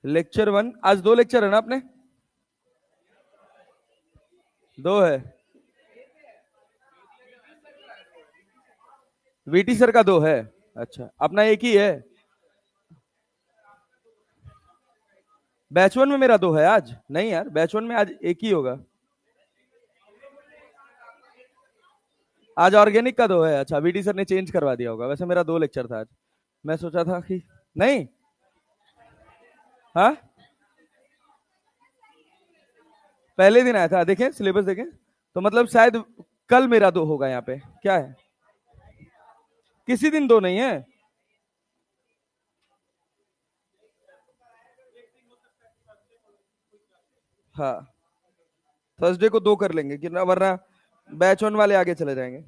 Lecture 1। आज 2 lecture है ना अपने? 2 है। वीटी सर का 2 है। अच्छा, अपना एक ही है। बैच 1 में मेरा 2 है आज। नहीं यार, बैच 1 में आज एक ही होगा। आज ऑर्गेनिक का 2 है। अच्छा, वीटी सर ने चेंज करवा दिया होगा। वैसे मेरा 2 लेक्चर था आज। मैं सोचा था कि नहीं। हाँ, पहले दिन आया था। देखें सिलेबस देखें, तो मतलब शायद कल मेरा 2 होगा। यहाँ पे क्या है? किसी दिन 2 नहीं है। हाँ, थर्सडे को 2 कर लेंगे कि ना, वरना बैच 1 वाले आगे चले जाएंगे।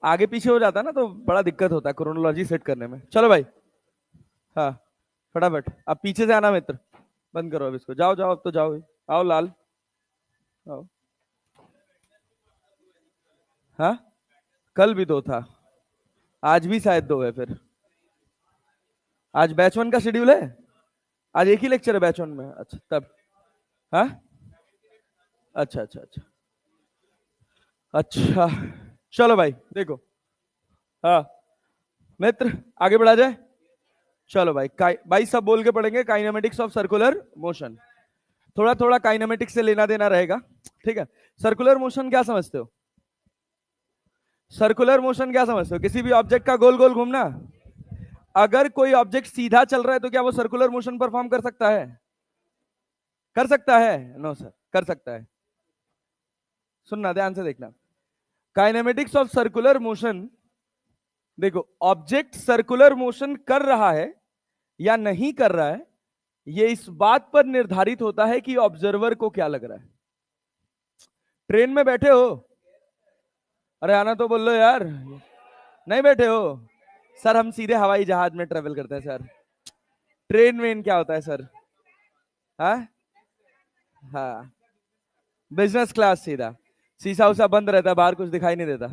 आगे पीछे हो जाता ना तो बड़ा दिक्कत होता है क्रोनोलॉजी सेट करने में। चलो भाई। हाँ, फटाफट अब पीछे से आना मित्र। बंद करो अब इसको। जाओ जाओ, अब तो जाओ। आओ लाल, आओ। हाँ, कल भी 2 था। आज भी शायद 2 है फिर। आज बैच 1 का शेड्यूल है। आज एक ही लेक्चर है बैच 1 में। अच्छा तब। हाँ, अच्छा अच्छा अच्छा। अच्छा, चलो भाई देखो। हाँ मित्र, आगे बढ़ा जाए। चलो भाई, भाई सब बोल के पढ़ेंगे। Kinematics of circular motion. थोड़ा थोड़ा काइनेमेटिक्स से लेना देना रहेगा। ठीक है। सर्कुलर मोशन क्या समझते हो? सर्कुलर मोशन क्या समझते हो? किसी भी ऑब्जेक्ट का गोल गोल घूमना। अगर कोई ऑब्जेक्ट सीधा चल रहा है तो क्या वो सर्कुलर मोशन परफॉर्म कर सकता है? कर सकता है? नो सर, कर सकता है। सुनना ध्यान से देखना। Kinematics of circular motion. देखो, ऑब्जेक्ट सर्कुलर मोशन कर रहा है या नहीं कर रहा है, ये इस बात पर निर्धारित होता है कि ऑब्जर्वर को क्या लग रहा है। ट्रेन में बैठे हो? अरे आना तो बोल लो यार। नहीं बैठे हो? सर हम सीधे हवाई जहाज में ट्रेवल करते हैं सर। ट्रेन में क्या होता है सर? हाँ हाँ, बिजनेस क्लास सीधा। शीशा उसा बंद रहता है, बाहर कुछ दिखाई नहीं देता।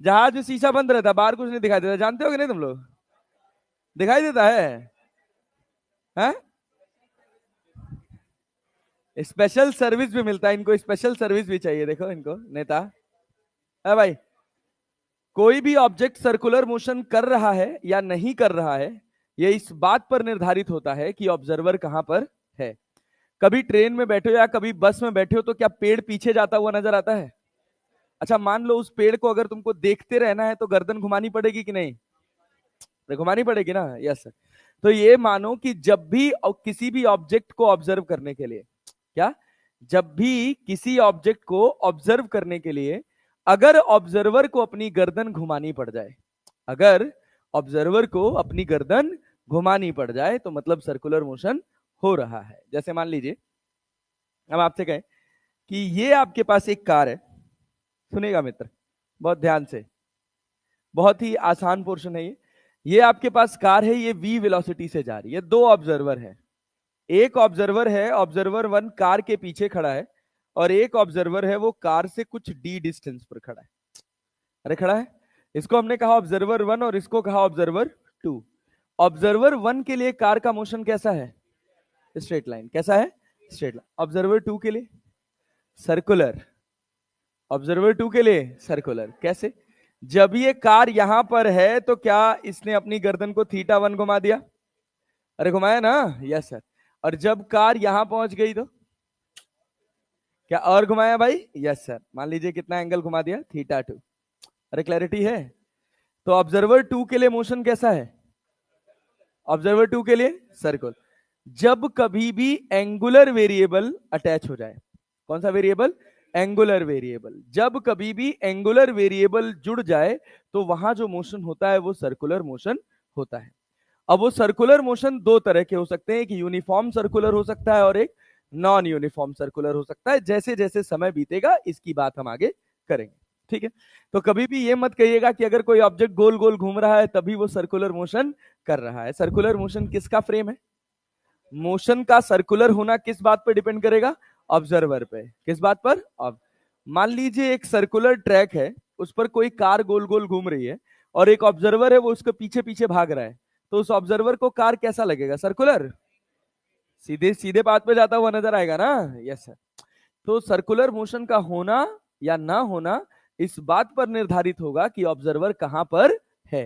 जहाज में शीशा बंद रहता है, बाहर कुछ नहीं दिखाई देता। जानते हो कि नहीं तुम लोग? दिखाई देता है। हैं? स्पेशल सर्विस भी मिलता है इनको। स्पेशल सर्विस भी चाहिए। देखो इनको नेता है भाई। कोई भी ऑब्जेक्ट सर्कुलर मोशन कर रहा है या नहीं कर रहा है, यह इस बात पर निर्धारित होता है कि ऑब्जर्वर कहां पर है। कभी ट्रेन में बैठे हो या कभी बस में बैठे हो तो क्या पेड़ पीछे जाता हुआ नजर आता है? अच्छा, मान लो उस पेड़ को अगर तुमको देखते रहना है तो गर्दन घुमानी पड़ेगी कि नहीं? घुमानी पड़ेगी ना। Yes sir. तो ये मानो कि जब भी किसी भी ऑब्जेक्ट को ऑब्जर्व करने के लिए, क्या, जब भी किसी ऑब्जेक्ट को ऑब्जर्व करने के लिए अगर ऑब्जर्वर को अपनी गर्दन घुमानी पड़ जाए, अगर ऑब्जर्वर को अपनी गर्दन घुमानी पड़ जाए तो मतलब सर्कुलर मोशन हो रहा है। जैसे मान लीजिए हम आपसे कहें कि ये आपके पास एक कार है। सुनेगा मित्र बहुत ध्यान से, बहुत ही आसान पोर्शन है ये आपके पास कार है, ये v वेलोसिटी से जा रही है। 2 ऑब्जर्वर है। एक ऑब्जर्वर है, ऑब्जर्वर 1 कार के पीछे खड़ा है, और एक ऑब्जर्वर है वो कार से कुछ d डिस्टेंस पर खड़ा है। अरे खड़ा है। इसको हमने कहा ऑब्जर्वर 1 और इसको कहा ऑब्जर्वर 2। ऑब्जर्वर 1 के लिए कार का मोशन कैसा है? Straight line. कैसा है? Straight line. ऑब्जर्वर 2 के लिए सर्कुलर। ऑब्जर्वर 2 के लिए सर्कुलर। कैसे? जब ये कार यहां पर है तो क्या इसने अपनी गर्दन को θ1 घुमा दिया? अरे घुमाया ना। Yes sir. और जब कार यहां पहुंच गई तो क्या और घुमाया भाई? Yes sir. मान लीजिए कितना एंगल घुमा दिया? θ2। अरे क्लैरिटी है? तो ऑब्जर्वर 2 के लिए मोशन कैसा है? ऑब्जर्वर 2 के लिए सर्कुलर। जब कभी भी एंगुलर वेरिएबल अटैच हो जाए, कौन सा वेरिएबल? Angular variable. जब कभी भी एंगुलर वेरिएबल जुड़ जाए तो वहां जो मोशन होता है वो सर्कुलर मोशन होता है। अब वो सर्कुलर मोशन 2 तरह के हो सकते हैं। एक यूनिफॉर्म सर्कुलर हो सकता है और एक नॉन यूनिफॉर्म सर्कुलर हो सकता है। जैसे जैसे समय बीतेगा इसकी बात हम आगे करेंगे। ठीक है। तो कभी भी ये मत कहिएगा कि अगर कोई ऑब्जेक्ट गोल गोल घूम रहा है तभी वो सर्कुलर मोशन कर रहा है। सर्कुलर मोशन किसका फ्रेम है? मोशन का सर्कुलर होना किस बात पर डिपेंड करेगा? ऑब्जर्वर पे। किस बात पर? अब मान लीजिए एक सर्कुलर ट्रैक है उस पर कोई कार गोल गोल घूम रही है और एक ऑब्जर्वर है वो उसके पीछे पीछे भाग रहा है, तो उस ऑब्जर्वर को कार कैसा लगेगा? सर्कुलर, सीधे सीधे बात पे जाता हुआ नजर आएगा ना। Yes sir. तो सर्कुलर मोशन का होना या ना होना इस बात पर निर्धारित होगा कि ऑब्जर्वर कहां पर है।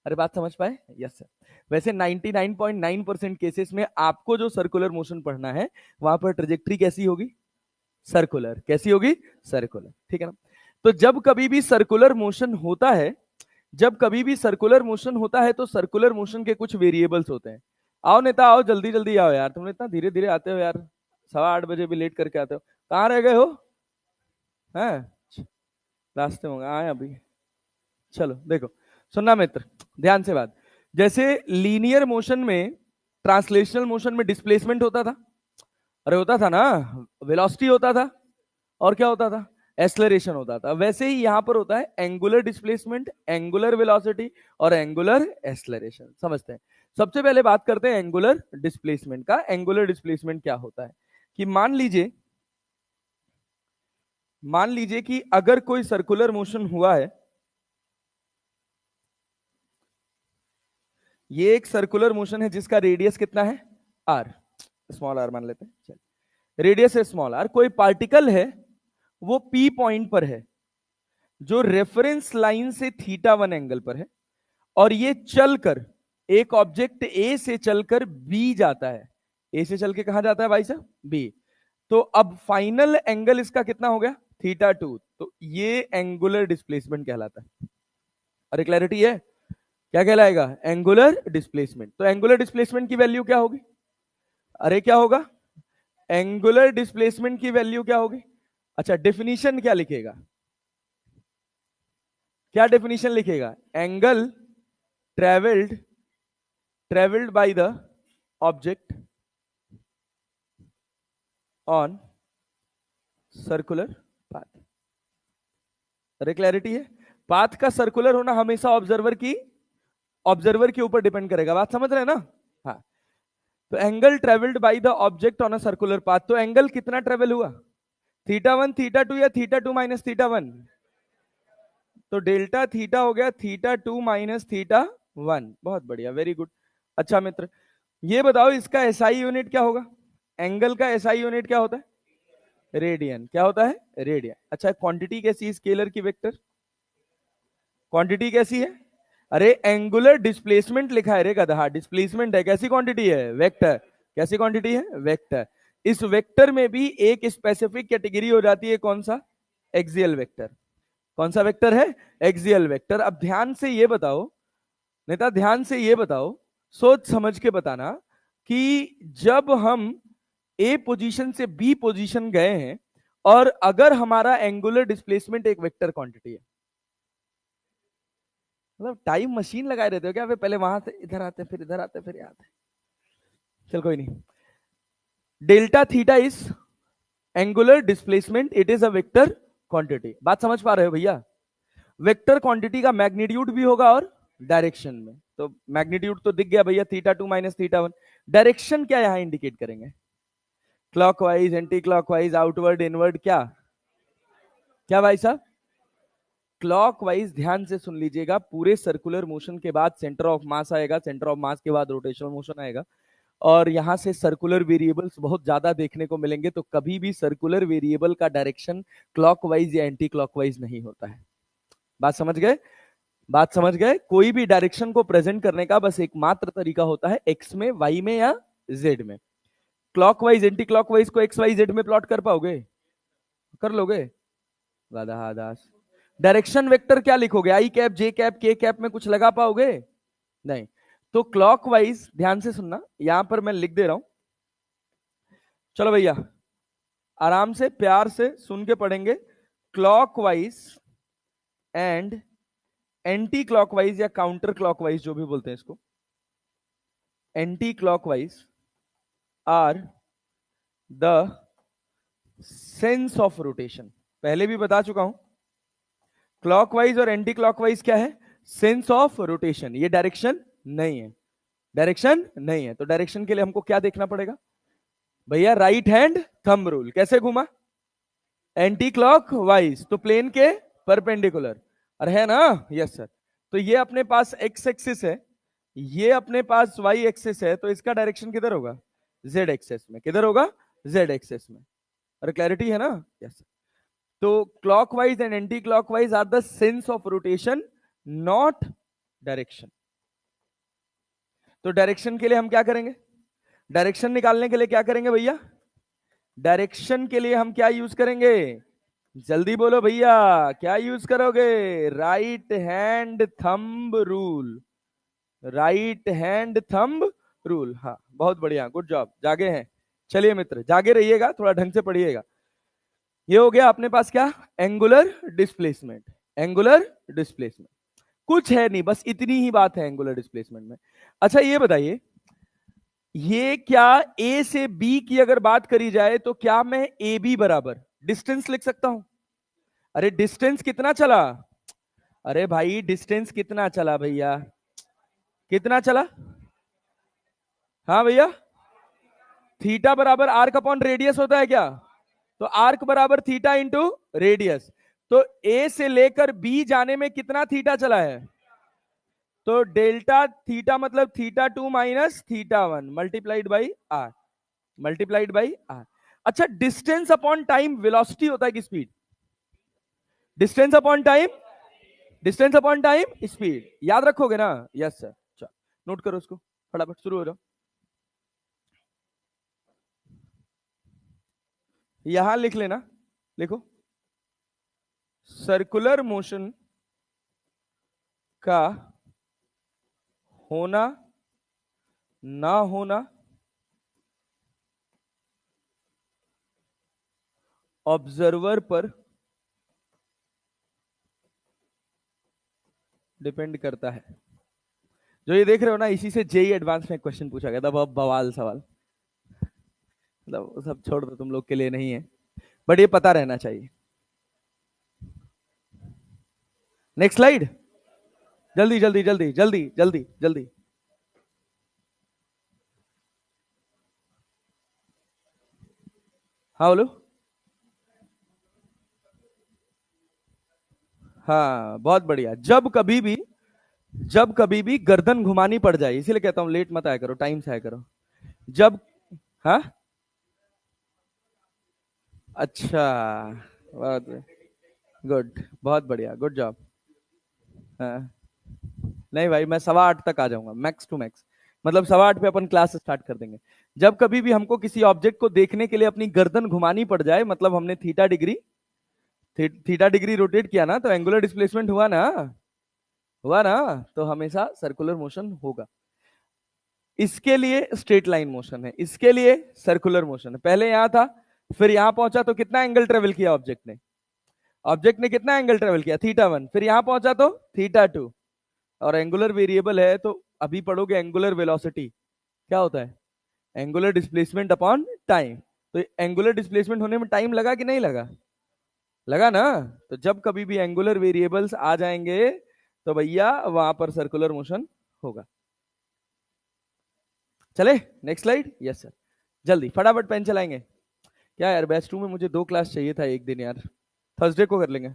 अरे बात समझ पाए? Yes sir. वैसे 99.9% केसेस में आपको जो सर्कुलर मोशन पढ़ना है वहां पर ट्रेजेक्ट्री कैसी होगी? सर्कुलर। कैसी होगी? सर्कुलर। ठीक है ना। तो जब कभी भी सर्कुलर मोशन होता है, जब कभी भी सर्कुलर मोशन होता है तो सर्कुलर मोशन के कुछ वेरिएबल्स होते हैं। आओ नेता आओ, जल्दी जल्दी आओ यार, तुम इतना धीरे धीरे आते हो यार, 8:15 भी लेट करके आते हो, कहाँ रह गए हो? हैं? रास्ते में आए अभी। चलो देखो, सुनना मित्र, ध्यान से बात। जैसे लीनियर मोशन में, ट्रांसलेशनल मोशन में डिस्प्लेसमेंट होता था, अरे होता था ना, वेलोसिटी होता था, और क्या होता था? एक्सेलरेशन होता था। वैसे ही यहां पर होता है एंगुलर डिस्प्लेसमेंट, एंगुलर वेलोसिटी और एंगुलर एक्सेलरेशन। समझते हैं। सबसे पहले बात करते हैं एंगुलर डिस्प्लेसमेंट का। एंगुलर डिस्प्लेसमेंट क्या होता है कि मान लीजिए कि अगर कोई सर्कुलर मोशन हुआ है, ये एक सर्कुलर मोशन है जिसका रेडियस कितना है? आर, स्मॉल आर मान लेते हैं, रेडियस है स्मॉल आर। कोई पार्टिकल है वो पी पॉइंट पर है जो रेफरेंस लाइन से θ1 एंगल पर है, और ये चलकर एक ऑब्जेक्ट ए से चलकर बी जाता है। ए से चल के कहां जाता है भाई साहब? बी। तो अब फाइनल एंगल इसका कितना हो गया? θ2। तो ये एंगुलर डिस्प्लेसमेंट कहलाता है। अरे क्लैरिटी है? क्या कहलाएगा? Angular displacement. तो एंगुलर डिस्प्लेसमेंट की वैल्यू क्या होगी? अरे क्या होगा? एंगुलर डिस्प्लेसमेंट की वैल्यू क्या होगी? अच्छा, डेफिनेशन क्या लिखेगा? क्या डेफिनेशन लिखेगा? Angle travelled by the object on circular path. अरे क्लैरिटी है? पाथ का सर्कुलर होना हमेशा ऑब्जर्वर के ऊपर डिपेंड करेगा। बात समझ रहे हैं ना? हाँ। तो angle travelled by the object on a circular path, तो एंगल कितना ट्रेवल हुआ? θ1 θ2 या θ2 माइनस θ1? तो डेल्टा थीटा हो गया θ2 माइनस θ1। बहुत बढ़िया, वेरी गुड। अच्छा मित्र, ये बताओ इसका एसआई यूनिट क्या होगा? एंगल का एसआई यूनिट क्या होता है? रेडियन। क्या होता है? रेडियन। अच्छा, क्वांटिटी कैसी है स्केलर की? वेक्टर। क्वांटिटी कैसी है? अरे एंगुलर डिस्प्लेसमेंट लिखा है रे गधा, डिस्प्लेसमेंट है, कैसी क्वांटिटी है? वेक्टर। कैसी क्वांटिटी है? वेक्टर। इस वेक्टर में भी एक स्पेसिफिक कैटेगरी हो जाती है, कौन सा? Axial vector. कौन सा वेक्टर है? Axial vector. अब ध्यान से ये बताओ नेता, ध्यान से ये बताओ, सोच समझ के बताना कि जब हम ए पोजीशन से बी पोजीशन गए हैं और अगर हमारा एंगुलर डिस्प्लेसमेंट एक वेक्टर क्वांटिटी है, मतलब टाइम मशीन लगाए रहते हो क्या? पहले वहां से इधर आते फिर इधर आते फिर आते। चल कोई नहीं। Delta theta is angular displacement, it is a vector quantity. बात समझ पा रहे हो भैया? वेक्टर क्वांटिटी का मैग्नीट्यूड भी होगा और डायरेक्शन में। तो मैग्नीट्यूड तो दिख गया भैया, θ2 माइनस θ1। डायरेक्शन क्या यहां इंडिकेट करेंगे? Clockwise, anti clockwise, outward, inward, क्या? क्या भाई साहब? क्लॉकवाइज। ध्यान से सुन लीजिएगा, पूरे सर्कुलर मोशन के बाद सेंटर ऑफ मास आएगा, सेंटर ऑफ मास के बाद रोटेशनल मोशन आएगा, और यहां से सर्कुलर वेरिएबल्स बहुत ज्यादा देखने को मिलेंगे। तो कभी भी सर्कुलर वेरिएबल का डायरेक्शन क्लॉकवाइज या एंटी क्लॉकवाइज नहीं होता है। बात समझ गए? बात समझ गए? कोई भी डायरेक्शन को प्रेजेंट करने का बस एकमात्र तरीका होता है, एक्स में, वाई में या जेड में। क्लॉकवाइज एंटी क्लॉकवाइज को एक्स वाई जेड में प्लॉट कर पाओगे? कर लोगे? गाधा दास। डायरेक्शन वेक्टर क्या लिखोगे? आई कैप, जे कैप, के कैप में कुछ लगा पाओगे? नहीं। तो क्लॉकवाइज, ध्यान से सुनना, यहां पर मैं लिख दे रहा हूं, चलो भैया आराम से प्यार से सुन के पढ़ेंगे। क्लॉकवाइज एंड एंटी क्लॉकवाइज या काउंटर क्लॉकवाइज जो भी बोलते हैं इसको, anti clockwise are the sense of rotation. पहले भी बता चुका हूं, क्लॉकवाइज और एंटी क्लॉकवाइज क्या है? Sense of rotation. ये डायरेक्शन नहीं है, डायरेक्शन नहीं है। तो डायरेक्शन के लिए हमको क्या देखना पड़ेगा भैया? Right hand thumb rule. कैसे घूमा? एंटी क्लॉकवाइज, तो प्लेन के परपेंडिकुलर, और है ना? Yes sir. तो ये अपने पास एक्स एक्सिस है, ये अपने पास वाई एक्सिस है, तो इसका डायरेक्शन किधर होगा? जेड एक्सिस में। किधर होगा? जेड एक्सिस में। और क्लैरिटी है ना? यस। तो clockwise and anti clockwise are the sense of rotation, not direction. तो डायरेक्शन के लिए हम क्या करेंगे? डायरेक्शन निकालने के लिए क्या करेंगे भैया? डायरेक्शन के लिए हम क्या यूज करेंगे? जल्दी बोलो भैया, क्या यूज करोगे? Right hand thumb rule. Right hand thumb rule. हाँ बहुत बढ़िया, गुड जॉब, जागे हैं। चलिए मित्र, जागे रहिएगा, थोड़ा ढंग से पढ़िएगा। ये हो गया अपने पास क्या? Angular displacement. एंगुलर डिस्प्लेसमेंट कुछ है नहीं, बस इतनी ही बात है एंगुलर डिस्प्लेसमेंट में। अच्छा ये बताइए, ये क्या ए से बी की अगर बात करी जाए तो क्या मैं ए बी बराबर डिस्टेंस लिख सकता हूं? अरे डिस्टेंस कितना चला? अरे भाई डिस्टेंस कितना चला भैया? कितना चला? हाँ भैया, थीटा बराबर आर्क अपॉन रेडियस होता है क्या? तो आर्क बराबर थीटा इंटू रेडियस। तो ए से लेकर बी जाने में कितना थीटा चला है? तो डेल्टा थीटा मतलब theta two minus theta one multiplied by R. Multiplied by R. अच्छा, डिस्टेंस अपॉन टाइम वेलोसिटी होता है कि speed? Distance upon time, distance upon time speed. याद रखोगे ना? Yes sir. चलो नोट करो उसको, फटाफट शुरू हो जाओ। यहां लिख लेना, लिखो। सर्कुलर मोशन का होना ना होना ऑब्जर्वर पर डिपेंड करता है। जो ये देख रहे हो ना, इसी से जेई एडवांस में क्वेश्चन पूछा गया था, बहुत बवाल सवाल। मतलब सब छोड़ दो, तुम लोग के लिए नहीं है, बट ये पता रहना चाहिए। नेक्स्ट स्लाइड, जल्दी जल्दी जल्दी जल्दी जल्दी जल्दी। हाँ बोलो। हाँ बहुत बढ़िया। जब कभी भी गर्दन घुमानी पड़ जाए, इसीलिए कहता हूं लेट मत आया करो, टाइम से आया करो। जब, हाँ अच्छा, बहुत गुड, बहुत बढ़िया, गुड जॉब। हाँ नहीं भाई, मैं 8:15 तक आ जाऊंगा मैक्स टू मैक्स, मतलब 8:15 पे अपन क्लास स्टार्ट कर देंगे। जब कभी भी हमको किसी ऑब्जेक्ट को देखने के लिए अपनी गर्दन घुमानी पड़ जाए, मतलब हमने थीटा डिग्री रोटेट किया ना, तो एंगुलर डिस्प्लेसमेंट हुआ ना? हुआ ना? तो हमेशा सर्कुलर मोशन होगा। इसके लिए स्ट्रेट लाइन मोशन है, इसके लिए सर्कुलर मोशन है। पहले यहां था, फिर यहां पहुंचा, तो कितना एंगल ट्रेवल किया ऑब्जेक्ट ने? ऑब्जेक्ट ने कितना एंगल ट्रेवल किया? Theta one. फिर यहां पहुंचा तो थीटा टू। और एंगुलर वेरिएबल है तो अभी पढ़ोगे एंगुलर वेलोसिटी क्या होता है? Angular displacement upon time. तो एंगुलर डिस्प्लेसमेंट होने में टाइम लगा कि नहीं लगा? लगा ना? तो जब कभी भी एंगुलर वेरिएबल्स आ जाएंगे तो भैया वहां पर सर्कुलर मोशन होगा। चले नेक्स्ट स्लाइड। यस सर, जल्दी फटाफट पेन चलाएंगे। क्या यार, बैच 2 में मुझे 2 क्लास चाहिए था एक दिन यार, थर्सडे को कर लेंगे।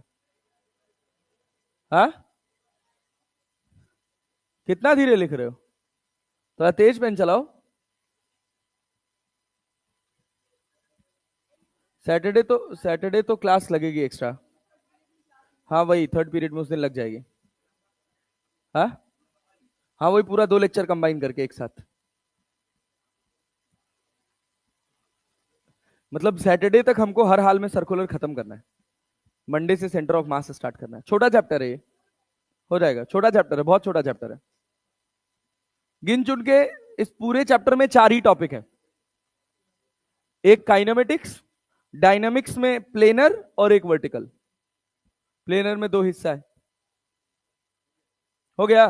हाँ कितना धीरे लिख रहे हो? थोड़ा तेज पेन चलाओ। सैटरडे तो क्लास लगेगी एक्स्ट्रा। हाँ वही थर्ड पीरियड में उस दिन लग जाएगी। हाँ हाँ वही पूरा 2 लेक्चर कंबाइन करके एक साथ। मतलब सैटरडे तक हमको हर हाल में सर्कुलर खत्म करना है, मंडे से सेंटर ऑफ मास स्टार्ट करना है। छोटा चैप्टर है ये, हो जाएगा। छोटा चैप्टर है, बहुत छोटा चैप्टर है। गिन चुन के इस पूरे चैप्टर में 4 ही टॉपिक है। एक काइनेमेटिक्स, डायनामिक्स में प्लेनर, और एक वर्टिकल। प्लेनर में 2 हिस्सा है। हो गया?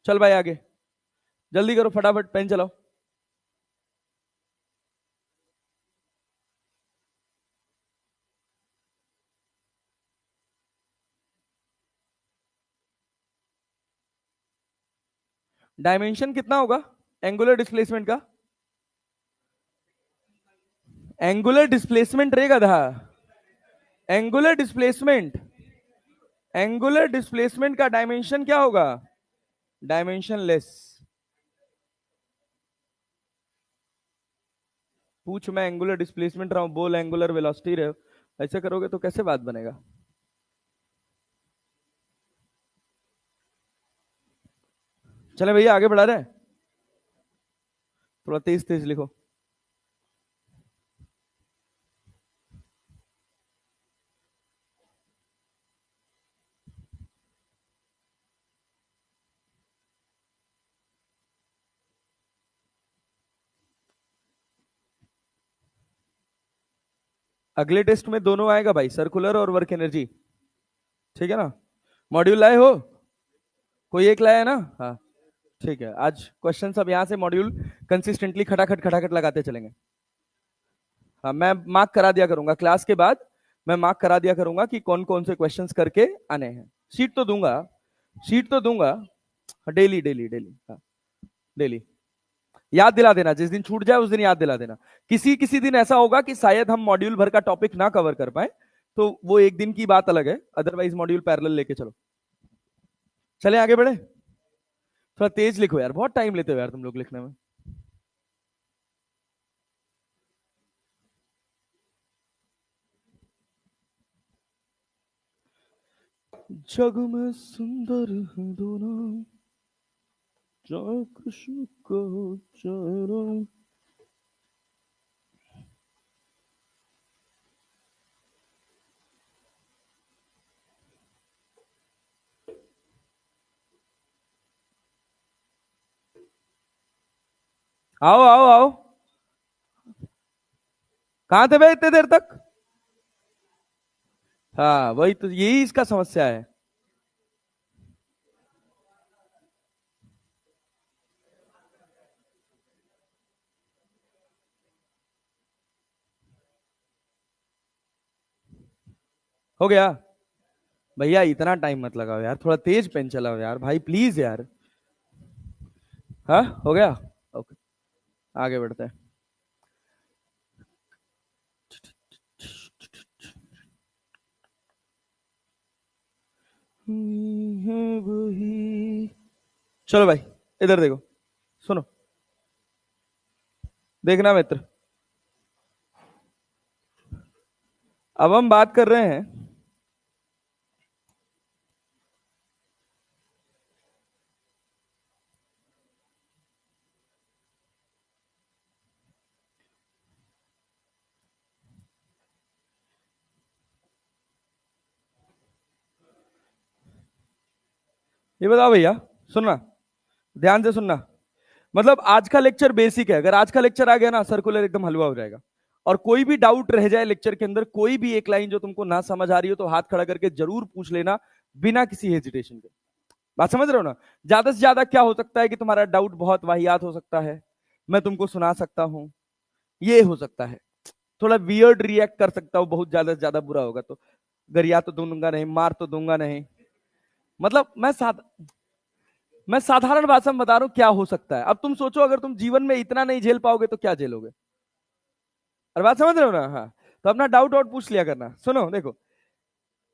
चल भाई आगे, जल्दी करो फटाफट पेन चलाओ। डायमेंशन कितना होगा एंगुलर डिस्प्लेसमेंट का? एंगुलर डिस्प्लेसमेंट रहेगा था, एंगुलर डिस्प्लेसमेंट एंगुलर डिस्प्लेसमेंट का डायमेंशन क्या होगा? Dimension less. पूछ मैं एंगुलर डिस्प्लेसमेंट रहा हूं, बोल एंगुलर वेलोसिटी रहे हो, ऐसे करोगे तो कैसे बात बनेगा? चले भैया आगे बढ़ा रहे हैं, थोड़ा तेज तेज लिखो। अगले टेस्ट में दोनों आएगा भाई, सर्कुलर और वर्क एनर्जी, ठीक है ना? मॉड्यूल लाए हो? कोई एक लाया है ना? हाँ ठीक है, आज क्वेश्चन सब यहां से मॉड्यूल कंसिस्टेंटली खटाखट खटाखट लगाते चलेंगे। हाँ मैं मार्क करा दिया करूंगा क्लास के बाद, मैं मार्क करा दिया करूंगा कि कौन कौन से क्वेश्चंस करके आने हैं। शीट तो दूंगा, शीट तो दूंगा, डेली डेली डेली, हाँ डेली। याद दिला देना, जिस दिन छूट जाए उस दिन याद दिला देना। किसी किसी दिन ऐसा होगा कि शायद हम मॉड्यूल भर का टॉपिक ना कवर कर पाए, तो वो एक दिन की बात अलग है, अदरवाइज मॉड्यूल पैरेलल लेके चलो। चले आगे बढ़े, थोड़ा तेज लिखो यार, बहुत टाइम लेते हो यार तुम लोग लिखने में। जग में सुंदर है दोनों, जो खुशबू को चारों। आओ आओ आओ, कहां थे भाई इतने देर तक? हाँ वही तो, यही इसका समस्या है। हो गया भैया, इतना टाइम मत लगाओ यार, थोड़ा तेज पेन चलाओ यार भाई, प्लीज यार। हाँ हो गया, ओके आगे बढ़ते हैं। है वही, चलो भाई इधर देखो, सुनो, देखना मित्र, अब हम बात कर रहे हैं, ये बताओ भैया, सुनना, ध्यान से सुनना। मतलब आज का लेक्चर बेसिक है, अगर आज का लेक्चर आ गया ना, सर्कुलर एकदम हलवा हो जाएगा। और कोई भी डाउट रह जाए लेक्चर के अंदर, कोई भी एक लाइन जो तुमको ना समझ आ रही हो, तो हाथ खड़ा करके जरूर पूछ लेना, बिना किसी हेजिटेशन के। बात समझ रहे हो ना? ज्यादा से ज्यादा क्या हो सकता है कि तुम्हारा डाउट बहुत वाहियात हो सकता है, मैं तुमको सुना सकता हूं, ये हो सकता है, थोड़ा वियर्ड रिएक्ट कर सकता हूं, बहुत ज्यादा से ज्यादा बुरा होगा तो गरिया तो दूंगा नहीं, मार तो दूंगा नहीं। मतलब मैं साधारण भाषा में बता रहा हूं क्या हो सकता है। अब तुम सोचो, अगर तुम जीवन में इतना नहीं झेल पाओगे तो क्या झेलोगे? और बात समझ रहे हो ना? हाँ, तो अपना डाउट आउट पूछ लिया करना। सुनो देखो,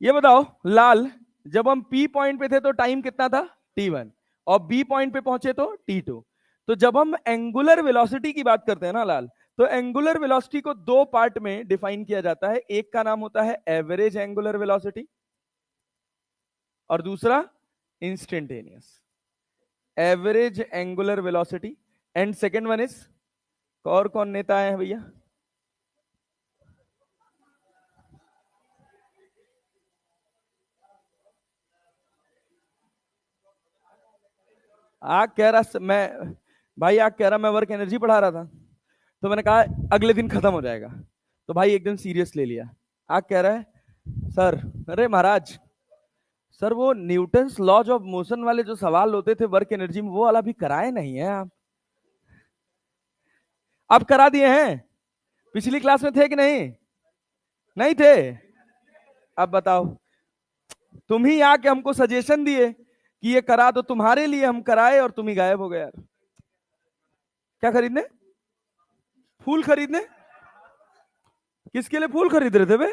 ये बताओ लाल, जब हम पी पॉइंट पे थे तो टाइम कितना था? t1। और बी पॉइंट पे पहुंचे तो t2। तो जब हम एंगुलर वेलोसिटी की बात करते हैं ना लाल, तो एंगुलर वेलोसिटी को दो पार्ट में डिफाइन किया जाता है, एक का नाम होता है एवरेज एंगुलर वेलोसिटी, और दूसरा instantaneous average angular velocity, and second one is, और कौन नेता है भैया? आग कह रहा मैं, भाई आग कह रहा मैं वर्क एनर्जी पढ़ा रहा था, तो मैंने कहा अगले दिन खत्म हो जाएगा, तो भाई एकदम सीरियस ले लिया। आग कह रहा है सर, अरे महाराज सर, वो न्यूटन्स लॉज ऑफ मोशन वाले जो सवाल होते थे वर्क एनर्जी में, वो वाला भी कराए नहीं है आप? अब करा दिए हैं, पिछली क्लास में थे कि नहीं? नहीं थे? अब बताओ, तुम ही आके हमको सजेशन दिए कि ये करा दो, तुम्हारे लिए हम कराए और तुम ही गायब हो गए यार। क्या खरीदने? फूल खरीदने? किसके लिए फूल खरीद रहे थे बे?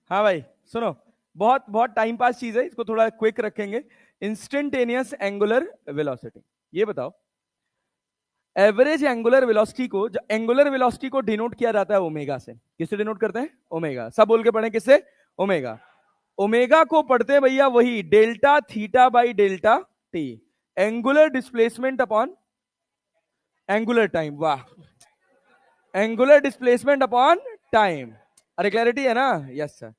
हाँ भाई सुनो, बहुत बहुत टाइम पास चीज है, इसको थोड़ा क्विक रखेंगे। इंस्टेंटेनियस एंगुलर वेलोसिटी, ये बताओ एवरेज एंगुलर वेलोसिटी को, एंगुलर वेलोसिटी को डिनोट किया जाता है ओमेगा से। किससे डिनोट करते हैं? ओमेगा। सब बोल के पढ़े, किससे? ओमेगा। ओमेगा को पढ़ते हैं भैया वही delta theta by delta T, angular displacement upon angular time. वाह, एंगुलर डिस्प्लेसमेंट अपॉन टाइम। अरे क्लैरिटी है ना? Yes sir.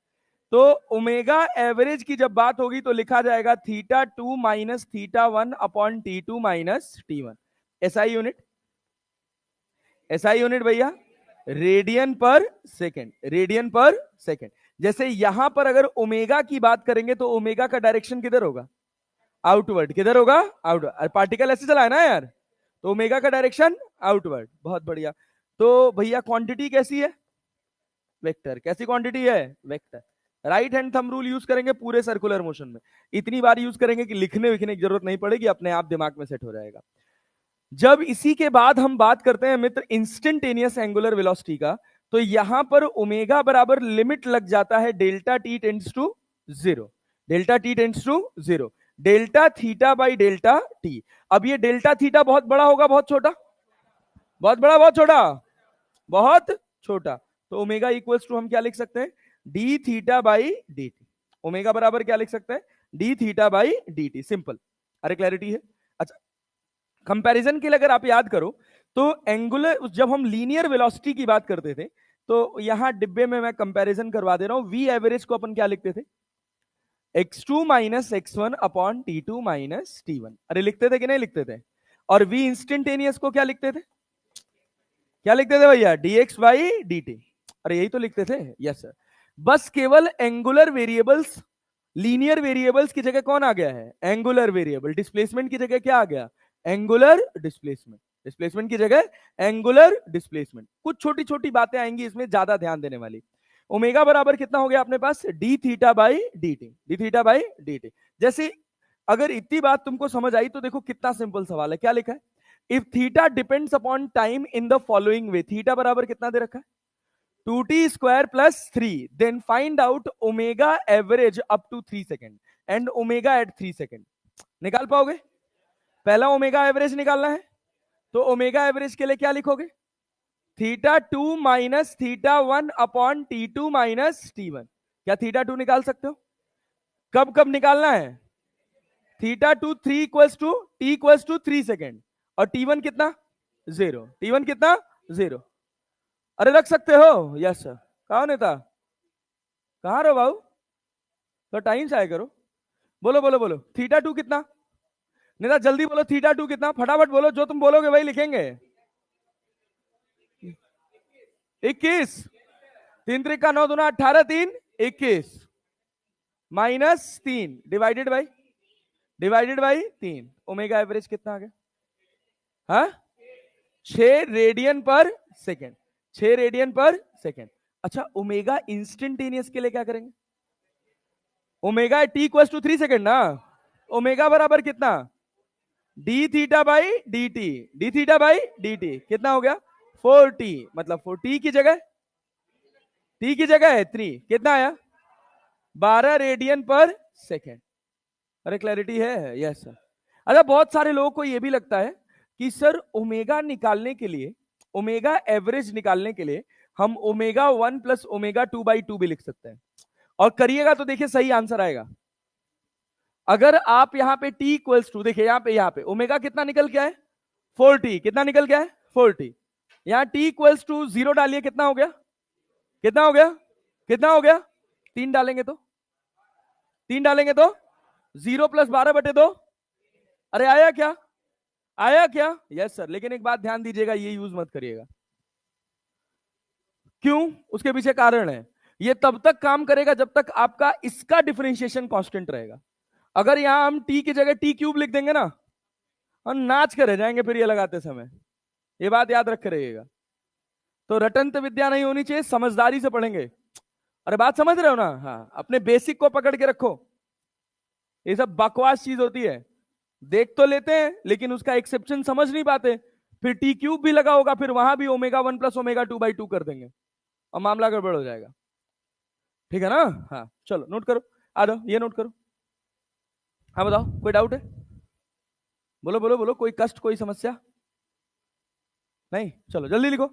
तो ओमेगा एवरेज की जब बात होगी तो लिखा जाएगा theta two minus theta one upon T two minus T one. SI unit, SI unit भैया radian per second, radian per second. जैसे यहां पर अगर ओमेगा की बात करेंगे तो ओमेगा का डायरेक्शन किधर होगा? आउटवर्ड। किधर होगा? आउटवर्ड। पार्टिकल ऐसे चला है ना यार, तो ओमेगा का डायरेक्शन आउटवर्ड। बहुत बढ़िया। तो भैया क्वांटिटी कैसी है? वेक्टर। कैसी क्वांटिटी है? Vector. Right hand thumb rule use करेंगे पूरे सर्कुलर मोशन में, इतनी बार यूज करेंगे कि लिखने विखने की जरूरत नहीं पड़ेगी, अपने आप दिमाग में सेट हो जाएगा। जब इसी के बाद हम बात करते हैं मित्र इंस्टेंटेनियस एंगुलर वेलोसिटी का, तो यहां पर ओमेगा बराबर लिमिट लग जाता है delta T tends to zero, delta T tends to zero, delta theta by delta T. अब ये डेल्टा थीटा बहुत बड़ा होगा बहुत छोटा? बहुत बड़ा बहुत छोटा? बहुत छोटा। तो ओमेगा इक्वल्स टू हम क्या लिख सकते हैं? D theta by D T. Omega बराबर क्या लिख सकते हैं? D theta by D T. Simple. अरे क्लैरिटी है? अच्छा, कंपैरिजन के लिए अगर आप याद करो तो एंगुलर, जब हम लीनियर वेलोसिटी की बात करते थे तो यहां डिब्बे में मैं कंपैरिजन करवा दे रहा हूं, वी एवरेज को अपन क्या लिखते थे? x2 minus x1 upon t2 minus t1। अरे लिखते थे कि नहीं लिखते थे? और v इंस्टेंटेनियस को क्या लिखते थे? क्या लिखते थे भैया? dx by dt। अरे यही तो लिखते थे। Yes sir. बस केवल एंगुलर वेरिएबल्स, लीनियर वेरिएबल्स की जगह कौन आ गया है? Angular variable. डिस्प्लेसमेंट की जगह क्या आ गया? Angular displacement. डिस्प्लेसमेंट की जगह एंगुलर डिस्प्लेसमेंट। कुछ छोटी छोटी बातें आएंगी इसमें, ज्यादा ध्यान देने वाली। ओमेगा बराबर कितना हो गया अपने पास? D theta by D T, D theta by D t. जैसे अगर इतनी बात तुमको समझ आई तो देखो कितना सिंपल सवाल है। क्या लिखा है? If theta depends upon time in the following way, theta बराबर कितना दे रखा है? 2t square plus 3, then find out omega average up to 3 second and omega at 3 second. निकाल पाओगे? पहला ओमेगा एवरेज निकालना है, तो ओमेगा एवरेज के लिए क्या लिखोगे? Theta two minus theta one upon T two minus T one. क्या थीटा टू निकाल सकते हो? कब कब निकालना है? Theta two 3 equals to T equals to 3 second, और टी वन कितना? 0। टी वन कितना? 0। अरे रख सकते हो? Yes sir. कहा नेता? कहां रहो बाबू? तो टाइम से आया करो। बोलो बोलो बोलो, थीटा टू कितना? नेता जल्दी बोलो, थीटा टू कितना? फटाफट बोलो, जो तुम बोलोगे वही लिखेंगे। 21। 3 त्रिका 9 दूना 18, 3 21 minus 3 divided by 3। Omega average कितना आ गया? हाँ, 6 radian per second, 6 radian per second. अच्छा, ओमेगा इंस्टेंटेनियस के लिए क्या करेंगे? Omega T equal to 3 second ना, ओमेगा बराबर कितना? D theta by D T, D theta by D T कितना हो गया? 4t। मतलब 4t की जगह, t की जगह है 3, कितना आया? 12 रेडियन पर सेकेंड। अरे क्लैरिटी है? Yes sir. अच्छा, बहुत सारे लोगों को यह भी लगता है कि सर ओमेगा निकालने के लिए, ओमेगा एवरेज निकालने के लिए हम ओमेगा 1 प्लस ओमेगा 2 बाई 2 भी लिख सकते हैं। और करिएगा तो देखिए सही आंसर आएगा। अगर आप यहां पे t इक्वल्स टू, देखिए यहां पे ओमेगा कितना निकल के है? 4t। कितना निकल के है? 4t। यहां t इक्वल्स टू 0 डालिए, कितना हो गया? कितना हो गया? कितना हो गया? 3 डालेंगे तो, 3 डालेंगे तो 0 प्लस 12/2। अरे आया क्या? आया क्या? Yes sir. लेकिन एक बात ध्यान दीजिएगा, ये यूज मत करिएगा। क्यों? उसके पीछे कारण है। ये तब तक काम करेगा जब तक आपका इसका डिफरेंशिएशन कांस्टेंट रहेगा। अगर यहां हम t की जगह t क्यूब लिख देंगे ना, हम नाच कर रह जाएंगे फिर ये लगाते समय। ये बात याद रख रहिएगा। तो रटंत विद्या नहीं होनी चाहिए, समझदारी से पढ़ेंगे। अरे बात समझ रहे हो ना? हाँ, अपने बेसिक को पकड़ के रखो। ये सब बकवास चीज होती है, देख तो लेते हैं लेकिन उसका एक्सेप्शन समझ नहीं पाते। फिर टी क्यूब भी लगा होगा, फिर वहां भी ओमेगा 1 प्लस ओमेगा 2 बाई 2 कर देंगे और मामला गड़बड़ हो जाएगा। ठीक है ना? हाँ चलो नोट करो, आ जाओ ये नोट करो। हाँ बताओ, कोई डाउट है? बोलो बोलो बोलो, कोई कष्ट कोई समस्या नहीं? चलो जल्दी लिखो।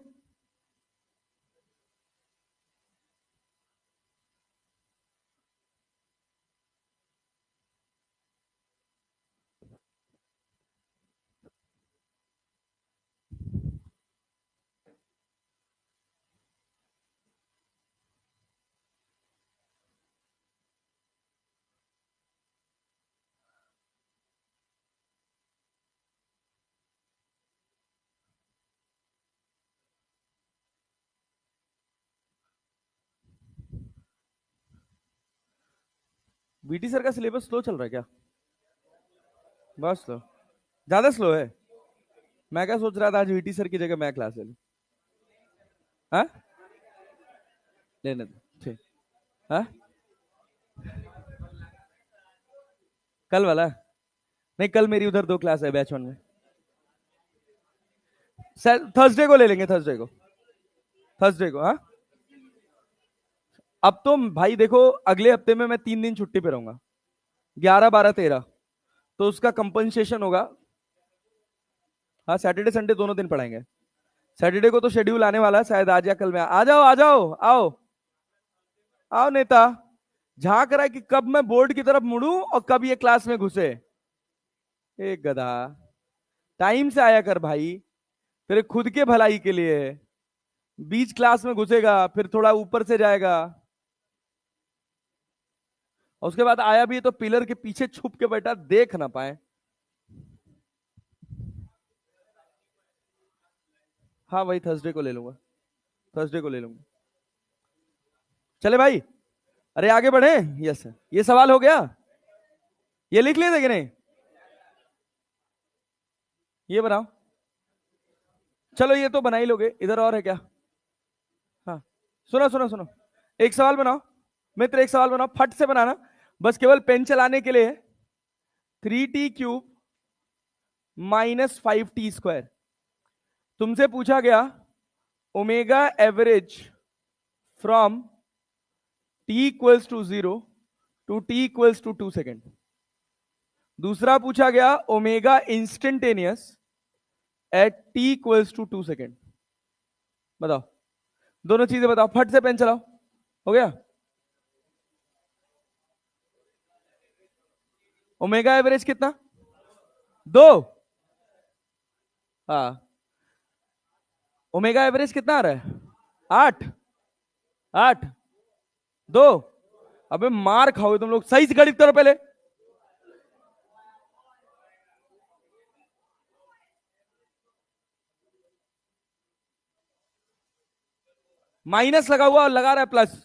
बीटी सर का सिलेबस स्लो चल रहा है क्या? बहुत स्लो, ज्यादा स्लो है। मैं क्या सोच रहा था आज वीटी सर की जगह मैं क्लास ले लूं। हाँ लेने दो, ठीक। हाँ कल वाला नहीं, कल मेरी उधर दो क्लास है बैच वन में। थर्सडे को ले लेंगे, थर्सडे को, थर्सडे को। हाँ अब तो भाई देखो, अगले हफ्ते में मैं 3 दिन छुट्टी पे रहूंगा, 11 12 13, तो उसका कंपनसेशन होगा। हाँ सैटरडे संडे दोनों दिन पढ़ाएंगे। सैटरडे को तो शेड्यूल आने वाला है शायद, आज या कल में। आ जाओ आ जाओ, आओ आओ नेता। झांक रहा है कि कब मैं बोर्ड की तरफ मुड़ूं और कब ये क्लास में घुसे। एक गधा, टाइम से आया कर भाई, तेरे खुद के भलाई के लिए। बीच क्लास में घुसेगा, फिर थोड़ा ऊपर से जाएगा, और उसके बाद आया भी तो पिलर के पीछे छुप के बैठा, देख ना पाए। हाँ वही थर्सडे को ले लूंगा, थर्सडे को ले लूंगा। चले भाई, अरे आगे बढ़े। यस सर, ये सवाल हो गया, ये लिख लिए थे कि नहीं? ये बनाओ। चलो ये तो बना ही लोगे, इधर और है क्या? हाँ सुनो सुनो सुनो, एक सवाल बनाओ मित्र, एक सवाल बनाओ, फट से बनाना, बस केवल पेन चलाने के लिए। 3t³ -5t²। तुमसे पूछा गया omega average from t = 0 to t = 2 second. दूसरा पूछा गया omega instantaneous at t = 2 second. बताओ, दोनों चीजें बताओ, फट से पेन चलाओ। हो गया? ओमेगा एवरेज कितना? 2। हाँ ओमेगा एवरेज कितना आ रहा है? 8। 8 2। अबे मार खाओगे तुम लोग, सही से गणित करो पहले। माइनस लगा हुआ और लगा रहा है प्लस।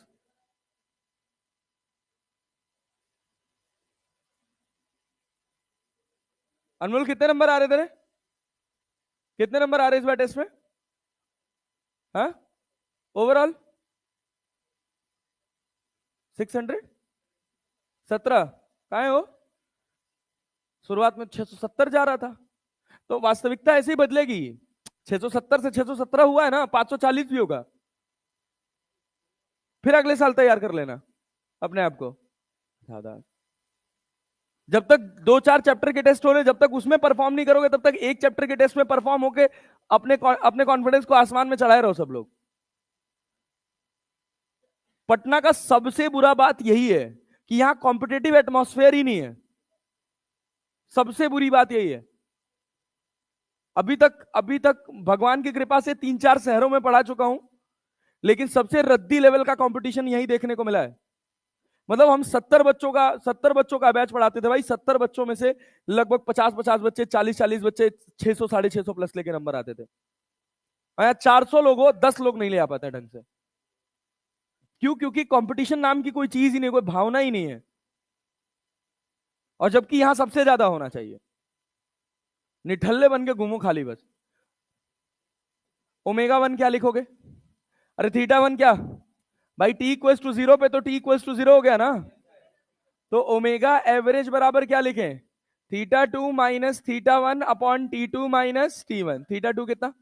अनमोल कितने नंबर आ रहे तेरे? कितने नंबर आ रहे इस बार टेस्ट में? हाँ ओवरऑल 617। कहा है वो? शुरुआत में 670 जा रहा था, तो वास्तविकता ऐसे ही बदलेगी। 670 से 617 हुआ है ना, 540 भी होगा। फिर अगले साल तैयार कर लेना अपने आप को ज्यादा। जब तक 2 4 चैप्टर के टेस्ट हो रहे, जब तक उसमें परफॉर्म नहीं करोगे, तब तक एक चैप्टर के टेस्ट में परफॉर्म होके अपने कॉन्फिडेंस को आसमान में चढ़ाए रहो सब लोग। पटना का सबसे बुरा बात यही है कि यहां कॉम्पिटेटिव एटमॉस्फेयर ही नहीं है। सबसे बुरी बात यही है। अभी तक भगवान की कृपा से 3 4 शहरों में पढ़ा चुका हूं, लेकिन सबसे रद्दी लेवल का कंपटीशन यही देखने को मिला है। मतलब हम 70 बच्चों का बैच पढ़ाते थे भाई, 70 बच्चों में से लगभग 50 50 बच्चे, 40 40 बच्चे 600 650 प्लस लेके नंबर आते थे। और यहाँ 400 लोग हो, 10 लोग नहीं ले आ पाते ढंग से। क्यों? क्योंकि कंपटीशन नाम की कोई चीज ही नहीं, कोई भावना ही नहीं है, और जबकि यहां सबसे ज्यादा होना चाहिए। निठल्ले बन के घूमो खाली बस। ओमेगा 1 क्या लिखोगे? अरे θ1 क्या भाई? t = 0 पे तो t = 0 हो गया ना। तो ओमेगा एवरेज बराबर क्या लिखें? θ2 - θ1 अपॉन t2 - t1। θ2 कितना?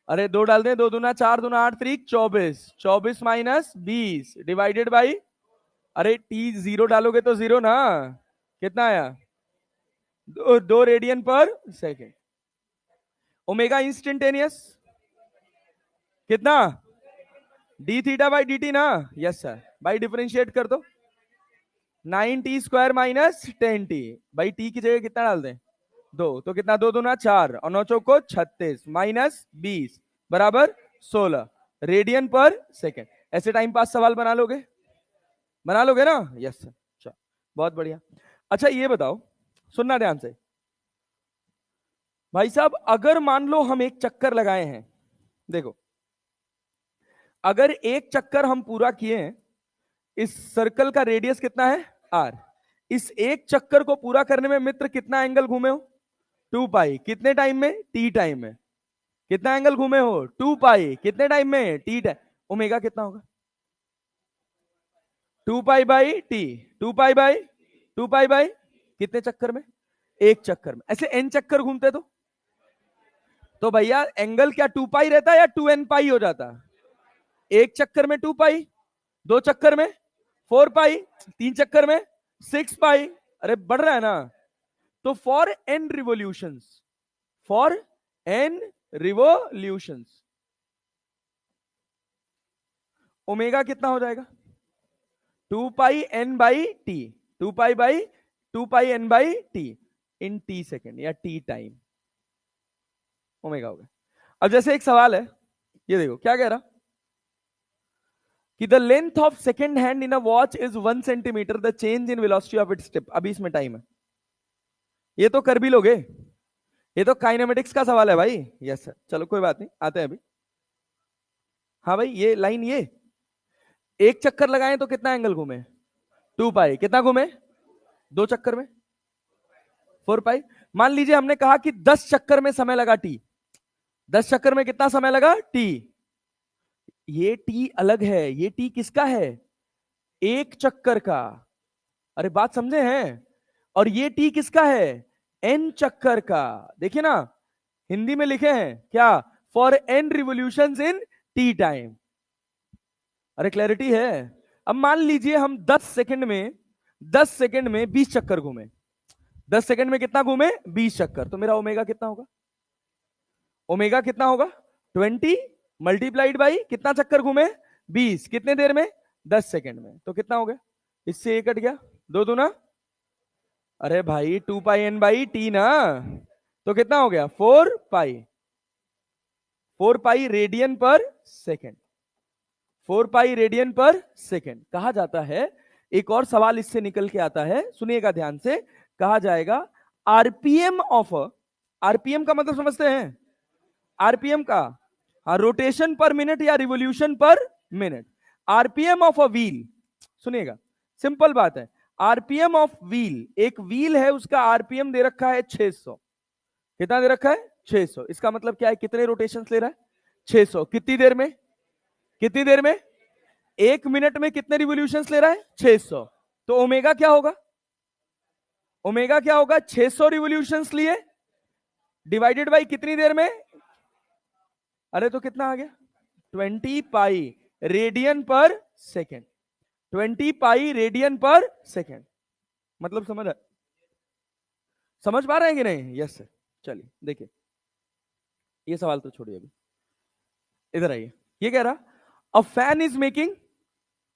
अरे दो डाल दें, 2 दूना 4 दूना 8 3 24, 24 माइनस 20 डिवाइडेड बाई, अरे टी जीरो डालोगे तो जीरो ना, कितना आया? 2 radian per second. Omega instantaneous कितना? D theta by D T ना, यस सर, बाई डिफरेंशिएट कर दो, 9t² माइनस 10t, भाई टी की जगह कितना डाल दें? 2, तो कितना? 2 दूना 4 और 9 चौको 36 माइनस 20 बराबर 16 रेडियन पर सेकेंड। ऐसे टाइम पास सवाल बना लोगे? बना लोगे ना? यस सर, चलो बहुत बढ़िया। अच्छा ये बताओ, सुनना ध्यान से भाई साहब, अगर मान लो हम एक चक्कर लगाए हैं, देखो अगर एक चक्कर हम पूरा किए हैं, इस सर्कल का रेडियस कितना है? आर। इस एक चक्कर को पूरा करने में मित्र कितना एंगल घूमे हो? 2 पाई। कितने टाइम में? टी टाइम में। कितना एंगल घूमे हो? 2 पाई। कितने टाइम में? T time. ओमेगा कितना होगा? 2 pi by T. 2 pi by 2 pi by कितने चक्कर में? एक चक्कर में। ऐसे एन चक्कर घूमते तो भैया एंगल क्या 2 पाई रहता या 2n पाई हो जाता? एक चक्कर में 2 पाई, 2 चक्कर में 4 पाई, 3 चक्कर में 6 पाई। अरे बढ़ रहा है ना। तो for n revolutions, for n revolutions omega कितना हो जाएगा? 2 पाई n by T, 2 pi by 2 pi n by T in T second या टी टाइम, ओमेगा हो गया। अब जैसे एक सवाल है, ये देखो क्या कह रहा कि the length of second hand in a watch is 1 centimetre, the change in velocity of it step. अभी इसमें टाइम है, ये तो कर भी लोगे, ये तो काइनेमेटिक्स का सवाल है भाई। यस सर, चलो कोई बात नहीं, आते हैं अभी। हाँ भाई, ये लाइन, ये एक चक्कर लगाएं तो कितना एंगल घूमे? 2 पाई। कितना घूमे? 2 चक्कर में 4 पाई। मान लीजिए हमने कहा कि 10 चक्कर में समय लगा टी, 10 चक्कर में कितना समय लगा? टी। ये टी अलग है, ये टी किसका है? एक चक्कर का। अरे बात समझे हैं? और ये टी किसका है? एन चक्कर का। देखिए ना, हिंदी में लिखे हैं क्या? For N revolutions in T time. अरे क्लैरिटी है? अब मान लीजिए हम 10 सेकंड में 10 सेकंड में 20 चक्कर घूमे, 10 सेकंड में कितना घूमे? 20 चक्कर। तो मेरा ओमेगा कितना होगा? ओमेगा कितना होगा? 20 मल्टीप्लाइड बाई कितना चक्कर घूमे? 20। कितने देर में? 10 सेकंड में। तो कितना हो गया? इससे एक कट गया, 2 दूना, अरे भाई 2 पाई एन बाई टी ना, तो कितना हो गया? 4 पाई, 4 pi radian per second, 4 pi radian per second. कहा जाता है, एक और सवाल इससे निकल के आता है, सुनिएगा ध्यान से, कहा जाएगा आरपीएम ऑफ, आरपीएम का मतलब समझते हैं? आरपीएम का रोटेशन पर मिनट या revolution per minute. RPM of a wheel, सुनिएगा सिंपल बात है, आरपीएम ऑफ व्हील, एक व्हील है उसका आरपीएम दे रखा है 600। कितना दे रखा है? 600। इसका मतलब क्या है? कितने रोटेशंस ले रहा है? 600। कितनी देर में? कितनी देर में? 1 मिनट में कितने रिवोल्यूशंस ले रहा है? 600। तो ओमेगा क्या होगा? ओमेगा क्या होगा? 600 रिवोल्यूशंस लिए डिवाइडेड बाई कितनी देर में? अरे तो कितना आ गया? 20 pi radian per second, 20 pi radian per second. मतलब समझ पा रहे हैं कि नहीं? Yes sir. चलिए देखिए, ये सवाल तो छोड़िए, अभी इधर आइए। ये कह रहा अ फैन इज मेकिंग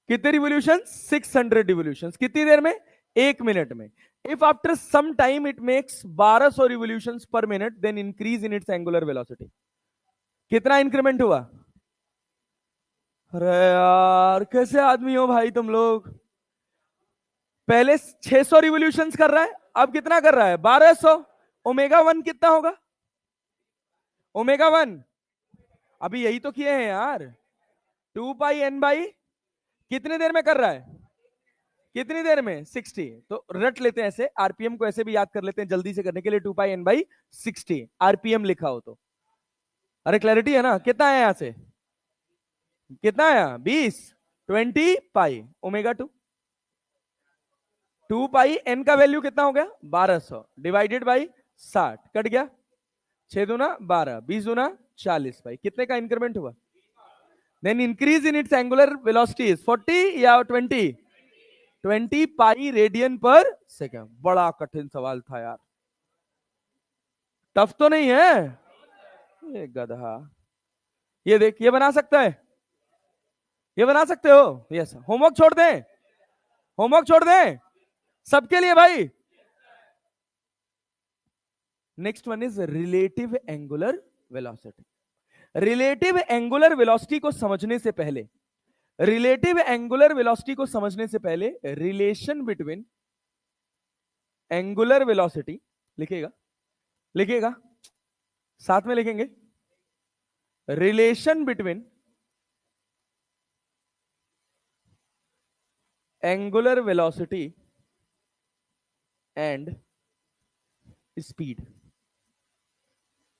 कितने रिवोल्यूशन? 600 रिवोल्यूशन। कितनी देर में? 1 मिनट में। If after some time it makes 1200 revolution per minute, then increase in its angular velocity. कितना इंक्रीमेंट हुआ? अरे यार कैसे आदमी हो भाई तुम लोग। पहले 600 रिवोल्यूशंस कर रहा है, अब कितना कर रहा है? 1200। ओमेगा 1 कितना होगा? ओमेगा 1 अभी यही तो किए हैं यार, 2 पाई एन बाई कितनी देर में कर रहा है? कितनी देर में? 60। तो रट लेते हैं ऐसे, आरपीएम को ऐसे भी याद कर लेते हैं जल्दी से करने के लिए, 2 पाई एन बाई 60 आरपीएम लिखा हो तो। अरे क्लैरिटी है ना? कितना आया यहां से? कितना आया? 20। 20 पाई ओमेगा 2, 2 पाई एन का वैल्यू कितना हो गया? 1200 डिवाइडेड बाई 60, कट गया, 6 दूना 12, 20 दूना 40 भाई, कितने का इंक्रीमेंट हुआ? Then increase in its angular velocity is 40 या 20? 20 पाई रेडियन पर सेकेंड। बड़ा कठिन सवाल था यार, टफ तो नहीं है ये गधा। ये देख, ये बना सकता है, ये बना सकते हो? यस। होमवर्क छोड़ दें, होमवर्क छोड़ दें सबके लिए भाई। Next one is relative angular velocity. Relative angular velocity को समझने से पहले, रिलेटिव एंगुलर वेलोसिटी को समझने से पहले रिलेशन बिटवीन एंगुलर वेलोसिटी लिखेगा, लिखेगा साथ में लिखेंगे, relation between angular velocity and speed.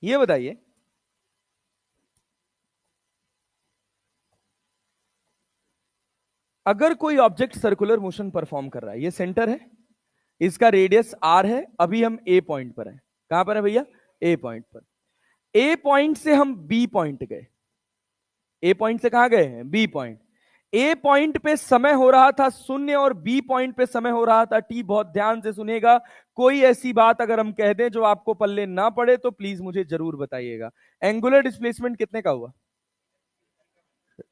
ये बताइए, अगर कोई ऑब्जेक्ट सर्कुलर मोशन परफॉर्म कर रहा है, ये सेंटर है, इसका रेडियस r है, अभी हम ए पॉइंट पर हैं। कहां पर है भैया? ए पॉइंट पर। ए पॉइंट से हम बी पॉइंट गए, ए पॉइंट से कहां गए हैं? B point. ए पॉइंट पे समय हो रहा था 0 और बी पॉइंट पे समय हो रहा था t। बहुत ध्यान से सुनिएगा, कोई ऐसी बात अगर हम कह दें जो आपको पल्ले ना पड़े तो प्लीज मुझे जरूर बताइएगा। एंगुलर डिस्प्लेसमेंट कितने का हुआ?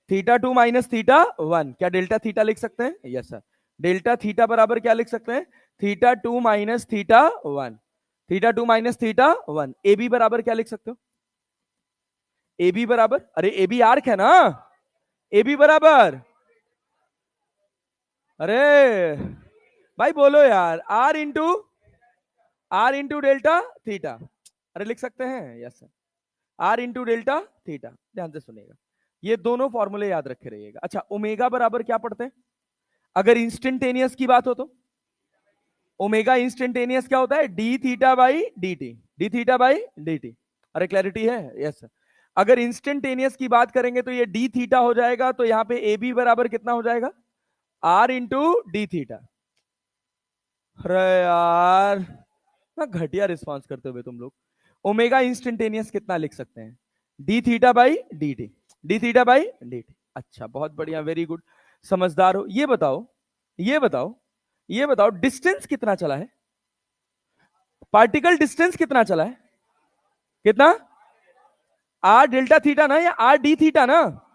θ2 माइनस θ1। क्या डेल्टा थीटा लिख सकते हैं? Yes sir. डेल्टा थीटा बराबर क्या लिख सकते हैं? θ2 माइनस θ1। θ2 माइनस θ1। ए बी बराबर क्या लिख सकते हो? ए बी बराबर, अरे ए बी आर्क है ना, ए बी बराबर, अरे भाई बोलो यार, आर इंटू डेल्टा थीटा। अरे लिख सकते हैं? Yes sir, R into delta theta. ध्यान से सुनिएगा, ये दोनों फॉर्मूले याद रखे रहिएगा। अच्छा, ओमेगा बराबर क्या पढ़ते हैं अगर इंस्टेंटेनियस की बात हो तो? ओमेगा इंस्टेंटेनियस क्या होता है? D theta by D T, D theta by D T. अरे क्लैरिटी है? Yes sir. अगर इंस्टेंटेनियस की बात करेंगे तो ये डी थीटा हो जाएगा, तो यहां पे ए बी बराबर कितना हो जाएगा? R into D theta. अरे यार ना, घटिया रिस्पॉन्स करते हुए तुम लोग। ओमेगा इंस्टेंटेनियस कितना लिख सकते हैं? D theta by D T, D theta by D T. अच्छा, बहुत बढ़िया, वेरी गुड, समझदार हो। ये बताओ, ये बताओ, ये बताओ डिस्टेंस कितना चला है? पार्टिकल डिस्टेंस कितना चला है? कितना? आर डेल्टा थीटा ना, या आर डी थीटा ना?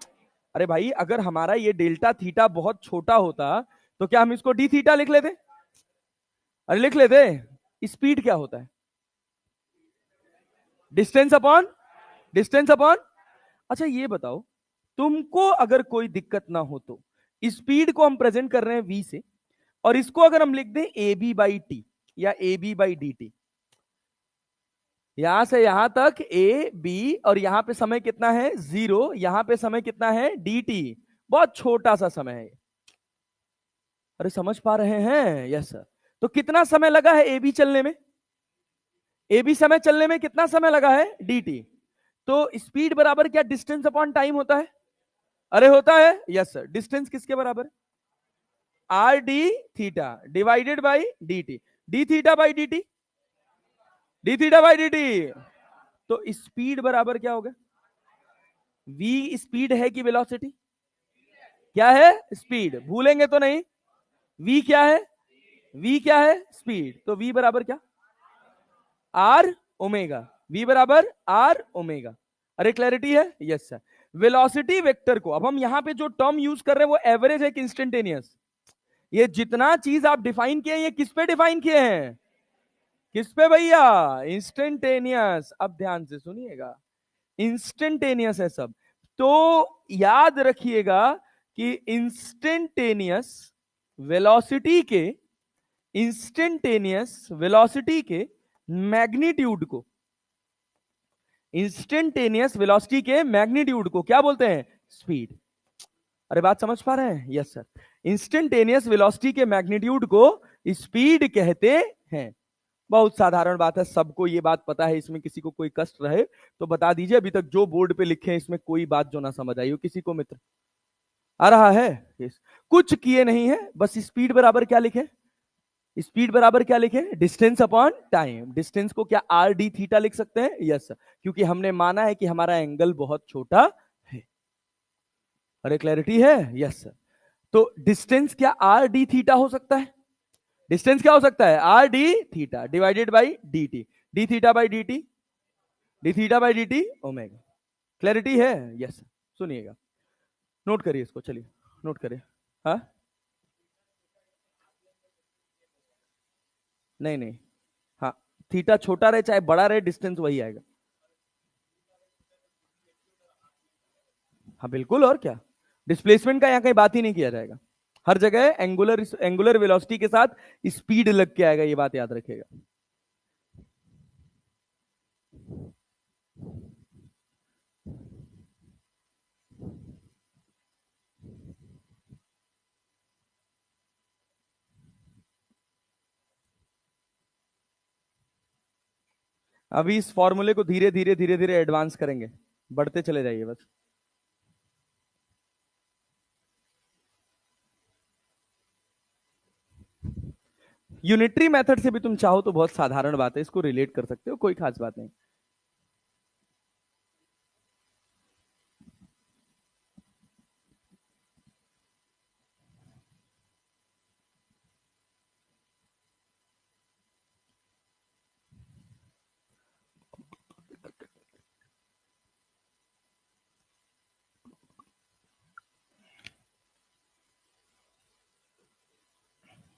अरे भाई, अगर हमारा ये डेल्टा थीटा बहुत छोटा होता तो क्या हम इसको डी थीटा लिख लेते? अरे लिख लेते। स्पीड क्या होता है? Distance upon, distance upon. अच्छा ये बताओ, तुमको अगर कोई दिक्कत ना हो तो स्पीड को हम प्रेजेंट कर रहे हैं v से, और इसको अगर हम लिख दें ए बी बाई टी या A B by D T, यहां से यहां तक ए बी, और यहां पे समय कितना है? 0, यहां पे समय कितना है? D T. बहुत छोटा सा समय है। अरे समझ पा रहे हैं? Yes sir. तो कितना समय लगा है ए बी चलने में? ए बी समय चलने में कितना समय लगा है? D t. तो स्पीड बराबर क्या डिस्टेंस अपॉन टाइम होता है? अरे होता है। Yes sir. डिस्टेंस किसके बराबर? R D theta divided by D T, D theta by D T, D theta by D t. तो स्पीड बराबर क्या होगा? v स्पीड है कि वेलोसिटी? क्या है? स्पीड। भूलेंगे तो नहीं, v क्या है? v क्या है? स्पीड। तो v बराबर क्या? R omega. v बराबर आर ओमेगा। अरे क्लैरिटी है? Yes sir. वेलोसिटी वेक्टर को अब हम यहां पे जो टर्म यूज कर रहे हैं वो एवरेज है कि इंस्टेंटेनियस? ये जितना चीज आप डिफाइन किए हैं, ये किस पे डिफाइन किए हैं? किस पे भैया? इंस्टेंटेनियस। अब ध्यान से सुनिएगा, इंस्टेंटेनियस है सब। तो याद रखिएगा कि इंस्टेंटेनियस वेलोसिटी के, इंस्टेंटेनियस वेलोसिटी के मैग्नीट्यूड को, इंस्टेंटेनियस वेलोसिटी के मैग्नीट्यूड को क्या बोलते हैं? स्पीड। अरे बात समझ पा रहे हैं? Yes sir. इंस्टेंटेनियस वेलोसिटी के मैग्नीट्यूड को स्पीड कहते हैं। बहुत साधारण बात है, सबको ये बात पता है। इसमें किसी को कोई कष्ट रहे तो बता दीजिए, अभी तक जो बोर्ड पे लिखे हैं इसमें कोई बात जो ना समझ आई हो किसी को मित्र? आ रहा है? yes. कुछ किए नहीं है, बस स्पीड बराबर क्या लिखे? स्पीड बराबर क्या लिखे, डिस्टेंस अपॉन टाइम। डिस्टेंस को क्या आर डी थीटा लिख सकते हैं, यस सर, क्योंकि हमने माना है कि हमारा एंगल बहुत छोटा है। अरे क्लैरिटी है, यस सर। तो डिस्टेंस क्या आर डी थीटा हो सकता है, डिस्टेंस क्या हो सकता है, R D theta divided by D T, D theta by D T, D theta by D T omega. Clarity है, यस सर। सुनिएगा, नोट करिए इसको, चलिए नोट करिए। हाँ नहीं नहीं, हाँ थीटा छोटा रहे चाहे बड़ा रहे, डिस्टेंस वही आएगा। हाँ बिल्कुल, और क्या, डिस्प्लेसमेंट का यहां कहीं बात ही नहीं किया जाएगा। हर जगह एंगुलर एंगुलर वेलोसिटी के साथ स्पीड लग के आएगा, ये बात याद रखेगा। अभी इस फॉर्मूले को धीरे धीरे धीरे धीरे एडवांस करेंगे, बढ़ते चले जाइए बस। यूनिटरी मेथड से भी तुम चाहो तो बहुत साधारण बात है, इसको रिलेट कर सकते हो, कोई खास बात नहीं।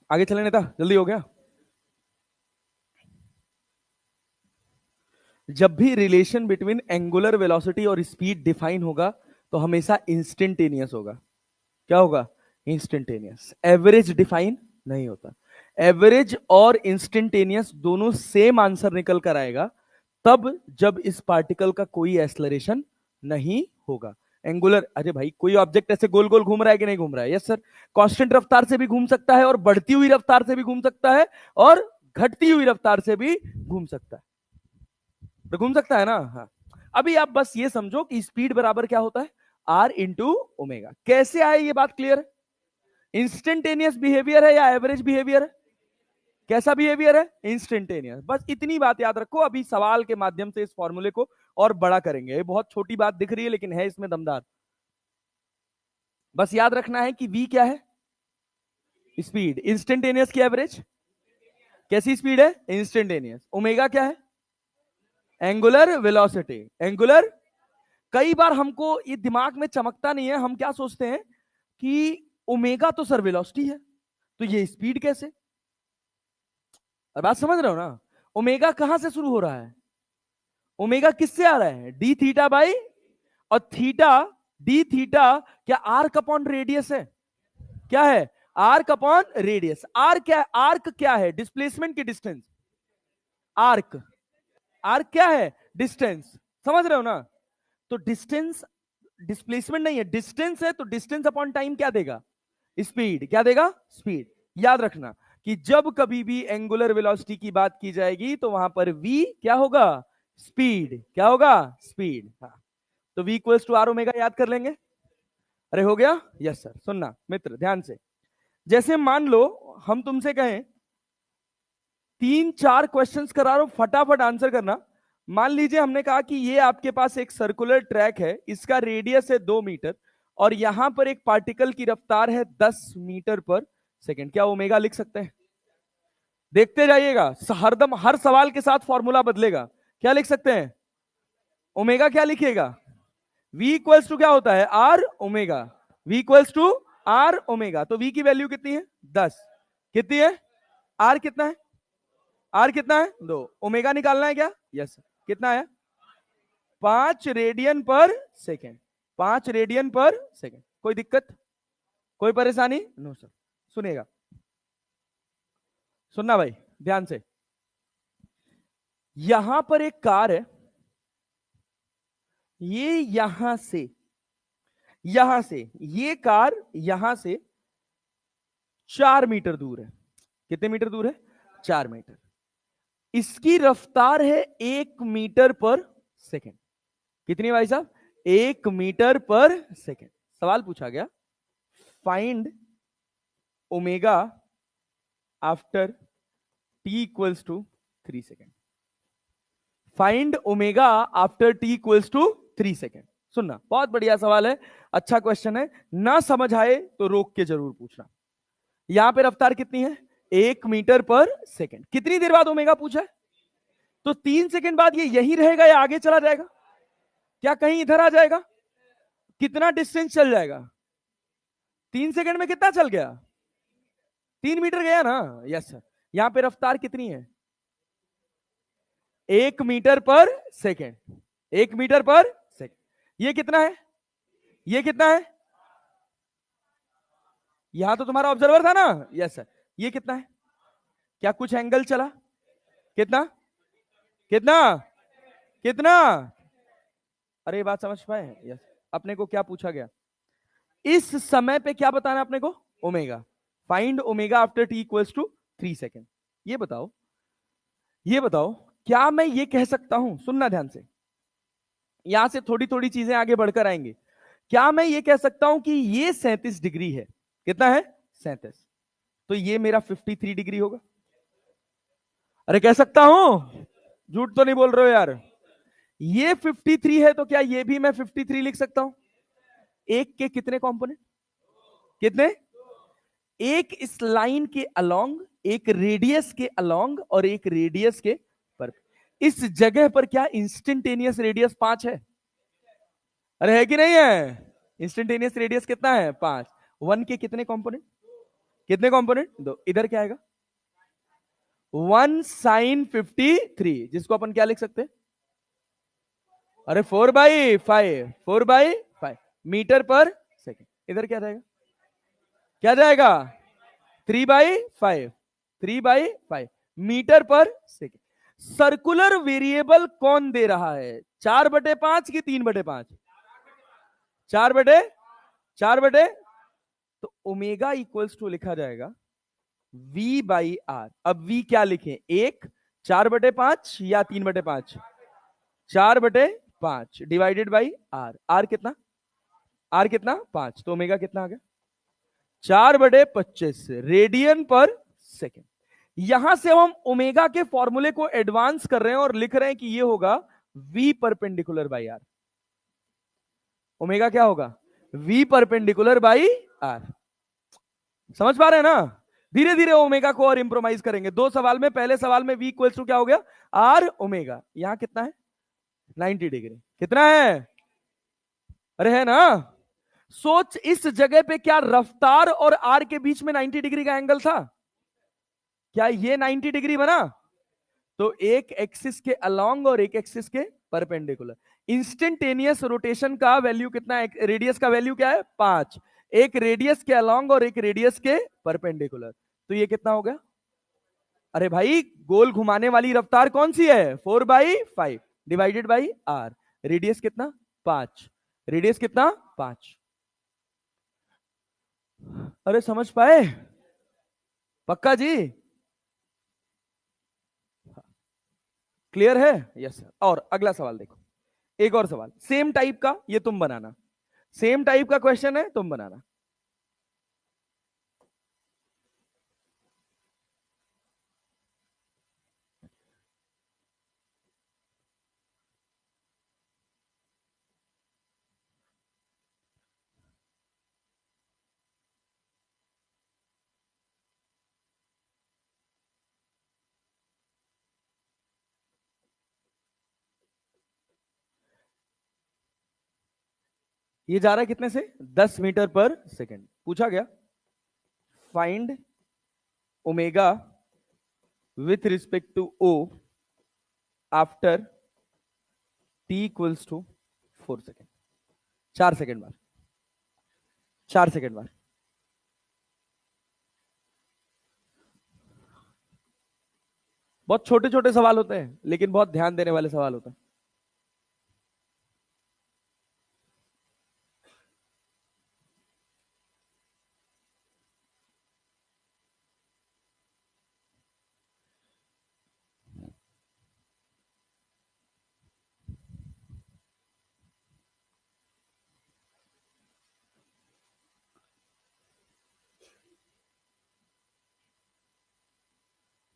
आगे चले नेता, जल्दी हो गया। जब भी रिलेशन बिटवीन एंगुलर वेलोसिटी और स्पीड डिफाइन होगा तो हमेशा इंस्टेंटेनियस होगा। क्या होगा, इंस्टेंटेनियस। एवरेज डिफाइन नहीं होता। एवरेज और इंस्टेंटेनियस दोनों सेम आंसर निकल कर आएगा तब जब इस पार्टिकल का कोई एक्सलरेशन नहीं होगा। एंगुलर, अरे भाई कोई ऑब्जेक्ट ऐसे गोल गोल घूम रहा है कि नहीं घूम रहा है, यस सर। कांस्टेंट रफ्तार से भी घूम सकता है, और बढ़ती हुई रफ्तार से भी घूम सकता है, और घटती हुई रफ्तार से भी घूम सकता है, तो घूम सकता है ना। हाँ, अभी आप बस ये समझो कि स्पीड बराबर क्या होता है, आर इंटू ओमेगा। कैसे आए ये बात क्लियर है। इंस्टेंटेनियस बिहेवियर है या एवरेज बिहेवियर है, कैसा बिहेवियर है, इंस्टेंटेनियस। बस इतनी बात याद रखो, अभी सवाल के माध्यम से इस फॉर्मूले को और बड़ा करेंगे। ये बहुत छोटी बात दिख रही है लेकिन है इसमें दमदार। बस याद रखना है कि v क्या है, स्पीड। इंस्टेंटेनियस की एवरेज, कैसी स्पीड है, इंस्टेंटेनियस। ओमेगा क्या है, एंगुलर वेलोसिटी। एंगुलर, कई बार हमको ये दिमाग में चमकता नहीं है, हम क्या सोचते हैं कि ओमेगा तो सर वेलोसिटी है, तो ये स्पीड कैसे। बात समझ रहे हो ना, ओमेगा कहां से शुरू हो रहा है, ओमेगा किससे आ रहा है, डी थीटा बाई, और थीटा, डी थीटा क्या आर्क अपॉन रेडियस है, क्या है, आर्क अपॉन रेडियस। आर्क क्या है, आर्क क्या है, डिस्प्लेसमेंट की डिस्टेंस। आर्क, आर्क क्या है, डिस्टेंस। समझ रहे हो ना, तो डिस्टेंस डिस्प्लेसमेंट नहीं है, डिस्टेंस है, तो डिस्टेंस अपॉन टाइम क्या देगा, स्पीड। क्या देगा, स्पीड। याद रखना कि जब कभी भी एंगुलर वेलोसिटी की बात की जाएगी तो वहां पर v क्या होगा, स्पीड। क्या होगा, स्पीड। हाँ, तो v equals to R omega याद कर लेंगे। अरे हो गया, यस सर। सुनना मित्र ध्यान से, जैसे मान लो हम तुमसे कहें 3-4 क्वेश्चंस करा रहा हूं, फटाफट आंसर करना। मान लीजिए हमने कहा कि ये आपके पास एक सर्कुलर ट्रैक है, इसका रेडियस है 2 मीटर, और यहां पर एक पार्टिकल की रफ्तार है 10 मीटर पर सेकेंड। क्या ओमेगा लिख सकते हैं, देखते जाइएगा, हरदम हर सवाल के साथ फॉर्मूला बदलेगा। क्या लिख सकते हैं, ओमेगा क्या लिखिएगा, v इक्वल्स टू क्या होता है, R omega. v equals to R omega, तो v की वैल्यू कितनी है, 10। कितनी है, r कितना है, r कितना है, 2। ओमेगा निकालना है क्या, यस। कितना है, 5 radian per second. 5 radian per second. कोई दिक्कत, कोई परेशानी, नो सर। सुनिएगा, सुनना भाई ध्यान से, यहां पर एक कार है, ये यहां से ये कार यहां से 4 मीटर दूर है। कितने मीटर दूर है, 4 मीटर। इसकी रफ्तार है 1 मीटर पर सेकेंड। कितनी भाई साहब, 1 मीटर पर सेकेंड। सवाल पूछा गया, find omega after t equals to 3 second. Find omega after t equals to 3 second. सुनना, बहुत बढ़िया सवाल है, अच्छा क्वेश्चन है, ना समझ आए तो रोक के जरूर पूछना। यहां पे रफ्तार कितनी है? 1 मीटर पर सेकेंड। कितनी देर बाद ओमेगा पूछा है? तो 3 सेकेंड बाद ये यहीं रहेगा या आगे चला जाएगा? क्या कहीं इधर आ जाएगा? कितना डिस्टेंस चल जाएगा? 3 सेकेंड में कितना चल गया? 3 मीटर गया ना? Yes sir. यहां पे रफ्तार कितनी है? 1 मीटर पर सेकेंड। 1 मीटर पर सेकेंड। ये कितना है? ये कितना है? यहां तो तुम्हारा ऑब्जर्वर था ना? Yes sir. ये कितना है? क्या कुछ एंगल चला? कितना? कितना? कितना? अरे ये बात समझ पाए? यस। अपने को क्या पूछा गया? इस समय पे क्या बताना अपने को? Omega. Find omega after T equals to 3 second. ये बताओ, ये बताओ, क्या मैं ये कह सकता हूं, सुनना ध्यान से, यहां से थोड़ी थोड़ी चीजें आगे बढ़कर आएंगे। क्या मैं ये कह सकता हूं कि ये 37 डिग्री है? कितना है? 37। तो ये मेरा 53 डिग्री होगा? अरे कह सकता हूं, झूठ तो नहीं बोल रहे हो यार। ये 53 है तो क्या ये भी मैं 53 लिख सकता हूं? एक के कितने कंपोनेंट? कितने? एक इस लाइन के अलोंग, एक रेडियस के अलोंग और एक रेडियस के पर। इस जगह पर क्या इंस्टेंटेनियस रेडियस 5 है? अरे है कि नहीं है? इंस्टेंटेनियस रेडियस कितना है? 5। वन के कितने कंपोनेंट? कितने कंपोनेंट? दो। इधर क्या आएगा? 1 sin 53, जिसको अपन क्या लिख सकते हैं? अरे 4/5, 4/5 मीटर पर सेकेंड। इधर क्या जाएगा? क्या जाएगा? 3/5, 3/5 मीटर पर सेकेंड। सर्कुलर वेरिएबल कौन दे रहा है? 4/5 की 3/5? 4/4। तो ओमेगा इक्वल्स टू लिखा जाएगा V/R। अब V क्या लिखें? 1 4/5 या 3/5? 4/5 डिवाइडेड बाई R। R कितना? R कितना? 5। तो ओमेगा कितना आ गया? 4/25 रेडियन पर सेकेंड। यहां से हम ओमेगा के फॉर्मूले को एडवांस कर रहे हैं और लिख रहे हैं कि ये होगा V perpendicular by R। Omega क्या होगा? V perpendicular by R। समझ पा रहे हैं ना? धीरे धीरे ओमेगा को और इंप्रोमाइज करेंगे। दो सवाल में, पहले सवाल में V इक्वल्स टू क्या हो गया? R omega. यहां कितना है? 90 डिग्री। कितना है? अरे है ना? सोच, इस जगह पे क्या रफ्तार और आर के बीच में 90 डिग्री का एंगल था? क्या ये 90 डिग्री बना? तो एक एक्सिस के अलोंग और एक एक्सिस के परपेंडिकुलर। इंस्टेंटेनियस रोटेशन का वैल्यू कितना है? रेडियस का वैल्यू क्या है? 5। एक रेडियस के अलोंग और एक रेडियस के परपेंडिकुलर। तो ये कितना हो गया? अरे भाई, गोल घुमाने वाली रफ्तार कौन सी है? 4/5 डिवाइडेड बाई आर। रेडियस कितना? 5। रेडियस कितना? 5। अरे समझ पाए? पक्का जी? क्लियर है? Yes sir. और अगला सवाल देखो, एक और सवाल सेम टाइप का, ये तुम बनाना। सेम टाइप का क्वेश्चन है, तुम बनाना। ये जा रहा है कितने से? 10 मीटर पर सेकेंड। पूछा गया find omega with respect to O after T equals to 4 second. 4 second बाद, 4 सेकेंड बाद। बहुत छोटे छोटे सवाल होते हैं लेकिन बहुत ध्यान देने वाले सवाल होते हैं।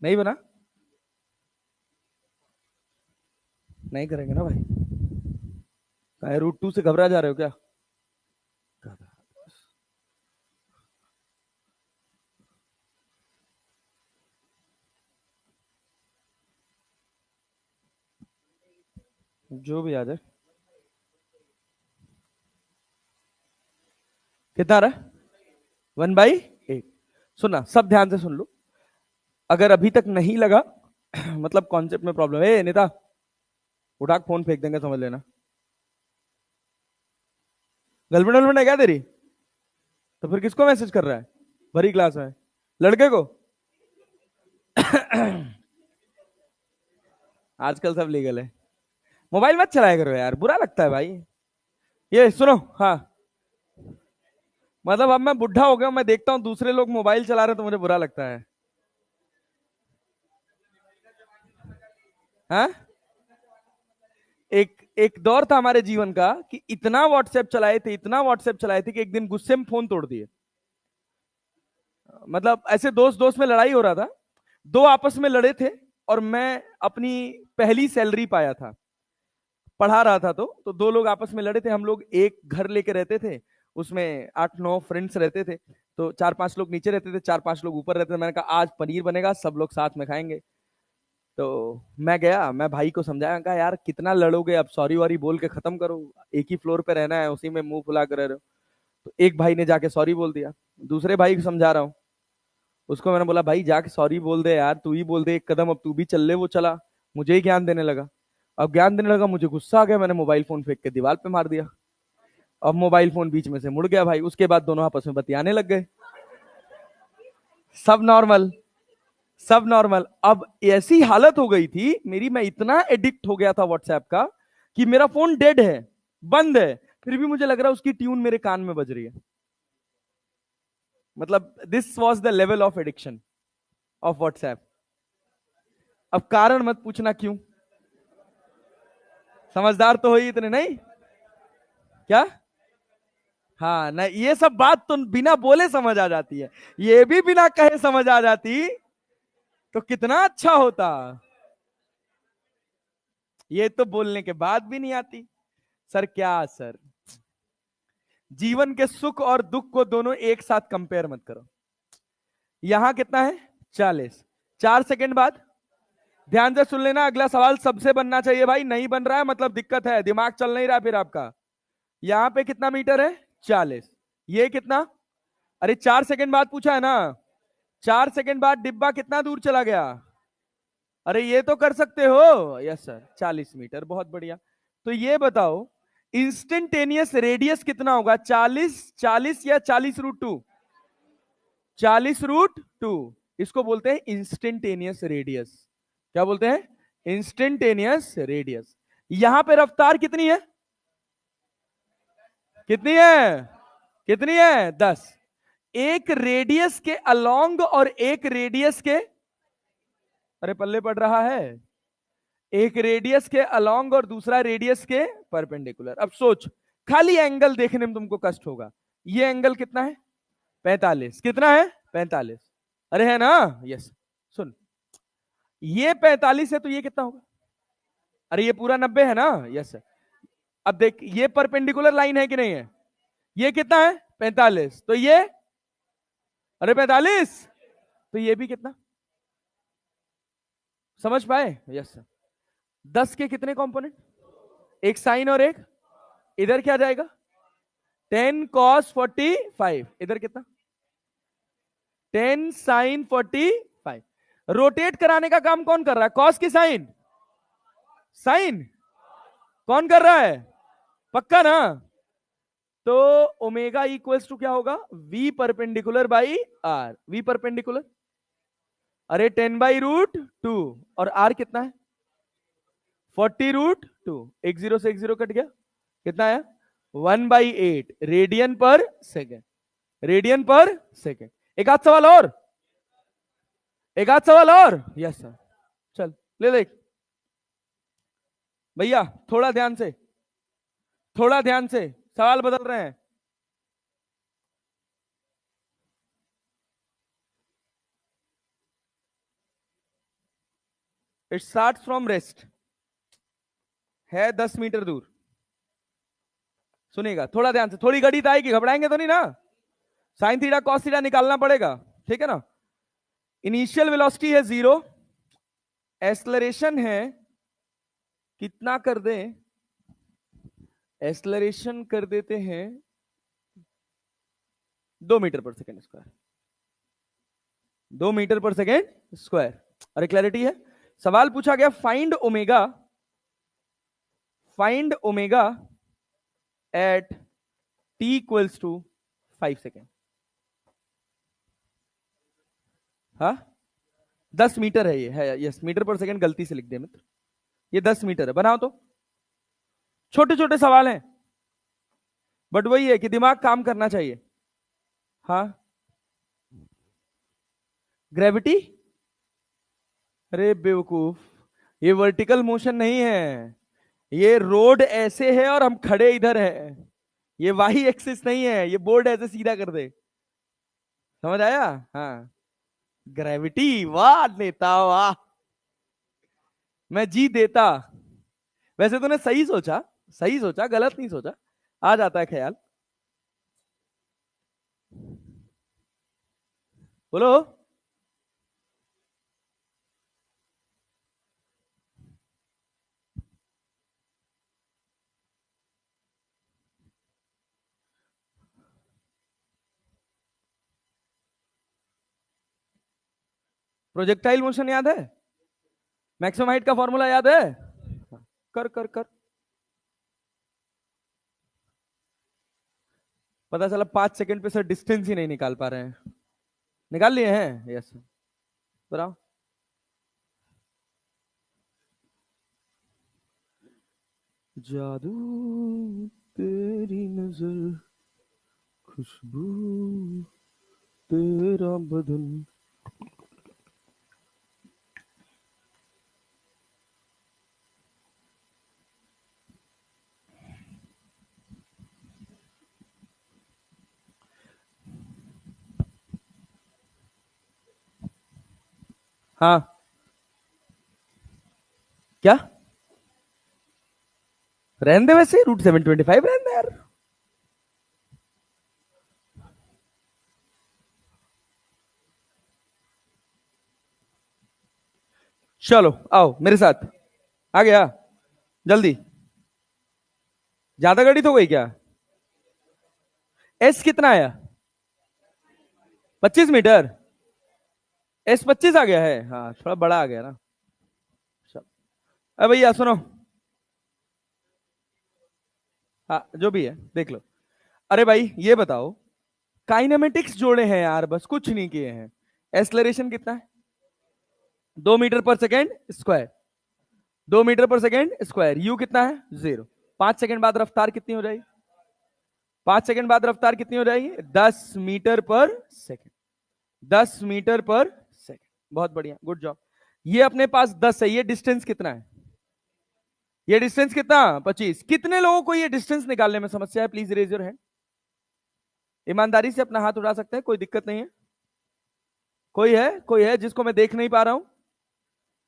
नहीं बना? नहीं करेंगे ना भाई। क्या रूट 2 से घबरा जा रहे हो क्या? जो भी आ जाए। कितना रहा? 1/8। सुना, सब ध्यान से सुन लो। अगर अभी तक नहीं लगा मतलब कॉन्सेप्ट में प्रॉब्लम है, नेता उठा के फोन फेंक देंगे, समझ लेना। गर्लफ्रेंड वर्लफ्रेंड है क्या तेरी? तो फिर किसको मैसेज कर रहा है भरी क्लास में? लड़के को? आजकल सब लीगल है। मोबाइल मत चलाया करो यार, बुरा लगता है भाई। ये सुनो, हाँ। मतलब अब मैं बुढ़ा हो गया, मैं देखता हूँ दूसरे लोग मोबाइल चला रहे हैं तो मुझे बुरा लगता है। हाँ। एक एक दौर था हमारे जीवन का कि इतना व्हाट्सएप चलाए थे, इतना व्हाट्सएप चलाए थे कि एक दिन गुस्से में फोन तोड़ दिए। मतलब ऐसे दोस्त दोस्त में लड़ाई हो रहा था, दो आपस में लड़े थे, और मैं अपनी पहली सैलरी पाया था, पढ़ा रहा था, तो दो लोग आपस में लड़े थे। हम लोग एक घर लेके रहते थे, उसमें 8-9 फ्रेंड्स रहते थे। तो 4-5 लोग नीचे रहते थे, 4-5 लोग ऊपर रहते थे। मैंने कहा आज पनीर बनेगा, सब लोग साथ में खाएंगे। तो मैं गया, मैं भाई को समझाया, कहा यार कितना लड़ोगे, अब सॉरी वॉरी बोल के खत्म करो, एक ही फ्लोर पे रहना है, उसी में मुंह फुला कर रह रहे हो। तो एक भाई ने जाके सॉरी बोल दिया। दूसरे भाई को समझा रहा हूँ, उसको मैंने बोला भाई जाके सॉरी बोल दे यार, तू ही बोल दे एक कदम, अब तू भी चल ले। वो चला, मुझे ही ज्ञान देने लगा। अब ज्ञान देने लगा, मुझे गुस्सा आ गया, मैंने मोबाइल फोन फेंक के दीवार पे मार दिया। अब मोबाइल फोन बीच में से मुड़ गया भाई। उसके बाद दोनों आपस में बतियाने लग गए। सब नॉर्मल, सब नॉर्मल। अब ऐसी हालत हो गई थी मेरी, मैं इतना एडिक्ट हो गया था व्हाट्सएप का कि मेरा फोन डेड है, बंद है, फिर भी मुझे लग रहा है उसकी ट्यून मेरे कान में बज रही है। मतलब this was the level of addiction of WhatsApp. अब कारण मत पूछना क्यों, समझदार तो हो ही इतने नहीं क्या? हाँ ना, ये सब बात तो बिना बोले समझ आ जाती है, ये भी बिना कहे समझ आ जाती तो कितना अच्छा होता। ये तो बोलने के बाद भी नहीं आती। सर क्या सर, जीवन के सुख और दुख को दोनों एक साथ कंपेयर मत करो। यहां कितना है? 40। 4 सेकंड बाद ध्यान से सुन लेना, अगला सवाल सबसे बनना चाहिए भाई, नहीं बन रहा है मतलब दिक्कत है, दिमाग चल नहीं रहा फिर आपका। यहां पे कितना मीटर है? 40। ये कितना? अरे 4 सेकंड बाद पूछा है ना। 4 सेकंड बाद डिब्बा कितना दूर चला गया? अरे ये तो कर सकते हो, यस सर, 40 मीटर, बहुत बढ़िया। तो ये बताओ, इंस्टेंटेनियस रेडियस कितना होगा? 40 या 40√2? 40√2। इसको बोलते हैं इंस्टेंटेनियस रेडियस। क्या बोलते हैं? Instantaneous radius. यहां पे रफ्तार कितनी है? कितनी है? कितनी है? 10। एक रेडियस के अलोंग और एक रेडियस के, अरे पल्ले पड़ रहा है, एक रेडियस के अलोंग और दूसरा रेडियस के परपेंडिकुलर। अब सोच, खाली एंगल देखने में तुमको कष्ट होगा। ये एंगल कितना है? 45। कितना है? 45। अरे है ना? यस। सुन, ये 45 है तो ये कितना होगा? अरे ये पूरा 90 है ना? यस। अब देख, ये परपेंडिकुलर लाइन है कि नहीं है? ये कितना है? 45। तो ये, अरे 45, तो ये भी कितना? समझ पाए? Yes sir. 10 के कितने कंपोनेंट? एक साइन और एक, इधर क्या जाएगा? 10 cos 45। इधर कितना? 10 sin 45। रोटेट कराने का काम कौन कर रहा है? कॉस की साइन? साइन कौन कर रहा है? पक्का ना? तो ओमेगा इक्वल्स टू क्या होगा? V perpendicular by R. V perpendicular, अरे 10/√2, और आर कितना है? 40√2। एक जीरो से एक जीरो कट गया, कितना आया? 1/8 radian per second. Radian per second. एक आध सवाल और, एक आध सवाल और, यस सर। चल ले देख भैया, थोड़ा ध्यान से, थोड़ा ध्यान से, सवाल बदल रहे हैं। It start from rest. है 10 मीटर दूर। सुनिएगा थोड़ा ध्यान से, थोड़ी गणित आएगी, घबराएंगे तो नहीं ना। साइन थीटा कॉस थीटा निकालना पड़ेगा, ठीक है ना। इनिशियल वेलोसिटी है 0, एक्सलरेशन है कितना कर दें, एक्सलरेशन कर देते हैं 2 मीटर पर सेकेंड स्क्वायर, 2 मीटर पर सेकेंड स्क्वायर। अरे क्लैरिटी है। सवाल पूछा गया find omega, find omega at T equals to 5 second. हाँ 10 मीटर है, ये है, यस मीटर पर सेकेंड गलती से लिख दिया मित्र, ये 10 मीटर है। बनाओ तो, छोटे छोटे सवाल हैं, बट वही है कि दिमाग काम करना चाहिए। हाँ ग्रेविटी, अरे बेवकूफ, ये वर्टिकल मोशन नहीं है, ये रोड ऐसे है और हम खड़े इधर हैं, ये वाई एक्सिस नहीं है, ये बोर्ड ऐसे सीधा कर दे। समझ आया। हाँ ग्रेविटी, वाह नेता वाह, मैं जी देता। वैसे तूने सही सोचा, सही सोचा, गलत नहीं सोचा, आ जाता है ख्याल। बोलो। प्रोजेक्टाइल मोशन याद है, मैक्सिमम हाइट का फॉर्मूला याद है, कर कर कर। पता चला 5 सेकंड पे सर डिस्टेंस ही नहीं निकाल पा रहे हैं, निकाल लिए हैं, यस बताओ। जादू तेरी नजर, खुशबू तेरा बदन। हाँ क्या रहने दे, वैसे √725 रहने दे यार। चलो आओ मेरे साथ, आ गया जल्दी। ज्यादा गणित हो गई क्या। एस कितना आया, 25 मीटर, एस 25 आ गया है, हाँ थोड़ा बड़ा आ गया ना। अब भैया सुनो, हाँ जो भी है देख लो। अरे भाई ये बताओ, काइनेमेटिक्स जोड़े हैं यार, बस कुछ नहीं किए हैं। एक्सलरेशन कितना है, 2 मीटर पर सेकेंड स्क्वायर, 2 मीटर पर सेकेंड स्क्वायर। यू कितना है 0। 5 सेकेंड बाद रफ्तार कितनी हो जाएगी, 5 सेकेंड बाद रफ्तार कितनी हो जाएगी, 10 मीटर पर सेकेंड, 10 मीटर पर सेकेंड। बहुत बढ़िया, गुड जॉब। ये अपने पास 10 है, ये डिस्टेंस कितना है, ये डिस्टेंस कितना 25। कितने लोगों को ये डिस्टेंस निकालने में समस्या है, प्लीज रेज योर हैंड। ईमानदारी से अपना हाथ उठा सकते हैं, कोई दिक्कत नहीं है। कोई है जिसको मैं देख नहीं पा रहा हूं।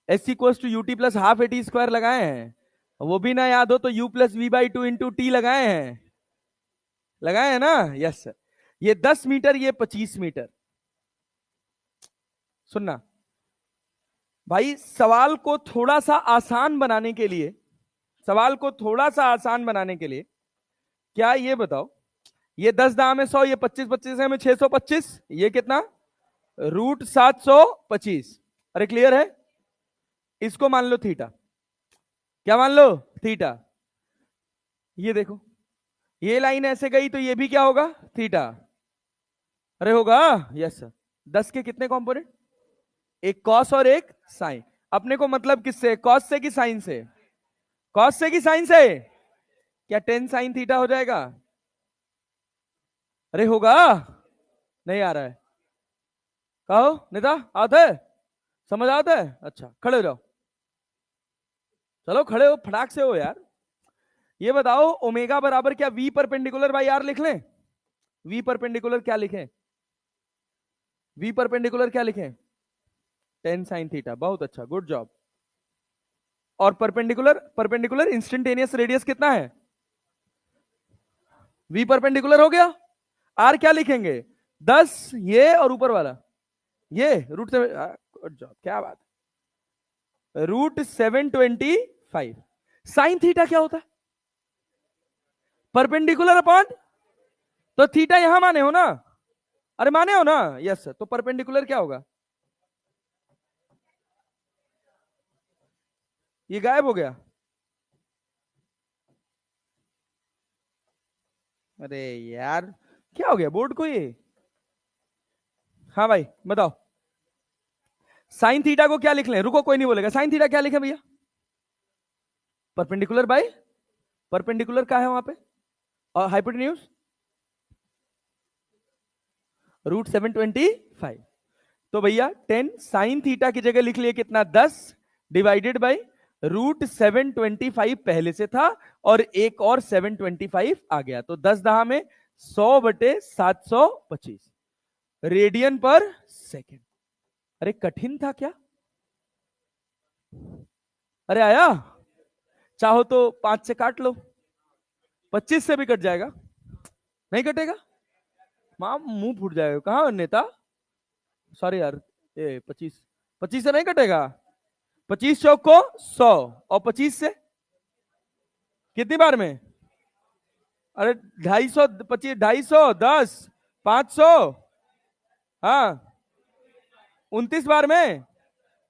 S equals to U T plus half A T square लगाए हैं, वो भी ना याद हो तो u plus V by two into T लगाए हैं, लगाए हैं ना, यस सर। ये 10 मीटर, ये 25 मीटर। सुनना भाई, सवाल को थोड़ा सा आसान बनाने के लिए, सवाल को थोड़ा सा आसान बनाने के लिए, क्या ये बताओ, ये 10 दाम है 100, ये 25 25 है में 625, ये कितना √725। अरे क्लियर है। इसको मान लो थीटा, क्या मान लो थीटा। ये देखो, ये लाइन ऐसे गई तो ये भी क्या होगा थीटा। अरे होगा, यस सर। 10 के कितने कंपोनेंट, एक कॉस और एक साइन। अपने को मतलब किससे, कॉस से कि साइन से, कॉस से कि साइन से। क्या 10 साइन थीटा हो जाएगा, अरे होगा, नहीं आ रहा है, कहो नेता आता है, समझ आता है, अच्छा खड़े हो जाओ, चलो खड़े हो, फटाक से हो यार। ये बताओ ओमेगा बराबर क्या वी परपेंडिकुलर बाई आर लिख लें। वी परपेंडिकुलर क्या लिखें, वी परपेंडिकुलर क्या लिखें, 10 साइन थीटा। बहुत अच्छा, गुड जॉब। और परपेंडिकुलर परपेंडिकुलर इंस्टेंटेनियस रेडियस कितना है? वी परपेंडिकुलर हो गया। आर क्या लिखेंगे? 10 ये और ऊपर वाला ये रूट से, क्या बात, √725। साइन थीटा क्या होता है? परपेंडिकुलर अपॉन, तो थीटा यहां माने हो ना? अरे माने हो ना? Yes sir. तो परपेंडिकुलर क्या होगा? ये गायब हो गया। अरे यार क्या हो गया बोर्ड को ये? हाँ भाई बताओ, साइन थीटा को क्या लिख लें? रुको कोई नहीं बोलेगा। साइन थीटा क्या लिखे भैया? परपेंडिकुलर बाय, परपेंडिकुलर क्या है वहां पे? और हाइपोटेन्यूज √725। तो भैया 10 साइन थीटा की जगह लिख लिए कितना? 10 डिवाइडेड बाई √725 पहले से था और एक और 725 आ गया, तो 10 दहा में 100/725 रेडियन पर सेकेंड। अरे कठिन था क्या? अरे आया? चाहो तो 5 से काट लो, 25 से भी कट जाएगा। नहीं कटेगा? मां मुंह फूट जाएगा। कहां नेता? सॉरी यार, ये 25, 25 से नहीं कटेगा। 25 चौक को 100 और 25 से कितनी बार में? अरे 250, 25, 250, 10, 500, हाँ 29 बार में,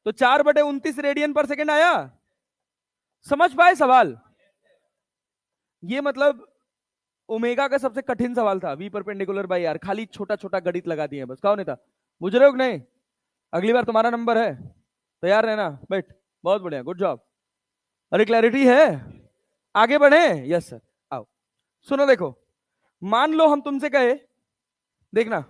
तो 4/29 रेडियन पर सेकेंड आया। समझ पाए सवाल? ये मतलब ओमेगा का सबसे कठिन सवाल था, वी परपेंडिकुलर बाई आर। खाली छोटा छोटा गणित लगा दिए बस। कौन था? बुझ रहे हो कि नहीं? अगली बार तुम्हारा नंबर है, तैयार रहना। बैठ, बहुत बढ़िया, गुड जॉब। अरे क्लैरिटी है? आगे बढ़े? Yes sir. आओ सुनो, देखो मान लो हम तुमसे कहे, देखना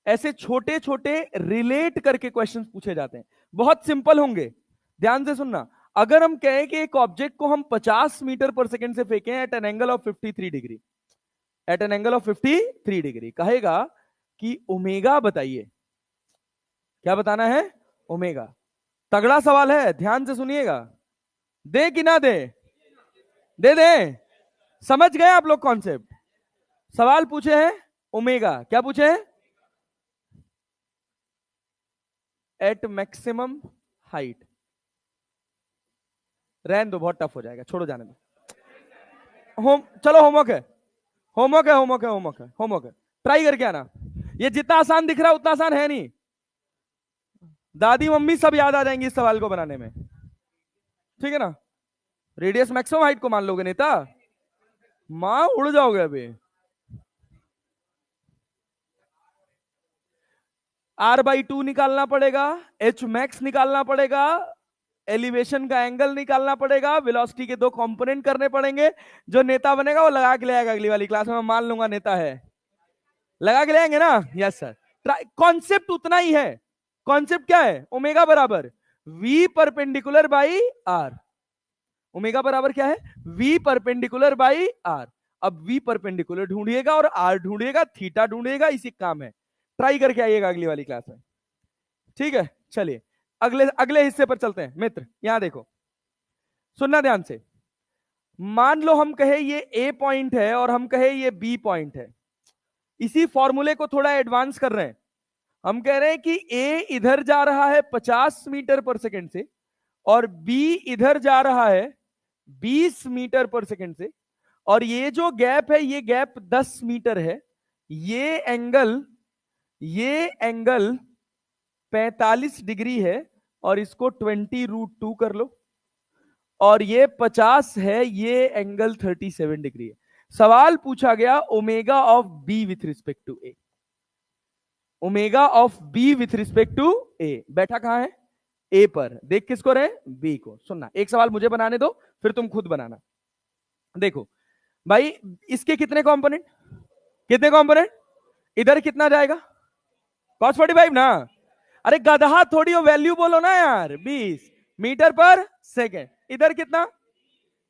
ऐसे छोटे छोटे रिलेट करके क्वेश्चंस पूछे जाते हैं, बहुत सिंपल होंगे, ध्यान से सुनना। अगर हम कहें कि एक ऑब्जेक्ट को हम 50 मीटर पर सेकेंड से फेंकें at an angle of 53 degree, at an angle of 53 degree, कहेगा कि ओमेगा बताइए। क्या बताना है? ओमेगा। तगड़ा सवाल है, ध्यान से सुनिएगा। दे कि ना दे? दे दे। समझ गए आप लोग कॉन्सेप्ट? सवाल पूछे हैं ओमेगा, क्या पूछे हैं? At maximum height. रहने दो, बहुत टफ हो जाएगा, छोड़ो जाने दो। चलो होमवर्क है, होमवर्क है, होमवर्क है, होमवर्क है, होमवर्क है। ट्राई करके आना। ये जितना आसान दिख रहा है उतना आसान है नहीं। दादी मम्मी सब याद आ जाएंगी इस सवाल को बनाने में, ठीक है ना? रेडियस मैक्सिमम हाइट को मान लोगे नेता? मां उड़ जाओगे अभी। R/2 निकालना पड़ेगा, H मैक्स निकालना पड़ेगा, एलिवेशन का एंगल निकालना पड़ेगा, वेलोसिटी के 2 कंपोनेंट करने पड़ेंगे। जो नेता बनेगा वो लगा के ले आएगा अगली वाली क्लास में, मैं मान लूंगा नेता है। लगा के ले आएंगे ना? Yes sir. कॉन्सेप्ट उतना ही है। कॉन्सेप्ट क्या है? ओमेगा बराबर V perpendicular by R. Omega बराबर क्या है? V perpendicular by R. अब वी परपेंडिकुलर ढूंढिएगा और आर ढूंढिएगा, थीटा ढूंढिएगा, इसी काम है। ट्राई करके आइएगा अगली वाली क्लास में, ठीक है? चलिए अगले अगले हिस्से पर चलते हैं मित्र। यहां देखो, सुनना ध्यान से। मान लो हम कहे ये ए पॉइंट है और हम कहे ये बी पॉइंट है। इसी फॉर्मूले को थोड़ा एडवांस कर रहे हैं। हम कह रहे हैं कि ए इधर जा रहा है 50 मीटर पर सेकेंड से और बी इधर जा रहा है 20 मीटर पर सेकेंड से, और ये जो गैप है ये गैप 10 मीटर है। ये एंगल 45 डिग्री है और इसको 20√2 कर लो, और ये 50 है, ये एंगल 37 डिग्री है। सवाल पूछा गया omega of B with respect to A. Omega of B with respect to A. बैठा कहां है? ए पर। देख किसको रहे? बी को। सुनना, एक सवाल मुझे बनाने दो फिर तुम खुद बनाना। देखो भाई, इसके कितने कंपोनेंट? कितने कंपोनेंट? इधर कितना जाएगा? cos 45 ना? अरे गधा थोड़ी हो, वैल्यू बोलो ना यार। 20 मीटर पर सेकेंड। इधर कितना?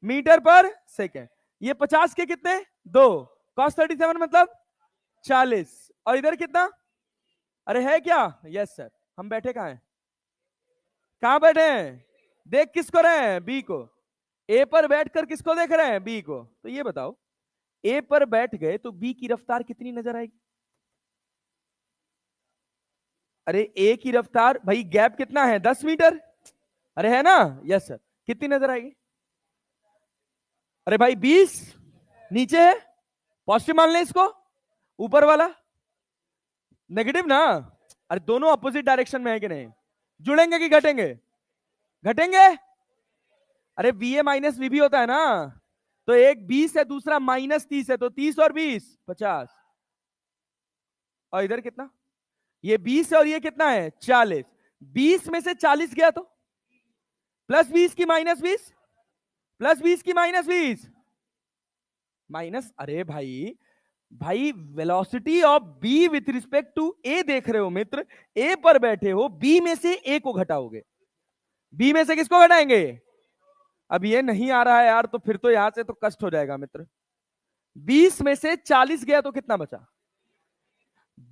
मीटर पर सेकेंड। ये 50 के कितने? 2। cos 37 मतलब 40। और इधर कितना? अरे है क्या? Yes sir. हम बैठे कहां हैं? कहां बैठे हैं? देख किसको रहे हैं? बी को। ए पर बैठकर किसको देख रहे हैं? बी को। तो ये बताओ, ए पर बैठ गए तो बी की रफ्तार कितनी नजर आएगी? अरे ए की रफ्तार भाई, गैप कितना है? 10 मीटर। अरे है ना? Yes sir. कितनी नजर आएगी? अरे भाई 20। नीचे है, पॉजिटिव मान ले इसको। ऊपर वाला नेगेटिव ना। अरे दोनों अपोजिट डायरेक्शन में है कि नहीं? जुड़ेंगे कि घटेंगे? घटेंगे। अरे वी ए माइनस वी भी होता है ना। तो एक 20 है, दूसरा -30 है, तो 30 और 20 50। और इधर कितना? ये 20 है और ये कितना है? 40। 20 में से 40 गया तो +20 की -20, +20 की -20 माइनस। अरे भाई, भाई velocity of B with respect to A देख रहे हो मित्र। ए पर बैठे हो, बी में से ए को घटाओगे। बी में से किसको घटाएंगे? अब ये नहीं आ रहा है यार, तो फिर तो यहां से तो कष्ट हो जाएगा मित्र। 20 में से 40 गया तो कितना बचा?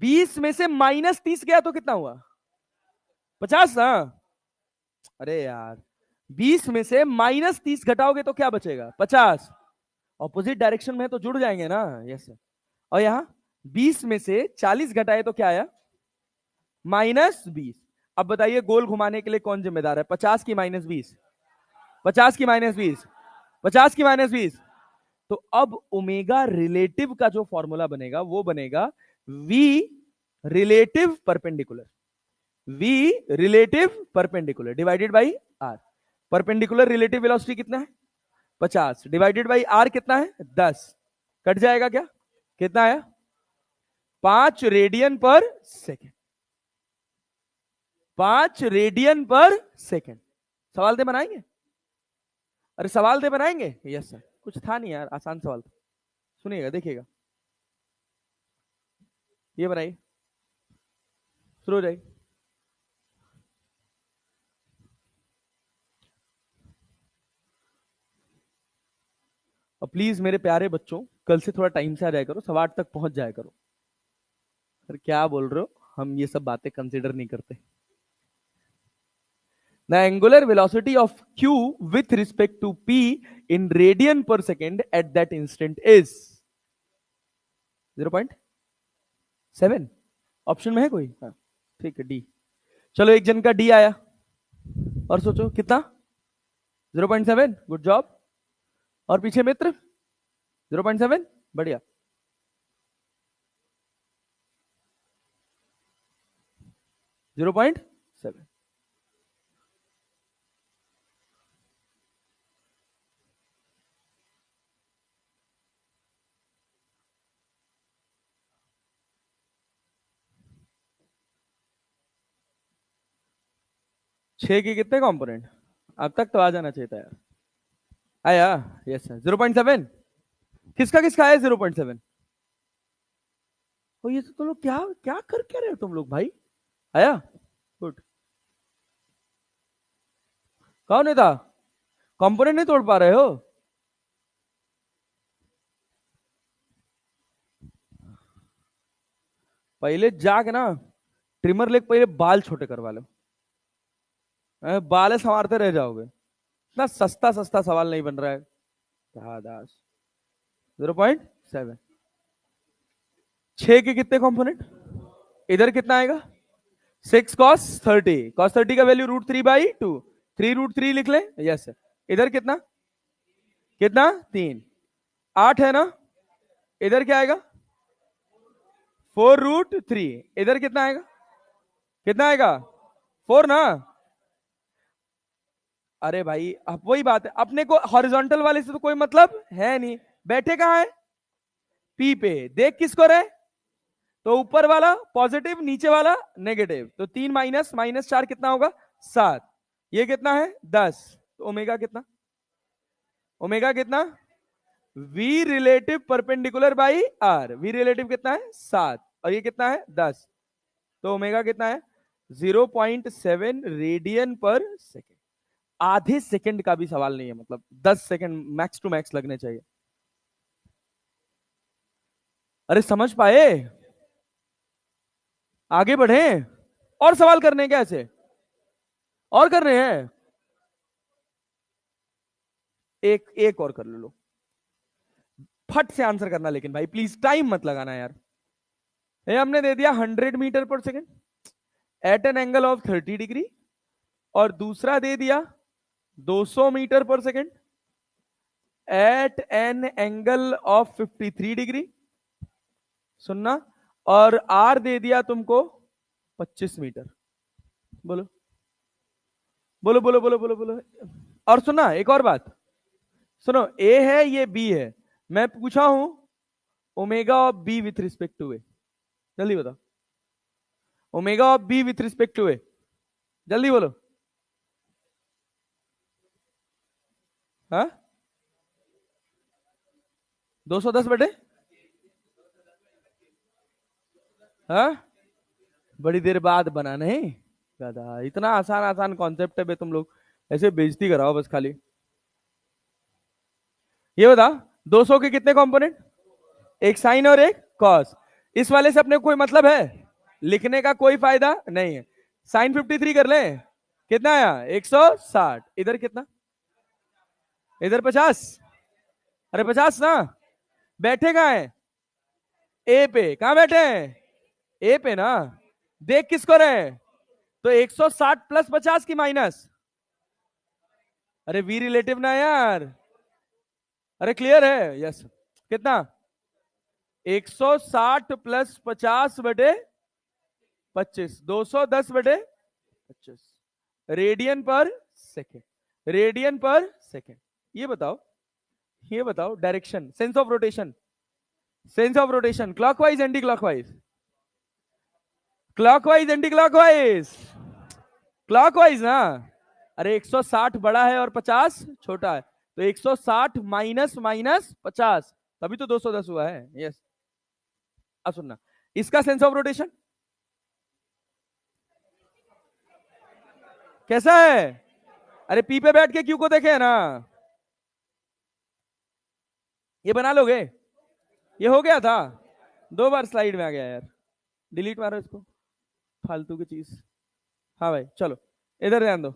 20 में से -30 गया तो कितना हुआ? 50 ना। अरे यार, 20 में से -30 घटाओगे तो क्या बचेगा? 50। ऑपोजिट डायरेक्शन में तो जुड़ जाएंगे ना। Yes sir. और यहां 20 में से 40 घटाए तो क्या आया? -20। अब बताइए, गोल घुमाने के लिए कौन जिम्मेदार है? 50 की -20, 50 की -20, 50 की -20। तो अब ओमेगा रिलेटिव का जो फॉर्मूला बनेगा वो बनेगा v relative perpendicular, v relative perpendicular divided by r। Perpendicular relative velocity कितना है? 50 डिवाइडेड बाई r कितना है? 10। कट जाएगा क्या? कितना आया? 5 radian per second. 5 radian per second. सवाल दे बनाएंगे? अरे सवाल दे बनाएंगे? Yes sir. कुछ था नहीं यार, आसान सवाल था। सुनिएगा, देखिएगा, ये बनाइए, शुरू हो जाएगी। और प्लीज मेरे प्यारे बच्चों, कल से थोड़ा टाइम से आ जाया करो, 8:15 तक पहुंच जाया करो। सर क्या बोल रहे हो? हम ये सब बातें कंसीडर नहीं करते। The angular velocity of q with respect to p in radian per second at that instant is 0.7। Option में है कोई? हाँ, ठीक है, डी। चलो एक जन का डी आया, और सोचो कितना? 0.7। Good job. और पीछे मित्र 0.7, बढ़िया। Zero point seven. छह के कितने कंपोनेंट? अब तक तो आ जाना चाहिए था यार। आया? Yes sir. 0.7। किसका किसका आया 0.7? ये तो तुम लोग क्या क्या कर क्या रहे हो तुम लोग भाई? आया? गुड। कौन है था? कंपोनेंट नहीं तोड़ पा रहे हो? पहले जाके ना ट्रिमर लेके पहले बाल छोटे करवा लो। बाल संवारते रह जाओगे। इतना सस्ता सस्ता सवाल नहीं बन रहा है। दास 0.7। 6 के कितने कंपोनेंट? इधर कितना आएगा? 6 cos 30। cos 30 का वैल्यू √3/2। 3√3 लिख ले। Yes sir. इधर कितना? कितना? 3। 8 है ना? इधर क्या आएगा? 4√3। इधर कितना आएगा? कितना आएगा? 4 ना। अरे भाई, अब वही बात है, अपने को हॉरिजॉन्टल वाले से तो कोई मतलब है नहीं। बैठे कहां है? पी पे। देख किसको रहे? तो ऊपर वाला पॉजिटिव, नीचे वाला नेगेटिव, तो 3 माइनस -4 कितना होगा? 7। ये कितना है? 10। तो ओमेगा कितना? ओमेगा कितना? V relative perpendicular by R. V relative कितना है? 7। और ये कितना है? 10। तो ओमेगा कितना है? 0.7 रेडियन पर सेकेंड। आधे सेकंड का भी सवाल नहीं है, मतलब 10 सेकंड मैक्स टू मैक्स लगने चाहिए। अरे समझ पाए? आगे बढ़े? और सवाल करने हैं क्या ऐसे? और करने हैं? एक और कर लो, फट से आंसर करना, लेकिन भाई प्लीज टाइम मत लगाना यार। ये हमने दे दिया 100 मीटर पर second at an angle of 30 degree, और दूसरा दे दिया 200 मीटर पर second at an angle of 53 degree, सुनना, और आर दे दिया तुमको 25 मीटर। बोलो बोलो बोलो बोलो बोलो बोलो। और सुना एक और बात, सुनो, ए है ये बी है, मैं पूछा हूं omega of B with respect to A, जल्दी बताओ, omega of B with respect to A, जल्दी बोलो। हाँ 210 बटे, हाँ बड़ी देर बाद बना नहीं दादा, इतना आसान आसान कॉन्सेप्ट है बे, तुम लोग ऐसे बेइज्जती कराओ बस खाली। ये बता 200 के कितने कंपोनेंट, एक साइन और एक कॉस, इस वाले से अपने कोई मतलब है, लिखने का कोई फायदा नहीं है। साइन 53 कर ले, कितना आया 160, इधर कितना, इधर 50, अरे 50 ना, बैठे कहां है, ए पे, कहां बैठे हैं, ए पे ना, देख किसको रहे हैं, तो 160 प्लस 50 की माइनस, अरे वी रिलेटिव ना यार, अरे क्लियर है, यस, कितना 160 प्लस 50 बटे 25, 210 बटे 25 radian per second, radian per second. ये बताओ, ये बताओ direction, sense of rotation, sense of rotation clockwise anti clockwise, clockwise anti clockwise, clockwise ना, अरे 160 बड़ा है और 50 छोटा है, तो 160 माइनस माइनस 50, तभी तो 210 हुआ है, यस। अब सुनना, इसका सेंस ऑफ रोटेशन कैसा है, अरे पी पे बैठ के क्यू को देखे ना, ये बना लोगे, ये हो गया था, 2 बार स्लाइड में आ गया यार, डिलीट मारो इसको, फालतू की चीज। हाँ भाई चलो इधर ध्यान दो।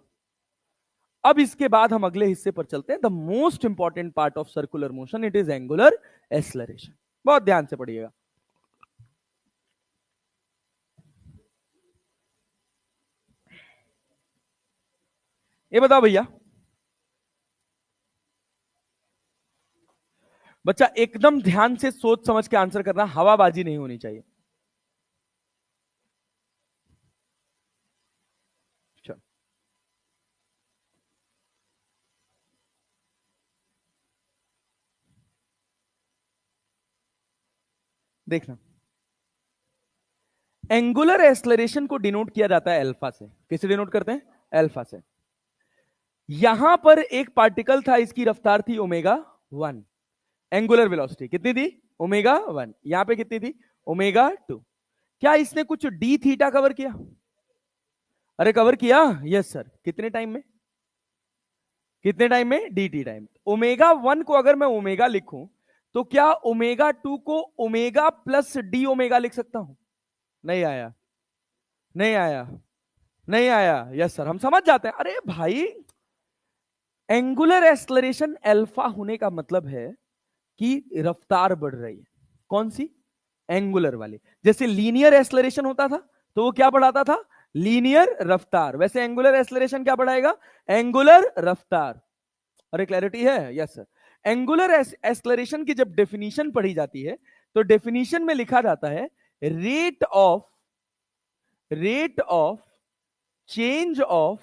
अब इसके बाद हम अगले हिस्से पर चलते हैं, the most important part of circular motion, it is angular acceleration. बहुत ध्यान से पढ़िएगा। ये बताओ भैया, बच्चा एकदम ध्यान से सोच समझ के आंसर करना, हवाबाजी नहीं होनी चाहिए। चलो देखना, एंगुलर एक्सेलरेशन को डिनोट किया जाता है अल्फा से, किसे डिनोट करते हैं, अल्फा से। यहां पर एक पार्टिकल था, इसकी रफ्तार थी ओमेगा 1, एंगुलर वेलोसिटी कितनी थी, ओमेगा 1, यहां पे कितनी थी, ओमेगा 2। क्या इसने कुछ डी थीटा कवर किया, अरे कवर किया, यस सर, कितने टाइम में, कितने टाइम में, डी टी टाइम। ओमेगा 1 को अगर मैं ओमेगा लिखूं, तो क्या ओमेगा 2 को ओमेगा प्लस डी ओमेगा लिख सकता हूं, नहीं आया, नहीं आया, नहीं आया, यस सर, हम समझ जाते हैं। अरे भाई एंगुलर एक्सेलरेशन अल्फा होने का मतलब है कि रफ्तार बढ़ रही है, कौन सी, एंगुलर वाली। जैसे लीनियर एक्सेलरेशन होता था तो वो क्या बढ़ाता था, लीनियर रफ्तार, वैसे एंगुलर एक्सेलरेशन क्या बढ़ाएगा, एंगुलर रफ्तार। अरे क्लैरिटी है, यस सर। एंगुलर एक्सेलरेशन की जब डेफिनेशन पढ़ी जाती है तो डेफिनेशन में लिखा जाता है rate of change of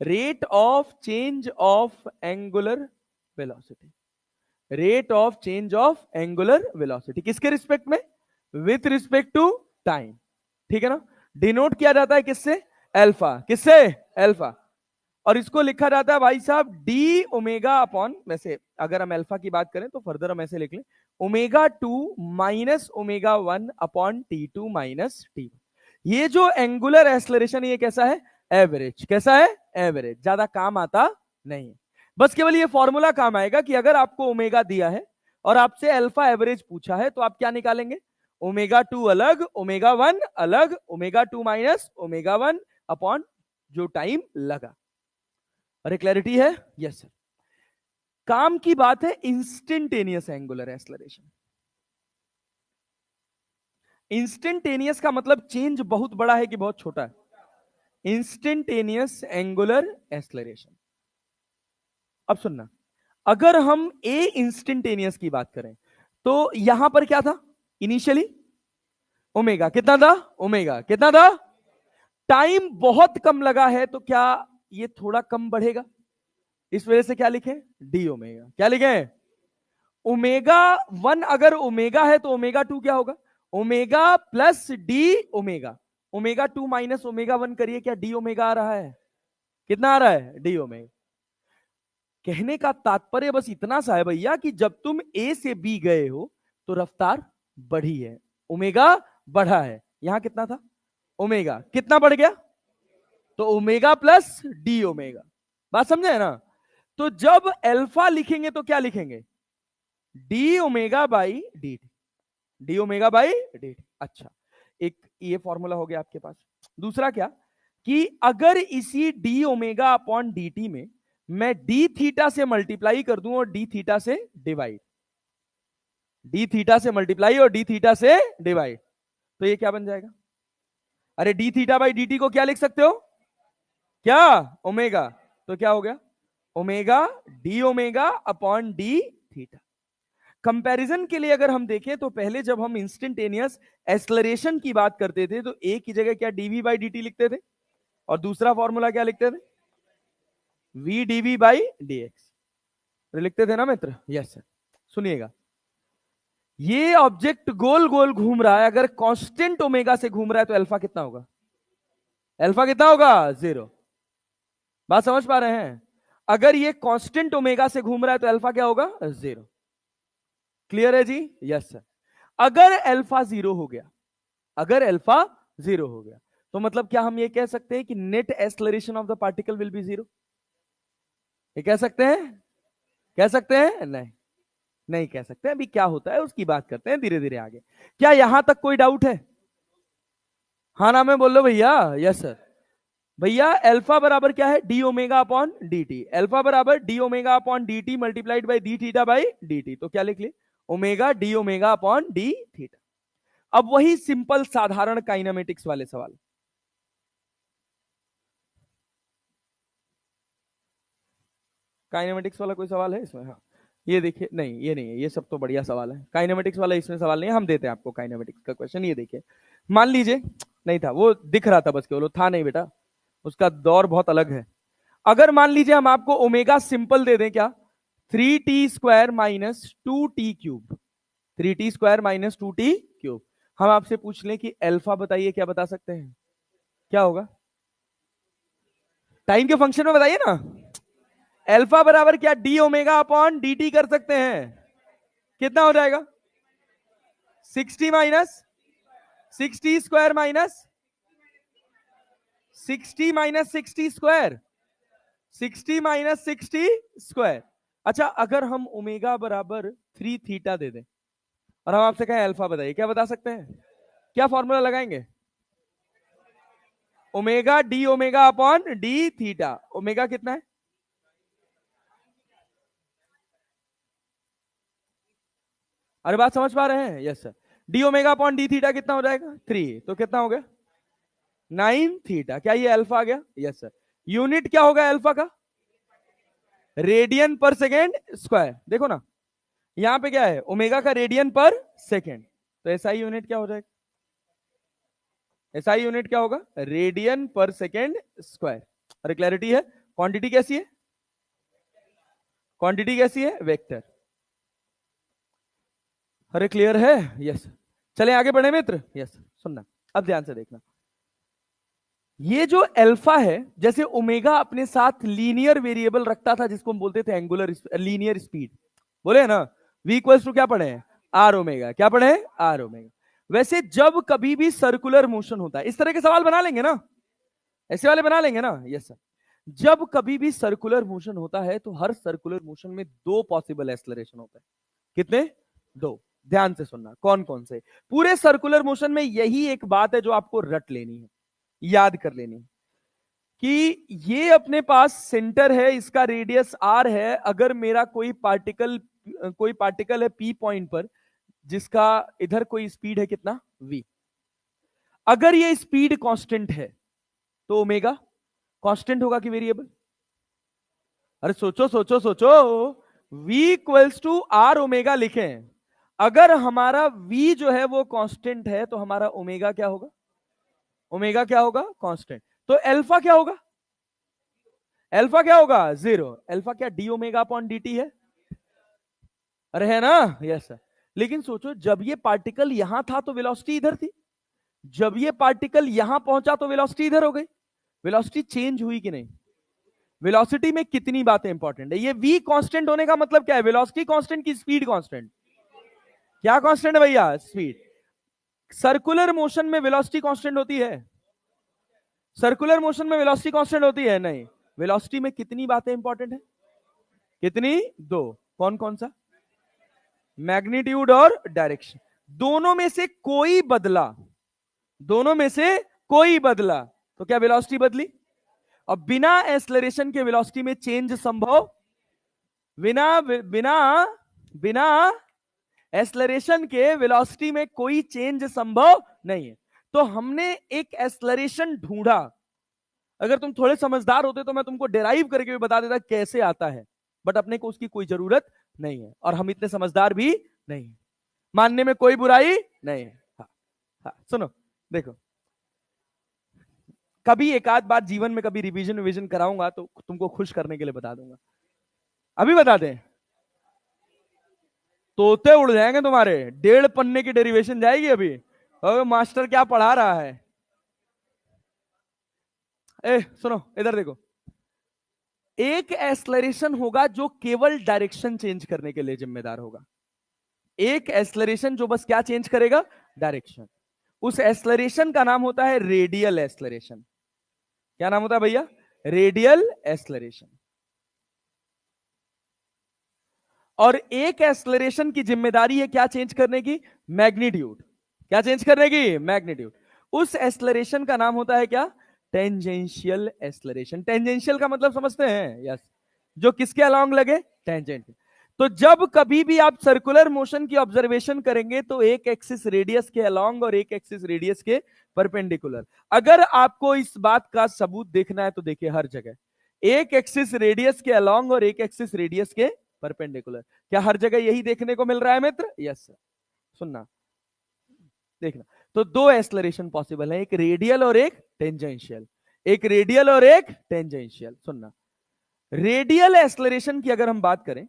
rate of change of angular velocity, rate of change of angular velocity किसके रिस्पेक्ट में, विथ रिस्पेक्ट टू टाइम, ठीक है ना। डिनोट किया जाता है किससे, अल्फा, किससे, अल्फा। और इसको लिखा जाता है भाई साहब डी ओमेगा अपॉन, वैसे अगर हम अल्फा की बात करें तो फर्दर हम ऐसे लिख लें, omega 2 minus omega 1 upon T2 minus T1। ये जो एंगुलर एक्सेलरेशन ये कैसा है, एवरेज, कैसा है, एवरेज, ज्यादा काम आता नहीं है। बस केवल ये फॉर्मूला काम आएगा कि अगर आपको ओमेगा दिया है और आपसे अल्फा एवरेज पूछा है तो आप क्या निकालेंगे, ओमेगा 2 अलग, ओमेगा 1 अलग, ओमेगा 2 माइनस ओमेगा 1 अपॉन जो टाइम लगा। अरे क्लैरिटी है, यस सर। काम की बात है इंस्टेंटेनियस एंगुलर एक्सेलरेशन। इंस्टेंटेनियस का मतलब चेंज बहुत बड़ा है कि बहुत छोटा है? Instantaneous angular acceleration. अब सुनना, अगर हम ए इंस्टेंटेनियस की बात करें तो यहां पर क्या था इनिशियली? ओमेगा कितना था? ओमेगा कितना था? टाइम बहुत कम लगा है तो क्या ये थोड़ा कम बढ़ेगा? इस वजह से क्या लिखे? D omega. क्या लिखे? ओमेगा 1 अगर ओमेगा है तो ओमेगा 2 क्या होगा? Omega plus D omega. Omega 2 minus omega 1 करिए, क्या डी ओमेगा आ रहा है? कितना आ रहा है? D omega. कहने का तात्पर्य बस इतना सा है भैया कि जब तुम ए से बी गए हो तो रफ्तार बढ़ी है, ओमेगा बढ़ा है। यहां कितना था? ओमेगा कितना बढ़ गया? तो ओमेगा प्लस डी ओमेगा। बात समझे है ना? तो जब अल्फा लिखेंगे तो क्या लिखेंगे? D omega by D T. D omega by D T. अच्छा, एक ये फॉर्मूला हो गया आपके पास। दूसरा क्या कि अगर इसी D omega upon d T में मैं डी थीटा से मल्टीप्लाई कर दूं और डी थीटा से डिवाइड, डी थीटा से मल्टीप्लाई और डी थीटा से डिवाइड, तो ये क्या बन जाएगा? अरे D theta by D T को क्या लिख सकते हो? क्या? ओमेगा। तो क्या हो गया? Omega d omega upon d theta. Comparison के लिए अगर हम देखें तो पहले जब हम इंस्टेंटेनियस एक्सेलरेशन की बात करते थे तो एक की जगह क्या डीवी बाई डी टी लिखते थे, और दूसरा फॉर्मूला क्या लिखते थे? V D V by D X लिखते थे ना मित्र? Yes sir. सुनिएगा, ये ऑब्जेक्ट गोल गोल घूम रहा है, अगर कांस्टेंट ओमेगा से घूम रहा है तो अल्फा कितना होगा? अल्फा कितना होगा? 0। बात समझ पा रहे हैं? अगर ये कांस्टेंट ओमेगा से घूम रहा है तो अल्फा क्या होगा? 0। क्लियर है जी? Yes sir. अगर अल्फा 0 हो गया, अगर अल्फा 0 हो गया तो मतलब क्या हम ये कह सकते हैं कि net acceleration of the particle will be 0? ये कह सकते हैं? कह सकते हैं? नहीं, नहीं कह सकते। अभी क्या होता है उसकी बात करते हैं धीरे धीरे आगे। क्या यहां तक कोई डाउट है? हाँ ना में बोल लो भैया। Yes sir. भैया अल्फा बराबर क्या है? D omega upon d t. Alpha बराबर d omega upon d t multiplied by d theta by D t. तो क्या लिख लिए? Omega d omega upon d theta. अब वही सिंपल साधारण काइनेमेटिक्स वाले सवाल। काइनेमेटिक्स वाला कोई सवाल है इसमें? हाँ, ये देखिए, नहीं ये नहीं है, ये सब तो बढ़िया सवाल है। काइनेमेटिक्स वाला इसमें सवाल नहीं है, हम देते हैं आपको काइनेमेटिक्स का क्वेश्चन। ये देखिए, मान लीजिए, नहीं था वो, दिख रहा था बस केवल, था नहीं बेटा, उसका दौर बहुत अलग है। अगर मान लीजिए हम आपको ओमेगा सिंपल दे दें, क्या? 3t² minus 2t³ 3t² minus 2t³। हम आपसे पूछ लें कि अल्फा बताइए, क्या बता सकते हैं? क्या होगा? टाइम के फंक्शन में बताइए ना। अल्फा बराबर क्या? D omega upon d T कर सकते हैं। कितना हो जाएगा? 60 माइनस 60² माइनस 60 माइनस 60², 60 माइनस 60²। अच्छा, अगर हम ओमेगा बराबर 3 थीटा दे दें और हम आपसे कहें अल्फा बताइए, क्या बता सकते हैं? क्या फॉर्मूला लगाएंगे? Omega d omega upon d theta. Omega कितना है? अरे बात समझ पा रहे हैं? Yes sir. D omega upon d theta कितना हो जाएगा? 3। तो कितना हो गया? 9 थीटा। क्या ये अल्फा आ गया? Yes sir. यूनिट क्या होगा अल्फा का? Radian per second square. देखो ना, यहां पे क्या है? ओमेगा का रेडियन पर सेकेंड। तो एसआई यूनिट क्या हो जाएगा? एसआई यूनिट क्या होगा? Radian per second square. अरे क्लैरिटी है? क्वांटिटी कैसी है? क्वांटिटी कैसी है? वेक्टर। अरे क्लियर है? यस। चले आगे बढ़े मित्र। यस, सुनना अब ध्यान से देखना। ये जो अल्फा है, जैसे ओमेगा अपने साथ लीनियर वेरिएबल रखता था जिसको हम बोलते थे एंगुलर लीनियर स्पीड, बोले ना, v इक्वल्स टू क्या पढ़े हैं? R omega. क्या पढ़े हैं? R omega. वैसे जब कभी भी सर्कुलर मोशन होता है, इस तरह के सवाल बना लेंगे ना, ऐसे वाले बना लेंगे ना? Yes sir. जब कभी भी सर्कुलर मोशन होता है तो हर सर्कुलर मोशन में 2 पॉसिबल एक्सेलरेशन होता है। कितने? 2। ध्यान से सुनना, कौन कौन से? पूरे सर्कुलर मोशन में यही एक बात है जो आपको रट लेनी है, याद कर लेनी है। कि ये अपने पास सेंटर है, इसका रेडियस आर है। अगर मेरा कोई पार्टिकल है पी पॉइंट पर, जिसका इधर कोई स्पीड है कितना v, अगर ये स्पीड कांस्टेंट है तो ओमेगा कांस्टेंट होगा कि वेरिएबल? अरे सोचो सोचो सोचो, v equals to R omega लिखें। अगर हमारा v जो है वो कांस्टेंट है तो हमारा ओमेगा क्या होगा? ओमेगा क्या होगा? कांस्टेंट। तो अल्फा क्या होगा? अल्फा क्या होगा? 0। अल्फा क्या D omega upon d T है? अरे है ना? Yes sir. लेकिन सोचो, जब ये पार्टिकल यहां था तो वेलोसिटी इधर थी, जब ये पार्टिकल यहां पहुंचा तो वेलोसिटी इधर हो गई। वेलोसिटी चेंज हुई कि नहीं? वेलोसिटी में कितनी बातें इंपॉर्टेंट है। ये v कांस्टेंट होने का मतलब क्या है? वेलोसिटी कांस्टेंट की स्पीड कांस्टेंट? क्या कांस्टेंट है भैया? स्पीड। सर्कुलर मोशन में वेलोसिटी कांस्टेंट होती है? सर्कुलर मोशन में वेलोसिटी कांस्टेंट होती है? नहीं। वेलोसिटी में कितनी बातें इंपॉर्टेंट है? कितनी? दो। कौन कौन सा? मैग्नीट्यूड और डायरेक्शन। दोनों में से कोई बदला, दोनों में से कोई बदला तो क्या वेलोसिटी बदली? और बिना एक्सेलरेशन के वेलोसिटी में चेंज संभव? बिना बिना बिना एक्सेलरेशन के वेलोसिटी में कोई चेंज संभव नहीं है। तो हमने एक एक्सेलरेशन ढूंढा। अगर तुम थोड़े समझदार होते तो मैं तुमको डिराइव करके भी बता देता कैसे आता है, बट अपने को उसकी कोई जरूरत नहीं है, और हम इतने समझदार भी नहीं है। मानने में कोई बुराई नहीं है। हाँ, हाँ, सुनो, देखो, कभी एक आध बार जीवन में कभी रिवीजन कराऊंगा तो तुमको खुश करने के लिए बता दूंगा। अभी बता दें? तोते उड़ जाएंगे तुम्हारे। 1.5 पन्ने की डेरिवेशन जाएगी अभी। और मास्टर क्या पढ़ा रहा है? ए सुनो, इधर देखो। एक एक्सेलरेशन होगा जो केवल डायरेक्शन चेंज करने के लिए जिम्मेदार होगा। एक एक्सेलरेशन जो बस क्या चेंज करेगा? डायरेक्शन। उस एक्सेलरेशन का नाम होता है रेडियल एक्सेलरेशन। क्या नाम होता है भैया? Radial acceleration. और एक एक्सेलरेशन की जिम्मेदारी है क्या चेंज करने की? मैग्नीट्यूड। क्या चेंज करने की? मैग्नीट्यूड। उस एक्सेलरेशन का नाम होता है क्या? Tangential acceleration. टेंजेंशियल का मतलब समझते हैं? यस। जो किसके अलोंग लगे? टेंजेंट। तो जब कभी भी आप सर्कुलर मोशन की ऑब्जर्वेशन करेंगे तो एक एक्सिस रेडियस के अलोंग और एक एक्सिस रेडियस के परपेंडिकुलर। अगर आपको इस बात का सबूत देखना है तो देखिए हर जगह एक एक्सिस रेडियस के अलोंग और एक एक्सिस रेडियस के परपेंडिकुलर। क्या हर जगह यही देखने को मिल रहा है मित्र? Yes sir. सुनना, देखना। तो दो एक्सेलरेशन पॉसिबल है, एक रेडियल और एक टेंजेंशियल। एक रेडियल और एक टेंजेंशियल। सुनना, रेडियल एक्सेलरेशन की अगर हम बात करें,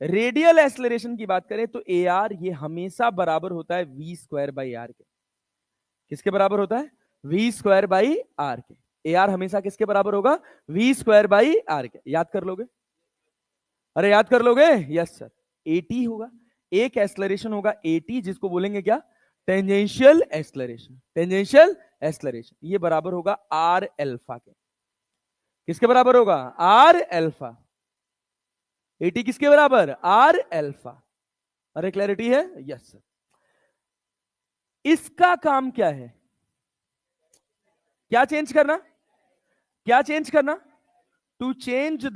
रेडियल एक्सेलरेशन की बात करें तो ए आर ये हमेशा बराबर होता है वी स्क्वायर बाई आर के। किसके बराबर होता है? वी स्क्वायर बाई आर के। ए आर हमेशा किसके बराबर होगा? वी स्क्वायर बाई आर के। याद कर लोगे? अरे याद कर लोगे? Yes sir. एटी होगा, एक एक्सेलरेशन होगा एटी, जिसको बोलेंगे क्या? Tangential acceleration. टेंजेंशियल एक्सेलरेशन ये बराबर होगा आर एल्फा के। किसके बराबर होगा? Are alpha. एटी किसके बराबर? Are alpha. अरे क्लैरिटी है? Yes sir. इसका काम क्या है? क्या चेंज करना? क्या चेंज करना? To change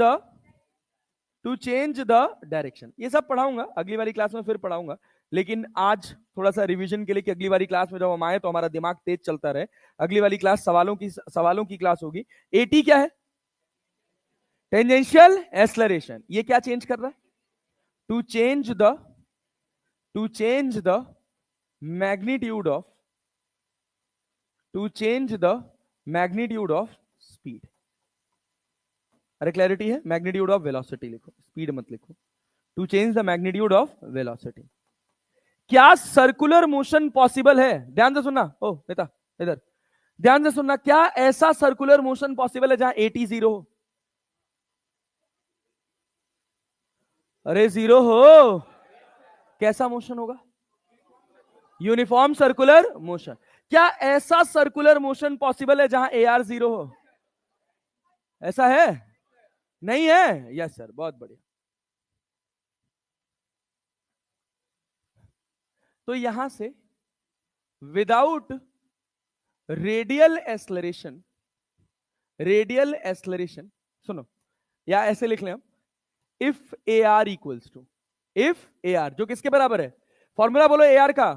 the direction. ये सब पढ़ाऊंगा अगली वाली क्लास में, फिर पढ़ाऊंगा। लेकिन आज थोड़ा सा रिवीजन के लिए कि अगली वाली क्लास में जब हम आए तो हमारा दिमाग तेज चलता रहे। अगली वाली क्लास सवालों की क्लास होगी। एटी क्या है? Tangential acceleration. ये क्या चेंज कर रहा है? To change the magnitude of speed. अरे क्लैरिटी है? मैग्नीट्यूड ऑफ वेलोसिटी लिखो, स्पीड मत लिखो। To change the magnitude of velocity. क्या सर्कुलर मोशन पॉसिबल है? ध्यान से सुनना। ओ नेता इधर ध्यान से सुनना। क्या ऐसा सर्कुलर मोशन पॉसिबल है जहां एटी जीरो हो? अरे जीरो हो? कैसा मोशन होगा? Uniform circular motion. क्या ऐसा सर्कुलर मोशन पॉसिबल है जहां ए आर जीरो हो? ऐसा है? नहीं है? यस सर, बहुत बढ़िया। तो यहां से without radial acceleration, radial acceleration, सुनो या ऐसे लिख लें हम, if A R equals to, if A R जो किसके बराबर है, फॉर्मूला बोलो ए आर का,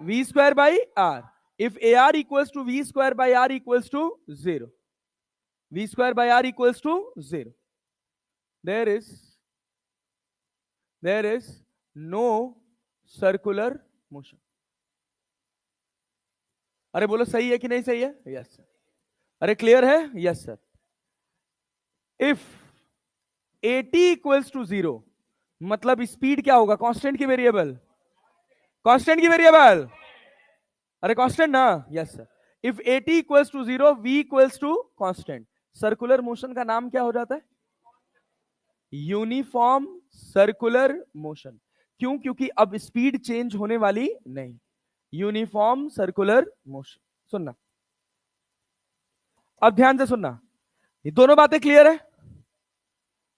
V square by R, if A R equals to V square by R equals to 0, V square by R equals to 0, there is no circular motion. अरे बोलो सही है कि नहीं सही है? Yes sir. अरे क्लियर है? Yes sir. If at equals to 0, मतलब स्पीड क्या होगा? कांस्टेंट की वेरिएबल, कांस्टेंट की वेरिएबल, अरे कांस्टेंट ना. Yes sir. If at equals to 0, v equals to constant, circular motion का नाम क्या हो जाता है? Uniform circular motion. क्यों? क्योंकि अब स्पीड चेंज होने वाली नहीं. Uniform circular motion. सुनना, अब ध्यान से सुनना, ये दोनों बातें क्लियर है?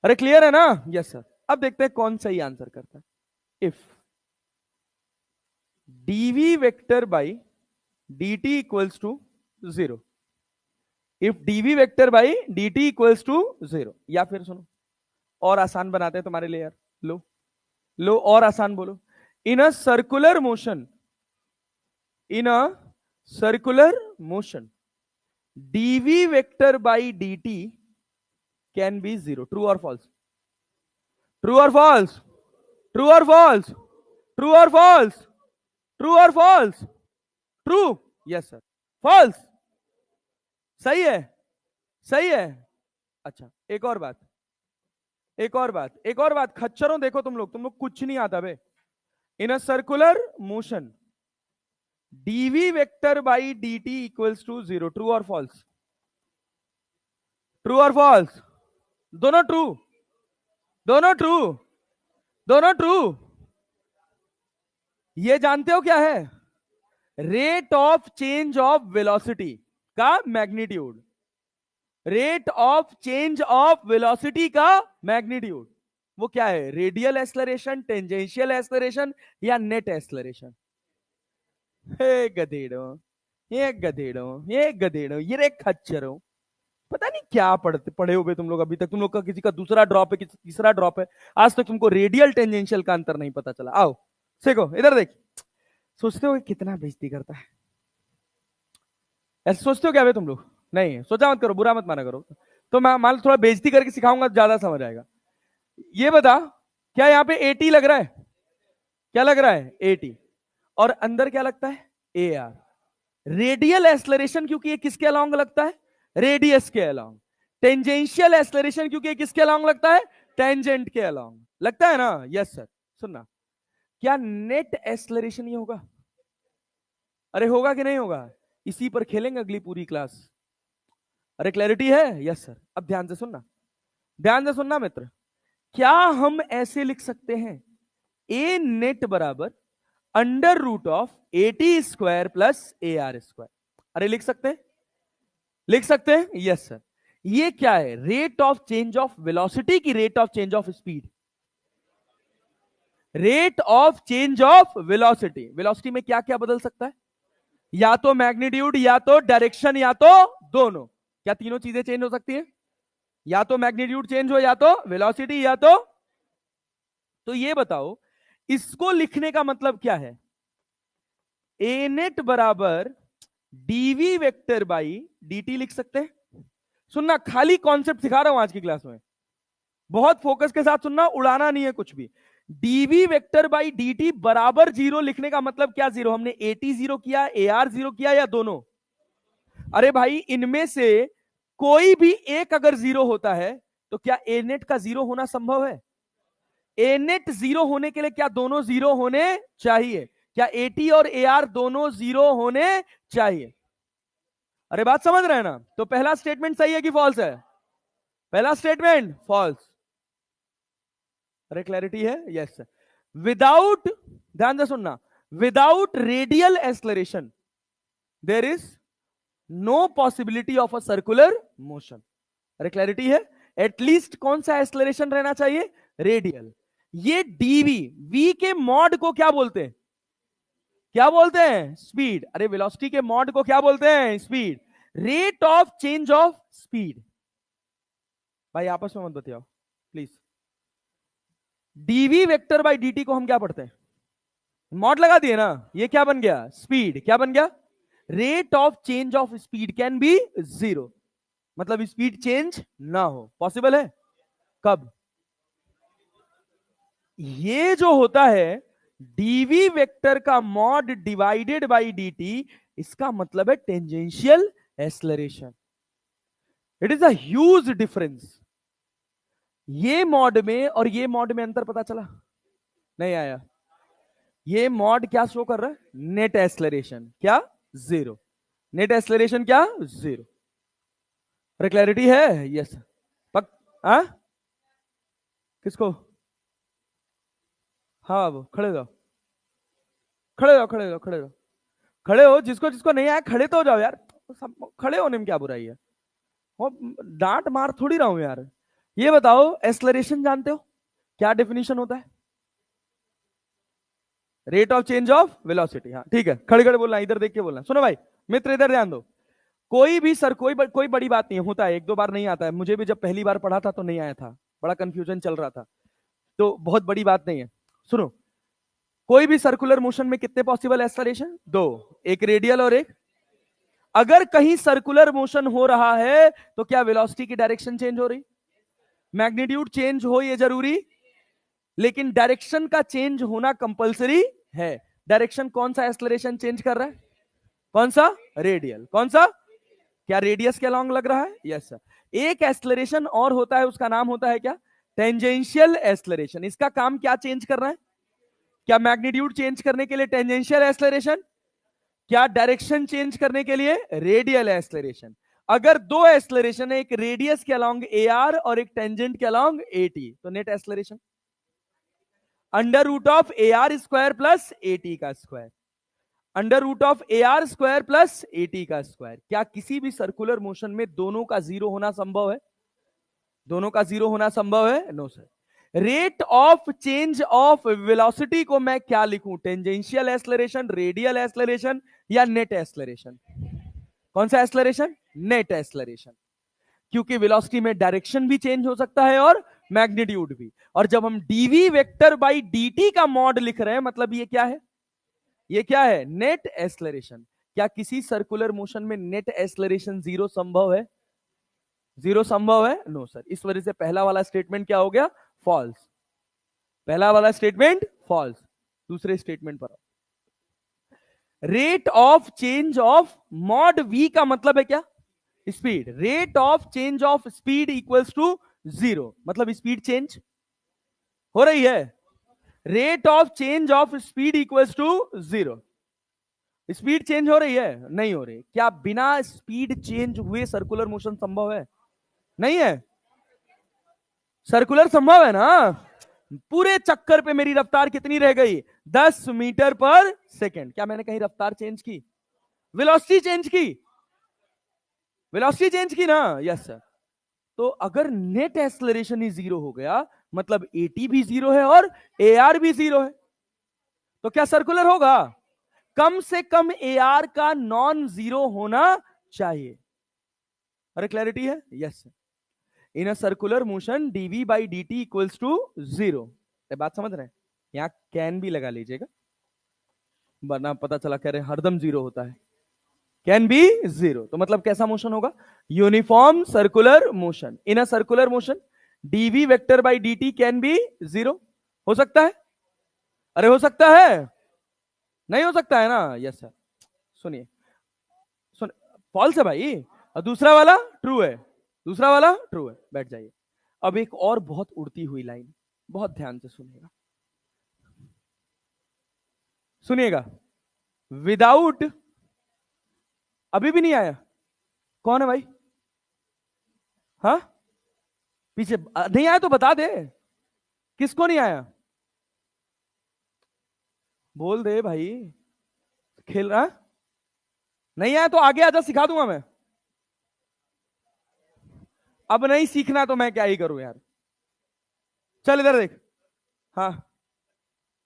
अरे क्लियर है ना? Yes sir. अब देखते हैं कौन सही आंसर करता है. If dv vector by dt equals to 0, if dv vector by dt equals to 0, या फिर सुनो और आसान बनाते हैं तुम्हारे लिए यार, लो लो और आसान बोलो. In a circular motion, in a circular motion dv vector by dt can be 0. True और फॉल्स? ट्रू और फॉल्स? ट्रू और फॉल्स? ट्रू और फॉल्स? ट्रू और false? True. Yes sir. False? सही है, सही है. अच्छा एक और बात, एक और बात, एक और बात. खच्चरों देखो तुम लोग कुछ नहीं आता बे. In a circular motion dv vector by dt equals to 0. True और फॉल्स? ट्रू और फॉल्स? दोनों ट्रू, दोनों ट्रू, दोनों ट्रू. ये जानते हो क्या है? Rate of change of velocity का magnitude, rate of change of velocity का मैग्नीट्यूड, वो क्या है? रेडियल एक्सलरेशन, टेंजेंशियल एक्सलरेशन या नेट एक्सलरेशन? हे गधेड़ो, ये गधेड़ो, ये गधेड़ो, ये रे खच्चरों, पता नहीं क्या पढ़े हुए तुम लोग अभी तक. तुम लोग का किसी का दूसरा ड्रॉप है, किसी तीसरा ड्रॉप है, आज तक तुमको रेडियल टेंजेंशियल का अंतर नहीं पता चला. आओ सीखो, इधर देख. सोचते हो कितना बेइज्जती करता है? ऐसे सोचते हो क्या तुम लोग? नहीं सोचा मत करो, बुरा मत माना करो. तो मैं मान थोड़ा बेइज्जती करके सिखाऊंगा, ज्यादा समझ आएगा. ये बता, क्या यहाँ पे AT लग रहा है? क्या लग रहा है? AT. और अंदर क्या लगता है? AR. रेडियल एक्सलरेशन क्योंकि ये किसके अलोंग लगता है? रेडियस के अलोंग. टेंजेंशियल एक्सलरेशन क्योंकि ये किसके अलोंग लगता है? टेंजेंट के अलोंग लगता है ना. Yes sir. सुनना, क्या नेट एक्सलरेशन ही होगा? अरे होगा कि नहीं होगा? इसी पर खेलेंगे अगली पूरी क्लास. अरे क्लैरिटी है? Yes sir. अब ध्यान से सुनना, ध्यान से सुनना मित्र. क्या हम ऐसे लिख सकते हैं ए नेट बराबर under root of AT square plus AR square? अरे लिख सकते हैं, लिख सकते हैं. Yes sir. ये क्या है? Rate of change of velocity की rate of change of speed, rate of change of velocity. Velocity में क्या क्या बदल सकता है? या तो मैग्नीट्यूड, या तो डायरेक्शन, या तो दोनों. क्या तीनों चीजें चेंज हो सकती है? या तो मैग्नीट्यूड चेंज हो, या तो वेलोसिटी, या तो ये बताओ इसको लिखने का मतलब क्या है? ए नेट बराबर dv वेक्टर बाई dt लिख सकते हैं. सुनना, खाली कॉन्सेप्ट सिखा रहा हूं आज की क्लास में, बहुत फोकस के साथ सुनना, उड़ाना नहीं है कुछ भी. dv वेक्टर बाई dt बराबर 0 लिखने का मतलब क्या? 0 हमने AT 0 किया, AR 0 किया, या दोनों? अरे भाई इनमें से कोई भी एक अगर 0 होता है तो क्या ए नेट का 0 होना संभव है? ए नेट 0 होने के लिए क्या दोनों 0 होने चाहिए? क्या AT और AR दोनों 0 होने चाहिए? अरे बात समझ रहे हैं ना? तो पहला स्टेटमेंट सही है कि फॉल्स है? पहला स्टेटमेंट फॉल्स. अरे क्लैरिटी है? यस. विदाउट, ध्यान से सुनना, without radial acceleration there is no possibility of a circular motion. अरे क्लैरिटी है? एटलीस्ट कौन सा एक्सलरेशन रहना चाहिए? रेडियल. ये डीवी, वी के मॉड को क्या बोलते हैं? क्या बोलते हैं? स्पीड. अरे वेलोसिटी के मॉड को क्या बोलते हैं? Speed. Rate of change of speed, भाई आपस में मत बताओ please. D V vector by dt को हम क्या पढ़ते हैं, मॉड लगा दिए ना, ये क्या बन गया, स्पीड, क्या बन गया, rate of change of speed can be zero, मतलब स्पीड चेंज ना हो, पॉसिबल है कब, ये जो होता है डीवी वेक्टर का मॉड डिवाइडेड बाई dt, इसका मतलब है tangential acceleration. It is a huge difference. ये मॉड में और ये मॉड में अंतर पता चला, नहीं आया। ये मॉड क्या शो कर रहा है, नेट एक्सलरेशन क्या, जीरो, नेट एक्सलरेशन क्या, जीरो। अरे क्लैरिटी है, यस पक आ? किसको, हाँ वो खड़े हो जाओ, खड़े हो, खड़े हो, खड़े हो, खड़े हो, जिसको जिसको नहीं आया खड़े तो हो जाओ यार, सब खड़े होने में क्या बुराई है, वो डांट मार थोड़ी रहा हूं यार। ये बताओ एक्सलरेशन जानते हो क्या डेफिनेशन होता है, rate of change of velocity, हाँ ठीक है, खड़े खड़े बोलना, इधर देख के बोलना। सुनो भाई मित्र, इधर ध्यान दो, कोई भी सर कोई बड़ी बात नहीं होता है, एक दो बार नहीं आता है, मुझे भी जब पहली बार पढ़ा था तो नहीं आया था, बड़ा कंफ्यूजन चल रहा था, तो बहुत बड़ी बात नहीं है। सुनो, कोई भी सर्कुलर मोशन में कितने पॉसिबल एक्सलरेशन, दो, एक रेडियल और एक, अगर कहीं सर्कुलर मोशन हो रहा है तो क्या वेलोसिटी की डायरेक्शन चेंज हो रही, मैग्नीट्यूड चेंज हो ये जरूरी, लेकिन डायरेक्शन का चेंज होना कंपलसरी है। डायरेक्शन कौन सा एक्सलरेशन चेंज कर रहा है, कौन सा, रेडियल, कौन सा, क्या रेडियस के अलॉन्ग लग रहा है, यस सर। एक एक्सलरेशन और होता है, उसका नाम होता है क्या, टेंजेंशियल एक्सलरेशन। इसका काम क्या चेंज कर रहा है, क्या मैग्नीट्यूड चेंज करने के लिए टेंजेंशियल एक्सलरेशन, क्या डायरेक्शन चेंज करने के लिए रेडियल एक्सलरेशन। अगर दो एक्सलरेशन है, एक रेडियस के अलॉन्ग ए आर और एक टेंजेंट के अलॉन्ग ए टी, तो net acceleration under root of A R square plus A T का square, under root of A R square plus A T का स्क्वायर। क्या किसी भी सर्कुलर मोशन में दोनों का जीरो होना संभव है, दोनों का जीरो होना संभव है, no sir. Rate of change of velocity को मैं क्या लिखूं, टेंजेंशियल एक्सलरेशन, रेडियल एक्सलरेशन या नेट एक्सलरेशन, कौन सा एक्सलरेशन, नेट एक्सलरेशन, क्योंकि वेलोसिटी में डायरेक्शन भी चेंज हो सकता है और मैग्नीट्यूड भी। और जब हम डीवी वेक्टर बाई dt का मॉड लिख रहे हैं, मतलब ये क्या है, ये क्या है, नेट एक्सलरेशन। क्या किसी सर्कुलर मोशन में नेट एक्सलरेशन जीरो संभव है, जीरो संभव है, नो सर। इस वजह से पहला वाला स्टेटमेंट क्या हो गया, फॉल्स, पहला वाला स्टेटमेंट फॉल्स। दूसरे स्टेटमेंट पर, rate of change of mod v का मतलब है क्या, speed, rate of change of speed equals to zero, मतलब स्पीड चेंज हो रही है, rate of change of speed equals to zero, speed change हो रही है, नहीं हो रही। क्या बिना स्पीड चेंज हुए सर्कुलर मोशन संभव है, नहीं है, सर्कुलर संभव है ना। पूरे चक्कर पे मेरी रफ्तार कितनी रह गई, 10 मीटर पर सेकेंड, क्या मैंने कहीं रफ्तार चेंज की, वेलोसिटी चेंज की, वेलोसिटी चेंज की ना, यस सर। तो अगर नेट एक्सलरेशन ही जीरो हो गया, मतलब एटी भी जीरो है और ए आर भी जीरो है, तो क्या सर्कुलर होगा, कम से कम ए आर का नॉन जीरो होना चाहिए। अरे क्लैरिटी है, yes. In a circular motion DV by D T equals to zero, बात समझ रहे हैं, यहां कैन भी लगा लीजिएगा, वरना पता चला कह रहे हरदम जीरो होता है, कैन बी जीरो, तो मतलब कैसा मोशन होगा, uniform circular motion. In a circular motion DV vector by D T can be zero, हो सकता है, अरे हो सकता है, नहीं हो सकता है ना, यस सर। सुनिए, सुन, फॉल्स है भाई, और दूसरा वाला ट्रू है, दूसरा वाला ट्रू है, बैठ जाइए। अब एक और बहुत उड़ती हुई लाइन, बहुत ध्यान से सुनिएगा, सुनिएगा, विदाउट, अभी भी नहीं आया, कौन है भाई, हाँ पीछे नहीं आया तो बता दे, किसको नहीं आया, बोल दे भाई, खेल रहा, नहीं आया तो आगे आजा, सिखा दूंगा मैं, अब नहीं सीखना तो मैं क्या ही करूं यार, चल इधर देख, हाँ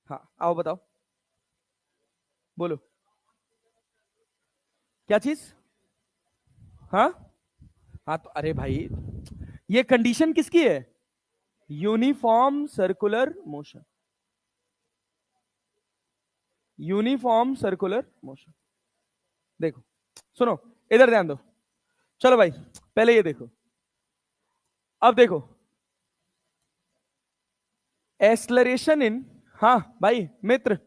हाँ आओ बताओ, बोलो क्या चीज, हाँ हाँ, तो अरे भाई ये कंडीशन किसकी है? Uniform circular motion, uniform circular motion. देखो सुनो, इधर ध्यान दो। चलो भाई पहले ये देखो, अब देखो एक्सलरेशन इन, हाँ भाई मित्र,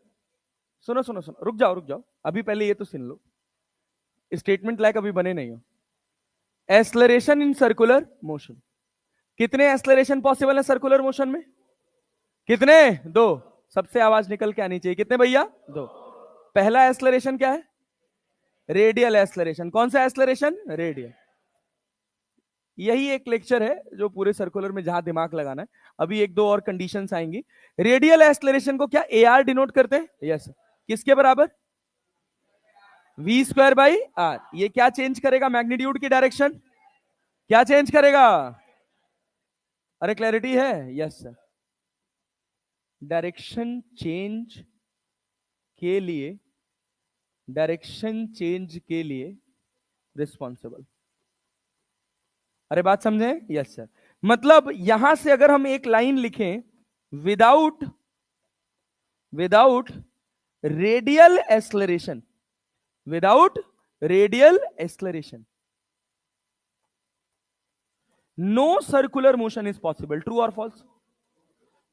सुनो सुनो सुनो, रुक जाओ रुक जाओ, अभी पहले ये तो सुन लो, स्टेटमेंट लायक अभी बने नहीं हो। एक्सलरेशन इन सर्कुलर मोशन, कितने एक्सलरेशन पॉसिबल है सर्कुलर मोशन में? कितने? दो। सबसे आवाज निकल के आनी चाहिए, कितने भैया? दो। पहला एक्सलरेशन क्या है? Radial acceleration. कौन सा एक्सलरेशन? रेडियल। यही एक लेक्चर है जो पूरे सर्कुलर में जहां दिमाग लगाना है। अभी एक दो और कंडीशंस आएंगी। रेडियल एक्सलरेशन को क्या ए आर डिनोट करते हैं? यस। किसके बराबर? V square by R. ये क्या चेंज करेगा? मैग्नीट्यूड की डायरेक्शन। क्या चेंज करेगा? अरे क्लैरिटी है? Yes sir. डायरेक्शन चेंज के लिए, डायरेक्शन चेंज के लिए रिस्पॉन्सिबल। अरे बात समझे? Yes sir. मतलब यहां से अगर हम एक लाइन लिखें, without without radial acceleration, without radial acceleration no circular motion is possible. True और false?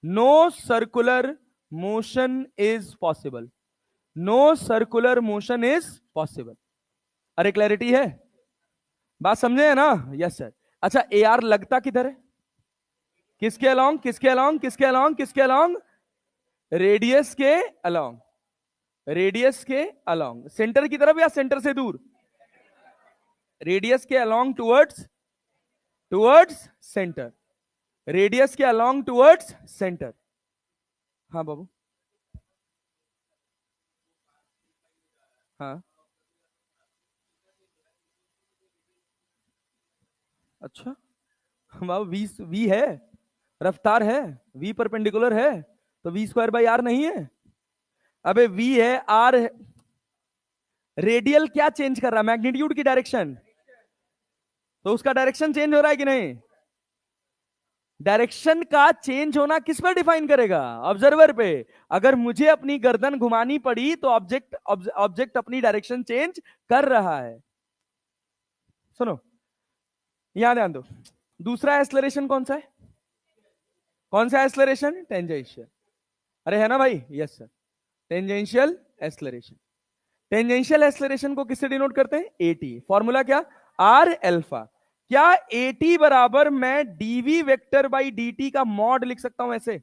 No circular motion is possible, no circular motion is possible. अरे क्लैरिटी है? बात समझे है ना? Yes sir. अच्छा ए आर लगता किधर है? किसके अलोंग? किसके अलोंग? किसके अलोंग? किसके अलोंग? रेडियस के अलोंग, रेडियस के अलोंग। सेंटर की तरफ या सेंटर से दूर? रेडियस के along towards, towards centre, radius के अलोंग टुवर्ड्स सेंटर। हाँ बाबू। हाँ अच्छा, बाबू वी, वी है, रफ्तार है, वी परपेंडिकुलर है, तो वी स्क्वायर बाई आर नहीं है? अबे वी है, आर है। रेडियल क्या चेंज कर रहा है? मैग्नीट्यूड की डायरेक्शन। तो उसका डायरेक्शन चेंज हो रहा है कि नहीं? डायरेक्शन का चेंज होना किस पर डिफाइन करेगा? ऑब्जर्वर पे। अगर मुझे अपनी गर्दन घुमानी पड़ी तो ऑब्जेक्ट ऑब्जेक्ट अपनी डायरेक्शन चेंज कर रहा है। सुनो यहां ध्यान दो, दूसरा एक्सलरेशन कौन सा है? कौन सा एक्सलरेशन? टेंजेंशियल। अरे है ना भाई? Yes sir. Tangential acceleration. Tangential acceleration को किससे डिनोट करते हैं? एटी। फॉर्मूला क्या? Are alpha. क्या एटी बराबर मैं डीवी वेक्टर बाई डी का मॉड लिख सकता हूं ऐसे?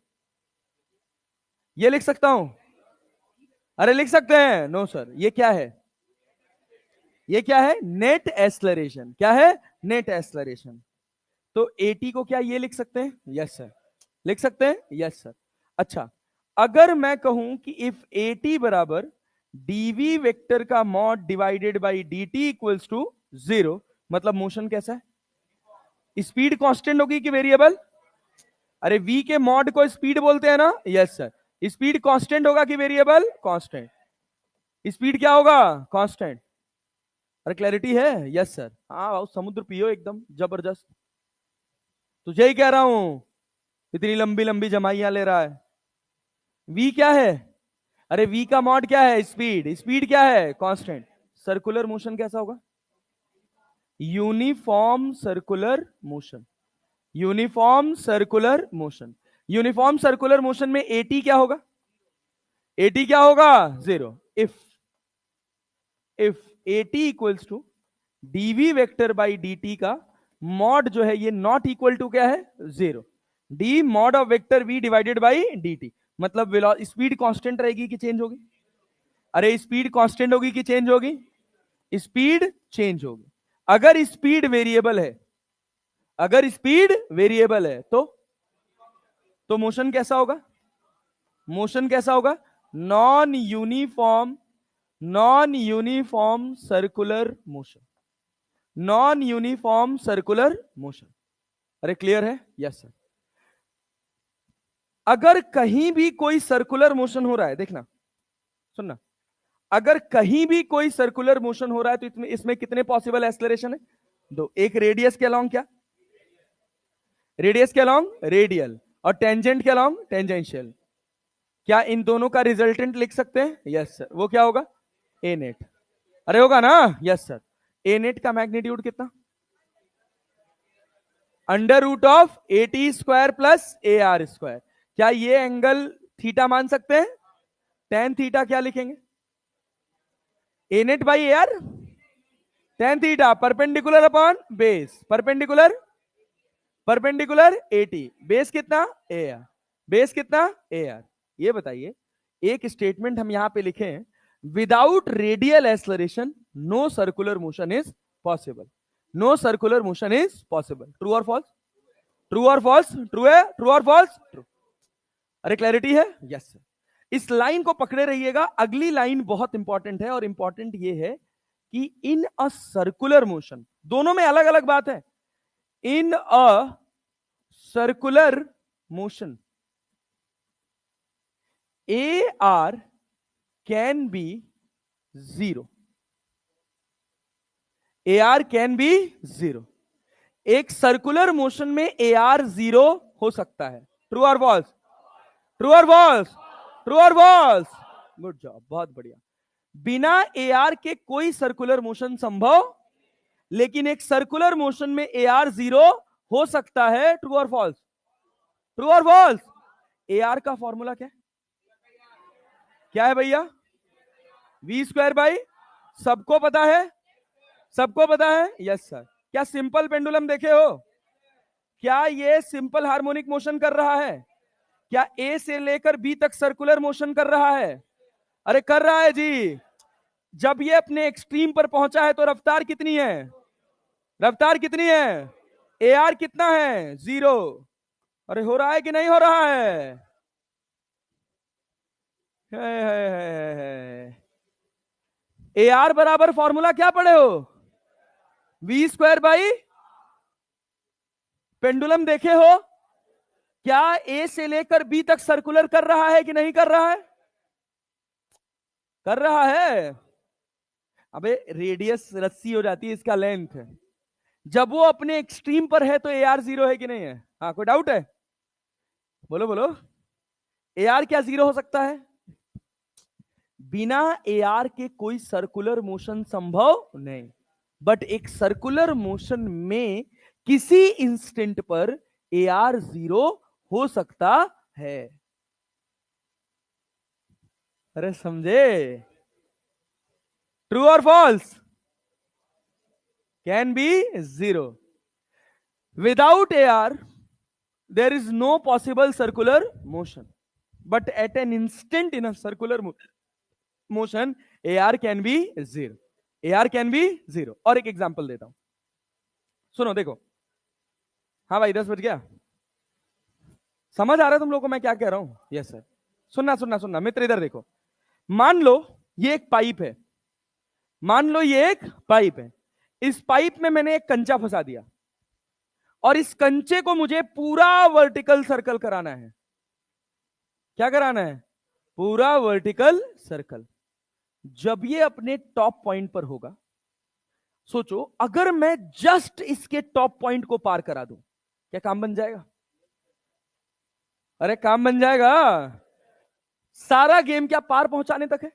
ये लिख सकता हूं? अरे लिख सकते हैं? No sir. ये क्या है? ये क्या है? Net acceleration. क्या है? Net acceleration. तो एटी को क्या ये लिख सकते हैं? Yes sir. लिख सकते हैं? Yes sir. अच्छा, अगर मैं कहूं कि इफ एटी बराबर डीवी वेक्टर का mod divided by D T equals to zero, मतलब मोशन कैसा है? स्पीड कांस्टेंट होगी कि वेरिएबल? अरे वी के मॉड को स्पीड बोलते हैं ना? Yes sir. स्पीड कांस्टेंट होगा कि वेरिएबल? कांस्टेंट। स्पीड क्या होगा? कांस्टेंट। अरे क्लैरिटी है? Yes sir. हाँ समुद्र पियो एकदम जबरदस्त, तुझे ही कह रहा हूं, इतनी लंबी लंबी जमाइयां ले रहा है। वी क्या है? अरे वी का मॉड क्या है? स्पीड। स्पीड क्या है? कांस्टेंट। सर्कुलर मोशन कैसा होगा? Uniform circular motion, uniform circular motion. Uniform circular motion में एटी क्या होगा? एटी क्या होगा? Zero. If if AT equals to DV vector by D का मॉड जो है ये नॉट इक्वल टू क्या है? Zero. D mod of vector V divided by D, मतलब स्पीड कांस्टेंट रहेगी कि चेंज होगी? अरे स्पीड कांस्टेंट होगी कि चेंज होगी? स्पीड चेंज होगी। अगर स्पीड वेरिएबल है, अगर स्पीड वेरिएबल है तो मोशन कैसा होगा? मोशन कैसा होगा? Non uniform, non uniform circular motion, non uniform circular motion. अरे क्लियर है? Yes sir. अगर कहीं भी कोई सर्कुलर मोशन हो रहा है, देखना सुनना, अगर कहीं भी कोई सर्कुलर मोशन हो रहा है तो इसमें इसमें कितने पॉसिबल एक्सलरेशन है? दो, एक रेडियस के अलॉन्ग क्या, रेडियस के अलॉन्ग रेडियल, और टेंजेंट के अलॉन्ग टेंजेंशियल। क्या इन दोनों का रिजल्टेंट लिख सकते हैं? Yes sir. वो क्या होगा? A net. अरे होगा ना? Yes sir. ए नेट का मैग्नीट्यूड कितना? Under root of A T square plus A R square. क्या ये एंगल थीटा मान सकते हैं? टेन थीटा क्या लिखेंगे? A net by A R, tan theta perpendicular upon base, perpendicular perpendicular A T, base कितना? ए आर, बेस कितना? A R. ये बताइए, एक स्टेटमेंट हम यहां पे लिखे हैं, without radial acceleration no circular motion is possible, no circular motion is possible. True और फॉल्स? ट्रू और फॉल्स? ट्रू है? ट्रू और फॉल्स? ट्रू। अरे क्लैरिटी है? Yes sir. इस लाइन को पकड़े रहिएगा, अगली लाइन बहुत इंपॉर्टेंट है, और इंपॉर्टेंट ये है कि इन अ सर्कुलर मोशन, दोनों में अलग अलग बात है, in a circular motion A R can be zero, A R can be zero. एक सर्कुलर मोशन में ए आर जीरो हो सकता है। ट्रू और फॉल्स? ट्रू और फॉल्स? ट्रू और फॉल्स? गुड जॉब, बहुत बढ़िया। बिना ए आर के कोई सर्कुलर मोशन संभव, लेकिन एक सर्कुलर मोशन में ए आर जीरो हो सकता है। ट्रू और फॉल्स? ट्रू और फॉल्स? ए आर का फॉर्मूला क्या है? क्या है भैया? वी स्क्वायर बाई, सबको पता है? सबको पता है? Yes sir. क्या सिंपल पेंडुलम देखे हो? क्या ये सिंपल हार्मोनिक मोशन कर रहा है? क्या ए से लेकर बी तक सर्कुलर मोशन कर रहा है? अरे कर रहा है जी। जब ये अपने एक्सट्रीम पर पहुंचा है तो रफ्तार कितनी है? रफ्तार कितनी है? ए आर कितना है? जीरो। अरे हो रहा है कि नहीं हो रहा है? ए आर बराबर फॉर्मूला क्या पढ़े हो? वी स्क्वायर बाई, पेंडुलम देखे हो? क्या ए से लेकर बी तक सर्कुलर कर रहा है कि नहीं कर रहा है? कर रहा है। अबे रेडियस रस्सी हो जाती है, इसका लेंथ है। जब वो अपने एक्सट्रीम पर है तो ए आर जीरो है कि नहीं है? हाँ, कोई डाउट है? बोलो बोलो। ए आर क्या जीरो हो सकता है? बिना ए आर के कोई सर्कुलर मोशन संभव नहीं, बट एक सर्कुलर मोशन में किसी इंस्टेंट पर ए आर जीरो हो सकता है। अरे समझे? ट्रू और false? Can be zero. Without A R there is no possible circular motion, but at an instant in a circular motion A R can be zero, A R can be zero. और एक example देता हूं, सुनो देखो। हाँ भाई 10 बज गया, समझ आ रहा है तुम लोगों को मैं क्या कह रहा हूं? Yes sir. सुनना सुनना सुनना मित्र, इधर देखो। मान लो ये एक पाइप है, मान लो ये एक पाइप है, इस पाइप में मैंने एक कंचा फंसा दिया, और इस कंचे को मुझे पूरा वर्टिकल सर्कल कराना है। क्या कराना है? पूरा वर्टिकल सर्कल। जब ये अपने टॉप पॉइंट पर होगा, सोचो अगर मैं जस्ट इसके टॉप पॉइंट को पार करा दूं, क्या काम बन जाएगा? अरे काम बन जाएगा। सारा गेम क्या पार पहुंचाने तक है?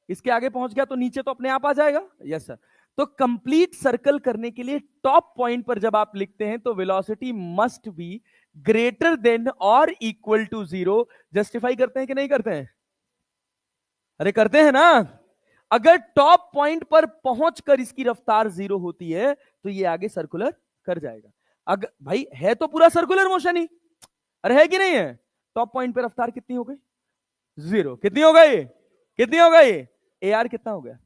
इसके आगे पहुंच गया तो नीचे तो अपने आप आ जाएगा। Yes sir. तो कंप्लीट सर्कल करने के लिए टॉप पॉइंट पर जब आप लिखते हैं तो velocity must be greater than और इक्वल टू जीरो। जस्टिफाई करते हैं कि नहीं करते हैं? अरे करते हैं ना। अगर टॉप पॉइंट पर पहुंचकर इसकी रफ्तार जीरो होती है तो ये आगे सर्कुलर कर जाएगा। अगर भाई है तो पूरा सर्कुलर मोशन ही, अरे है कि नहीं है? टॉप पॉइंट पर रफ्तार कितनी हो गई? जीरो। कितनी हो गई? कितनी हो गई? ए आर कितना हो गया?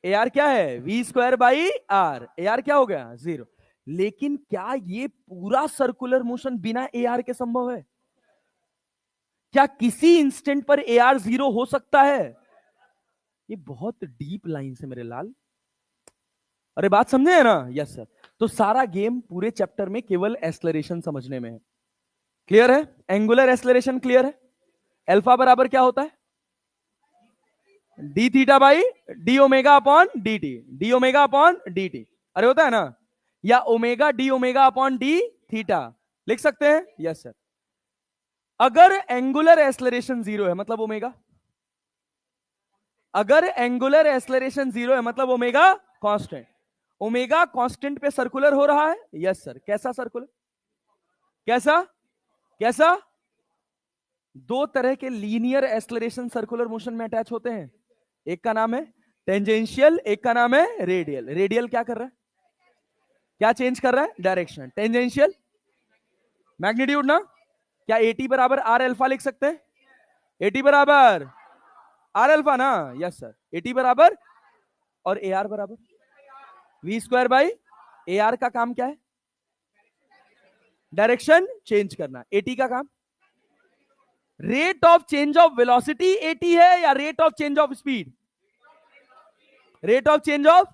ए आर क्या है? V square by R. A R क्या हो गया? जीरो। लेकिन क्या ये पूरा सर्कुलर मोशन बिना ए आर के संभव है? क्या किसी इंस्टेंट पर ए आर जीरो हो सकता है? ये बहुत डीप लाइन से मेरे लाल, अरे बात समझे है ना? Yes sir. तो सारा गेम पूरे चैप्टर में केवल एक्सलरेशन समझने में है। क्लियर है? एंगुलर एक्सलरेशन क्लियर है? अल्फा बराबर क्या होता है? D theta by D omega upon d T, D omega upon d T. अरे होता है ना, या omega d omega upon d theta लिख सकते हैं। Yes sir. अगर एंगुलर एक्सलरेशन 0 है मतलब ओमेगा, अगर एंगुलर एक्सलरेशन 0 है मतलब ओमेगा कांस्टेंट। ओमेगा कांस्टेंट पे सर्कुलर हो रहा है। Yes sir. कैसा सर्कुलर? कैसा? कैसा? दो तरह के लीनियर एक्सलरेशन सर्कुलर मोशन में अटैच होते हैं। एक का नाम है टेंजेंशियल, एक का नाम है रेडियल। रेडियल क्या कर रहा है? क्या चेंज कर रहा है? डायरेक्शन। टेंजेंशियल मैग्नीट्यूड ना। क्या एटी बराबर आर अल्फा लिख सकते हैं? एटी बराबर आर अल्फा ना। Yes sir. एटी बराबर, और ए आर बराबर V square by A R. का काम क्या है? डायरेक्शन चेंज करना। एटी का काम rate of change of velocity AT है या rate of change of speed? Rate of change of,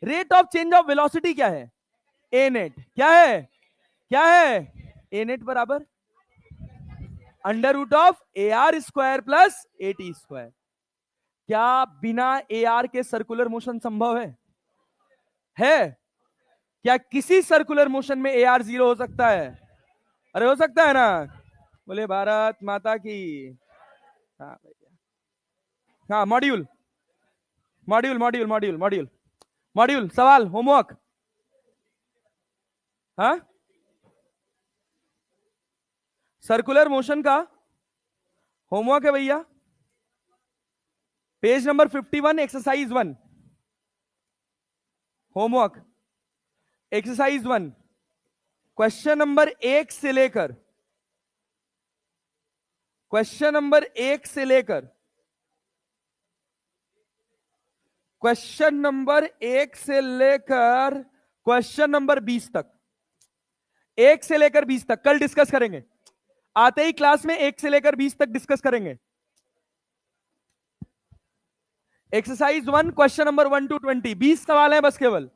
rate of change of velocity क्या है? A net. क्या है? क्या है? ए नेट बराबर under root of A R square plus A T square. क्या बिना ए आर के सर्कुलर मोशन संभव है? है? क्या किसी सर्कुलर मोशन में ए आर 0 हो सकता है? अरे हो सकता है ना। बोले भारत माता की। हाँ भैया। हाँ module module module module module module सवाल होमवर्क। हाँ सर्कुलर मोशन का होमवर्क है भैया। Page number 51 exercise 1 homework. Exercise 1 question number 1 से लेकर, क्वेश्चन नंबर 1 से लेकर क्वेश्चन नंबर 1 से लेकर क्वेश्चन नंबर 20 तक, 1 से लेकर 20 तक कल डिस्कस करेंगे। आते ही क्लास में 1 से लेकर 20 तक डिस्कस करेंगे। एक्सरसाइज 1 क्वेश्चन नंबर 1 to 20 20 सवाल है बस केवल।